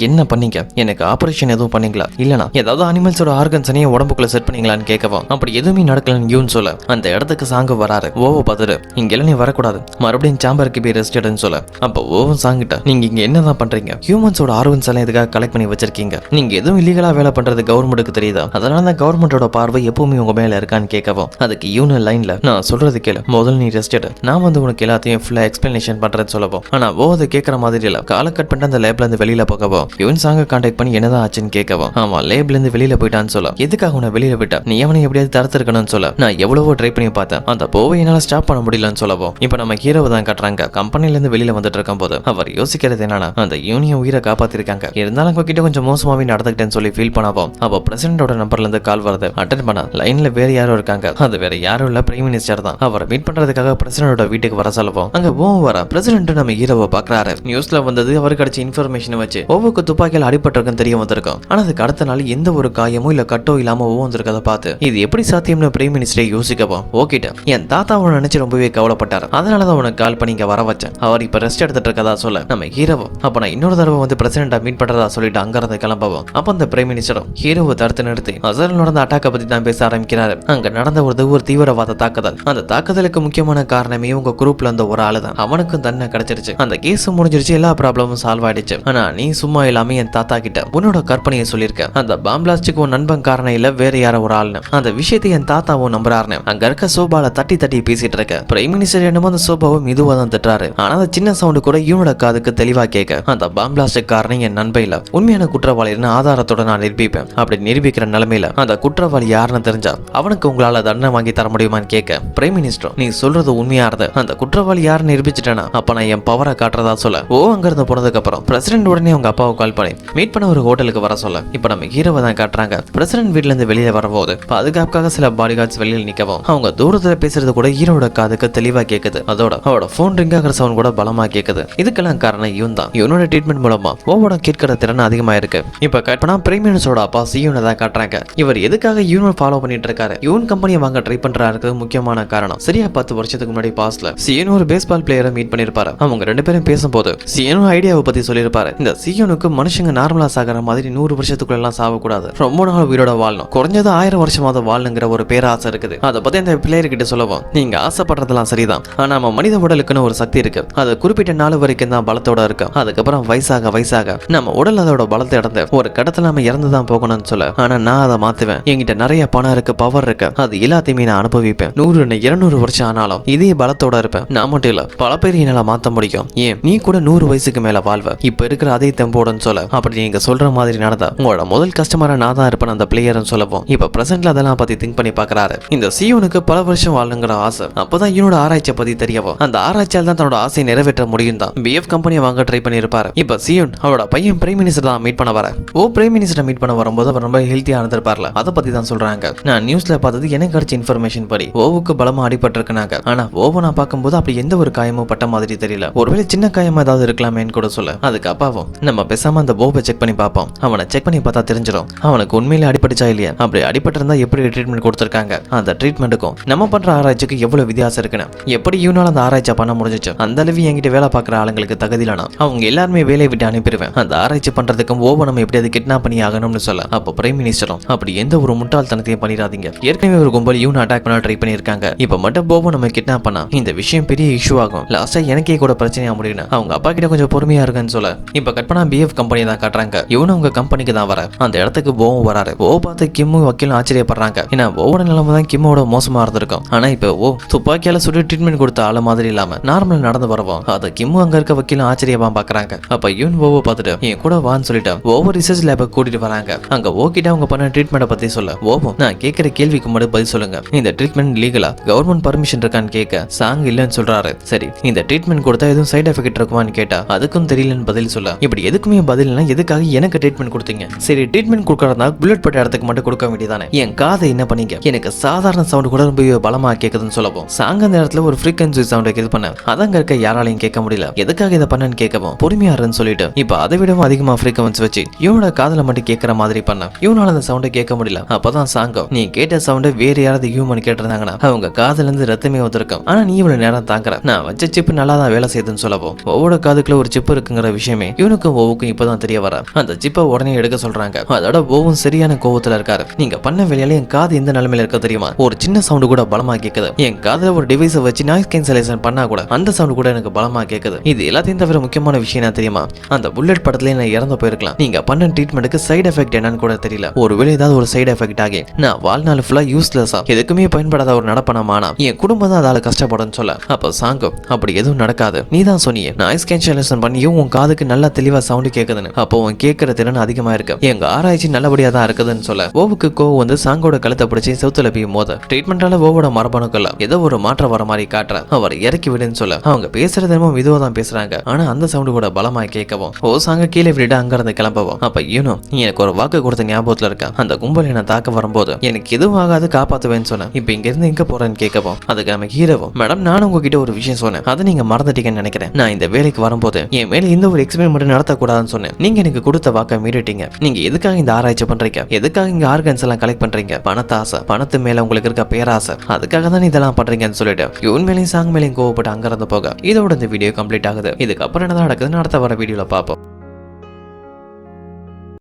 என்ன பண்ணீங்க, எனக்கு ஆபரேஷன் எதுவும் பண்ணீங்களா இல்லனா ஏதாவது அனிமல்ஸோட ஆர்கன்ஸனையே உடம்புக்குள்ள செட் பண்ணீங்களான்னு கேட்கவும் அப்படி எதுவுமே நடக்கலன்னு யூன் சொல்ல அந்த இடத்துக்கு சாங்கு வராரு. ஓவோ பார்த்துட்டு இங்கெல்லாம் நீ வரக்கூடாது, மறுபடியும் சாம்பருக்கு போய் ரெஸ்ட் எடுன்னு சொல்ல அப்ப ஓவும் சாங்கிட்ட நீங்க இங்க என்னதான் பண்றீங்க, ஹியூமன்ஸோட ஆர்கன்ஸ் எல்லாம் இதுக்காக கலெக்ட் பண்ணி வச்சிருக்கீங்க, நீங்க எதுவும் இல்லீகலா வேலை பண்றது கவர்மெண்ட்டுக்கு தெரியுதா, அதனால தான் கவர்மெண்டோட பார்வை எப்பவுமே உங்க மேல இருக்கான்னு கேட்கவும் அதுக்கு யூன் லைன்ல நான் சொல்றது கேளு, முதல்ல நீ ரெஸ்ட் எடு, நான் வந்து உனக்கு எல்லாத்தையும் ஃபுல்லா எக்ஸ்பிளனேஷன் பண்றேன்னு சொல்லவும் ஆனா ஓ அதை கேட்கற மாதிரி இல்ல. காலை கட் பண்ணிட்டு அந்த லேப்ல இருந்து வெளியில போகவும் யூன் சாங்க கான்டாக்ட் பண்ணி என்னதான் ஆச்சுன்னு கேட்கவும் ஆமா லேப்ல இருந்து வெளியில போயிட்டான்னு சொல்ல எதுக்காக உன்னை வெளியில விட்டா, நீ அவனை எப்படியாவது தடுத்திருக்கணும்னு சொல்ல நான் எவ்வளவோ ட்ரை பண்ணி பார்த்தேன், அந்த போவை என்னால ஸ்டாப் பண்ண முடியலன்னு சொல்லவும் இப்ப நம்ம ஹீரோவை தான் காட்டுறாங்க. கம்பெனில இருந்து வெளியில வந்துட்டு இருக்கும் போது அவர் யோசிக்கிறது என்னன்னா அந்த யூனியன் உயிரை காப்பாத்திருக்காங்க, இருந்தாலும் அவங்க கிட்ட கொஞ்சம் மோசமாவே நடந்துக்கிட்டேன்னு சொல்லி ஃபீல் பண்ணவும் அப்ப பிரசிடண்டோட நம்பர்ல இருந்து கால் வருது. அட்டென்ட் பண்ண லைன்ல வேற யாரும் இருக்காங்க, அது வேற யாரும் இல்ல பிரைம் மினிஸ்டர் தான். அவரை மீட் பண்றதுக்காக பிரசிடண்டோட வீட்டுக்கு வர சொல்லவும் அங்க ஓவம் வர பிரசிடண்ட் நம்ம ஹீரோவை பாக்குறாரு. நியூஸ்ல வந்தது அவர் கிடைச்ச இன்ஃபர்மேஷன் வச்சு ஓவுக்கு துப்பாக்கியில் அடிபட்டிருக்குன்னு தெரிய வந்திருக்கும். ஆனா அதுக்கு அடுத்த நாள் எந்த ஒரு காயமோ இல்ல கட்டோ இல்லாம ஓ வந்திருக்கதை பார்த்து இது எப்படி சாத்தியம்னு பிரைம் மினிஸ்டரை யோசிக்கவும் ஓகிட்ட என் தாத்தா அவனை நினைச்சு ரொம்பவே கவலைப்பட்டாரு, அதனாலதான் உனக்கு கால் பண்ணி இங்க வர வச்சேன், அவர் இப்ப ரெஸ்ட் எடுத்துட்டு இருக்கதா சொல்ல நம்ம ஹீரோவோ அப்ப நான் இன்னொரு தடவை வந்து பிரசிடண்டா மீட் பண்றதா சொல்லிட்டு அங்க இருந்து கிளம்பவும் அப்ப அந்த பிரைம் மினிஸ்டரும் ஹீரோவை தடுத்து நிறுத்தி அசல் நடந்த அட்டாக்கை பத்தி தான் பேச ஆரம்பிக்கிறாரு. அங்க நடந்த ஒரு தீவிரவாத தாக்குதல், அந்த தாக்குதலுக்கு முக்கியமான காரணமே உங்க குரூப்ல இருந்த ஒரு ஆளு தான், அவனுக்கும் தன்னை கிடைச்சிருச்சு, அந்த கேஸ் முடிஞ்சிருச்சு, எல்லா ப்ராப்ளமும் சால்வ் ஆயிடுச்சு. ஆனா நீ சும்மா இல்லாம என் தாத்தா கிட்ட உன்னோட கற்பனையை சொல்லியிருக்க, அந்த பாம் பிளாஸ்டுக்கு உன் நண்பன் காரணம் இல்ல வேற யார ஒரு ஆள்னு, அந்த விஷயத்தை என் தாத்தாவும் நம்புறாருன்னு அங்க இருக்க சோபால தட்டி தட்டி பேசிட்டு இருக்க. பிரைம் மினிஸ்டர் என்னமோ அந்த சோபாவை மெதுவா தான் திட்டுறாரு. ஆனா அந்த சின்ன சவுண்டு கூட இவனோட காதுக்கு தெளிவா கேட்க அந்த பாம் பிளாஸ்டுக்கு காரணம் என் நண்பன் இல்ல, உண்மையான குற்றவாளின்னு ஆதாரத்தோட நான் நிரூபிப்பேன், அப்படி நிரூபிக்கிற நிலைமையில அந்த குற்றவாளி யாருன்னு தெரிஞ்சா அவனுக்கு உங்களால தண்டனை வாங்கி தர முடியுமான்னு கேட்க பிரைம் மினிஸ்டர் நீ சொல்றது உண்மையா இருந்த அந்த குற்றவாளி யாருன்னு நிரூபிச்சிட்டேனா அப்ப நான் என் பவரை காட்டுறதா சொல்ல ஓ அங்க இருந்து போனதுக்கு அப்புறம் பிரசிடண்ட் உடனே அவங்க அப்பாவை கால் பண்ணி மீட் பண்ண ஒரு ஹோட்டலுக்கு வர சொல்ல இப்ப நம்ம ஹீரோவை தான் காட்டுறாங்க. பிரசிடண்ட் வீட்ல இருந்து வெளியே வரபோது பாதுகாப்புக்காக சில பாடிகார்ட்ஸ் வெளியில் நிக்கவும் அவங்க தூரத்துல பேசுறது கூட ஹீரோட காதுக்கு தெளிவா கேக்குது, அதோட அவரோட போன் ரிங் ஆகிற சவுண்ட் கூட பலமா கேக்குது. இதுக்கெல்லாம் காரணம் இவன் தான், இவனோட ட்ரீட்மெண்ட் மூலமா ஓவோட கேட்கிற திறன் அதிகமா இருக்கு. இப்ப கட் பண்ணா பிரைம் மினிஸ்டரோட அப்பா சியோனை தான் காட்டுறாங்க. இவர் எதுக்காக யூனை ஃபாலோ பண்ணிட்டு இருக்காரு, யூன் கம்பெனியை வாங்க ட்ரை பண்றாருக்கு முக்கியமான காரணம் சரியா 10 வருஷத்துக்கு முன்னாடி பாஸ்ல சியோன் ஒரு பேஸ்பால் பிளேயரை மீட் பண்ணிருப்பாரு. அவங்க 2 பேரும் பேசும்போது சியோன் ஐடியாவை பத்தி சொல்லியிருப்பாரு. இந்த சியோனுக்கு மனுஷங்க நார்மலா சாகிற மாதிரி 100 வருஷத்துக்குள்ள எல்லாம் சாகக்கூடாது, ரொம்ப நாள் உயிரோட வாழணும், குறைஞ்சது 1000 வருஷமாவது வாழணுங்கிற ஒரு பேராசை இருக்குது. அதை பத்தி அந்த பிளேயர் கிட்ட சொல்லவும் நீங்க ஆசைப்படுறதெல்லாம் சரிதான், ஆனா நம்ம மனித உடலுக்குன்னு ஒரு சக்தி இருக்கு, அது குறிப்பிட்ட நாள் வரைக்கும் தான் பலத்தோட இருக்கு, அதுக்கப்புறம் வயசாக நம்ம உடல் அதோட பலத்தை இழந்து ஒரு கடத்துல நம்ம இறந்துதான் போகணும்னு சொல்ல ஆனா நான் அதை மாத்துவேன், என்கிட்ட நிறைய பணம் இருக்கு, பவர் இருக்கு, அது எல்லாத்தையுமே நான் அனுபவிப்பேன், 100-200 வருஷம் ஆனாலும் இதே பலத்தோட இருப்பேன், நான் மட்டும் இல்ல பல பேர் என்னால மாத்த முடியும், ஏன் நீ கூட 100 வயசுக்கு மேல வாழ்வ, இப்ப இருக்கிற அதே தெம்போடுன்னு சொல்ல அப்படி நீங்க சொல்ற மாதிரி நடந்தா உங்களோட முதல் கஸ்டமரா நான் தான் இருப்பேன் அந்த பிளேயர்னு சொல்லவும் இப்ப பிரசன்ட்ல அதெல்லாம் பத்தி திங்க் பண்ணி பாக்குறாரு. இந்த சியோனுக்கு பல வருஷம் வாழணுங்கிற ஆசை, அப்பதான் இவனோட ஆராய்ச்சியை பத்தி தெரியவும் அந்த ஆராய்ச்சியால் தான் தன்னோட ஆசையை நிறைவேற்ற முடியும் தான் பிஎஃப் கம்பெனியை வாங்க ட்ரை பண்ணி இருப்பாரு. இப்ப சியோன் அவரோட பையன் பிரைம் மினிஸ்டர் தான் மீட் பண்ண வர பிரைம் மினிஸ்டர் மீட் பண்ண வரும்போது அவர் ரொம்ப ஹெல்த்தியா இருந்திருப்பார்ல, அதை பத்தி தான் சொல்றாங்க. சொல்றாங்க, நான் நியூஸ்ல பார்த்தது எனக்கு கிடைச்ச இன்ஃபர்மேஷன் படி ஓவுக்கு பலமா அடிபட்டிருக்காங்க. ஆனா ஓவை நான் பார்க்கும்போது அப்படி எந்த ஒரு காயமும் பட்ட மாதிரி தெரியல. ஒருவேளை சின்ன காயமா ஏதாவது இருக்கலாமேன்னு கூட சொல்ல. அதுக்கு அப்பாவும் நம்ம பேசாம அந்த ஓவை செக் பண்ணி பார்ப்போம், அவனை செக் பண்ணி பார்த்தா தெரிஞ்சிடும் அவனுக்கு உண்மையிலே அடிபட்டுச்சா இல்லையா, அப்படி அடிபட்டிருந்தா எப்படி ட்ரீட்மெண்ட் கொடுத்திருக்காங்க, அந்த ட்ரீட்மெண்ட்டுக்கும் நம்ம பண்ற ஆராய்ச்சிக்கு எவ்வளவு வித்தியாசம் இருக்குன்னு. எப்படி இவனால அந்த ஆராய்ச்சி பண்ண முடிஞ்சிச்சு, அந்த அளவு என்கிட்ட வேலை பார்க்குற ஆளுங்களுக்கு தகுதியிலானா அவங்க எல்லாருமே வேலையை விட்டு அனுப்பிடுவேன். அந்த ஆராய்ச்சி பண்றதுக்கும் ஓவை நம்ம எப்படி அதை கிட்னாப் பண்ணி ஆகணும்னு சொல்ல. அப்போ பிரைம் மினிஸ்டரும் அப்படி எந்த ஒரு முட்டாள்தனத்தையும் பண்ணிடாதீங்க, ஏற்கனவே ஒரு கும்பல் இவனை அட்டாக் பண்ண ட்ரை பண்ணியிருக்காங்க, இப்ப மட்டும் போவோ நம்ம கிட்னாப் பண்ணா இந்த விஷயம் பெரிய இஷ்யூ ஆகும், லாஸ்டா எனக்கே கூட பிரச்சனையா முடியும். அவங்க அப்பா கிட்ட கொஞ்சம் பொறுமையா இருக்குன்னு சொல்ல. இப்ப கட் பண்ணா பிஎஃப் கம்பெனி தான் காட்டுறாங்க, இவனு உங்க கம்பெனிக்கு தான் வர. அந்த இடத்துக்கு போவும் வராரு. ஓ பார்த்து கிம்மு வக்கீலும் ஆச்சரியப்படுறாங்க, ஏன்னா ஓவோட நிலைமை தான் கிம்மோட மோசமா இருந்திருக்கும். ஆனா இப்ப ஓ துப்பாக்கியால சுட்டு ட்ரீட்மெண்ட் கொடுத்த ஆள மாதிரி இல்லாம நார்மல் நடந்து வரவும் அதை கிம்மு அங்க இருக்க வக்கீலும் ஆச்சரியமா பாக்குறாங்க. அப்ப இவன் ஓவோ பார்த்துட்டு என் கூட வான்னு சொல்லிட்டு ஓவர் ரிசர்ச் லேப கூட்டிட்டு வராங்க. அங்க ஓ கிட்ட அவங்க பண்ண ட்ரீட்மெண்ட் பத்தி சொல்ல. ஓவோ நான் கேட்கிற கேள்விக்கு மட்டும் பதில் சொல்லுங்க, இந்த ட்ரீட்மெண்ட் லீகலா, கவர்மெண்ட் பர்மிஷன் இருக்கான்னு கேட்க சாங் இல்லன்னு சொல்றாரு. சரி இந்த ட்ரீட்மெண்ட் கொடுத்தா எதுவும் சைடு எஃபெக்ட் இருக்குமான்னு கேட்டா அதுக்கும் தெரியலன்னு பதில் சொல்ல. இப்படி எதுக்குமே பதில்னா எதுக்காக எனக்கு ட்ரீட்மெண்ட் கொடுத்தீங்க, சரி ட்ரீட்மெண்ட் கொடுக்கறதா புல்லட் பட்ட இடத்துக்கு மட்டும் கொடுக்க வேண்டியதானே, என் காதை என்ன பண்ணீங்க, எனக்கு சாதாரண சவுண்ட் கூட ரொம்ப பலமா கேட்குதுன்னு சொல்லவும் சாங் அந்த இடத்துல ஒரு ஃப்ரீக்வன்சி சவுண்டை இது பண்ண அதங்க இருக்க யாராலையும் கேட்க முடியல, எதுக்காக இதை பண்ணன்னு கேட்கவும் பொறுமையா இருன்னு சொல்லிட்டு இப்ப அதை விடவும் அதிகமா ஃப்ரீக்வன்சி வச்சு இவனோட காதல மட்டும் கேட்கற மாதிரி பண்ண. இவனால அந்த சவுண்டை கேட்க முடியல. அப்பதான் சாங்கோ நீ கேட்ட சவுண்டை வேற யாராவது ஹியூமன் கேட்டிருந்தாங்கன்னா அவங்க காதுல இருந்து ரத்தமே வந்திருக்கும், ஆனா நீ இவ்வளவு நேரம் தாக்குற, நான் வச்ச சிப்பு நல்லா தான் வேலை செய்யுதுன்னு சொல்லவும் ஒவ்வொரு காதுக்குள்ள ஒரு சிப்பு இருக்குங்கிற விஷயமே இவனுக்கும் ஓவுக்கும் இப்பதான் தெரிய வர. அந்த சிப்பை உடனே எடுக்க சொல்றாங்க. அதோட ஓவும் சரியான கோவத்துல இருக்காரு, நீங்க பண்ண வேலையால என் காது எந்த நிலைமையில இருக்க தெரியுமா, ஒரு சின்ன சவுண்டு கூட பலமா கேட்குது, என் காதுல ஒரு டிவைஸை வச்சு நாய்ஸ் கேன்சலேஷன் பண்ணா கூட அந்த சவுண்ட் கூட எனக்கு பலமா கேட்குது, இது எல்லாத்தையும் தவிர முக்கியமான விஷயம் என்ன தெரியுமா, அந்த புல்லட் படத்துல நான் இறந்து போயிருக்கலாம், நீங்க பண்ண ட்ரீட்மெண்ட்டுக்கு சைடு எஃபெக்ட் என்னன்னு கூட தெரியல, ஒருவேளை ஏதாவது ஒரு சைடு எஃபெக்ட் ஆகி நான் வாழ்நாள் ஃபுல்லா யூஸ்லெஸ்ஸா எதுக்குமே பயன்படாத ஒரு நடப்பணமானா என் குடும்பம் தான் அதால கஷ்டப்படும் சொல்ல. அப்ப சாங்கோ அப்படி எதுவும் நடக்காது, நீ தான் சொன்னியே நாய்ஸ் கேன்சலேஷன் பண்ணியும் உன் காதுக்கு நல்லா தெளிவா சவுண்ட் கேட்குதுன்னு, அப்போ உன் கேட்கிற திறன் அதிகமா இருக்கு, எங்க ஆராய்ச்சி நல்லபடியா தான் இருக்குதுன்னு சொல்ல. ஓவுக்கு கோவம் வந்து சாங்கோட கழுத்தை பிடிச்சி செவுத்துல போய் மோத. ட்ரீட்மெண்டால ஓவோட மரபணுக்கெல்லாம் ஏதோ ஒரு மாற்றம் வர மாதிரி காட்டுற, அவர் இறக்கி விடுன்னு சொல்ல. அவங்க பேசுறது என்னமோ மெதுவா தான் பேசுறாங்க, ஆனா அந்த சவுண்ட் கூட பலமா கேட்கவும் ஓ சாங்க கீழே விட்டுட்டு அங்க இருந்து கிளம்பவும். அப்ப யூனும் எனக்கு ஒரு வாக்கு கொடுத்த ஞாபகத்துல இருக்க, அந்த கும்பல் என்ன தாக்க வரும்போது எனக்கு எதுவும் ஆகாது காப்பாத்துவேன்னு சொன்னேன், இப்ப இங்க இருந்து எங்க போறேன்னு கேட்கவும் அதுக்கு நம்ம ஹீரோவும் மேடம் நானும் உங்ககிட்ட ஒரு விஷயம் சொன்னேன், அதை நீங்க மறந்துட்டீங்கன்னு நினைக்கிறேன், நான் இந்த வேலைக்கு வரும்போது என் மேல இந்த ஒரு எக்ஸ்பெரிமெண்ட் நடத்தக்கூடாதுன்னு சொன்னேன், நீங்க எனக்கு கொடுத்த வாக்க மீறிட்டீங்க, நீங்க எதுக்காக இந்த ஆராய்ச்சி பண்றீங்க, எதுக்காக இங்க ஆர்கன்ஸ் எல்லாம் கலெக்ட் பண்றீங்க, பணத்தாசை, பணத்து மேல உங்களுக்கு இருக்க பேராசை, அதுக்காக தான் இதெல்லாம் பண்றீங்கன்னு சொல்லிட்டு இவன் மேலையும் சாங் மேலையும் கோவப்பட்டு அங்க இருந்து போக. இதோட இந்த வீடியோ கம்ப்ளீட் ஆகுது. இதுக்கப்புறம் என்ன நடக்குதுன்னு அடுத்த வர வீடியோல பார்ப்போம்.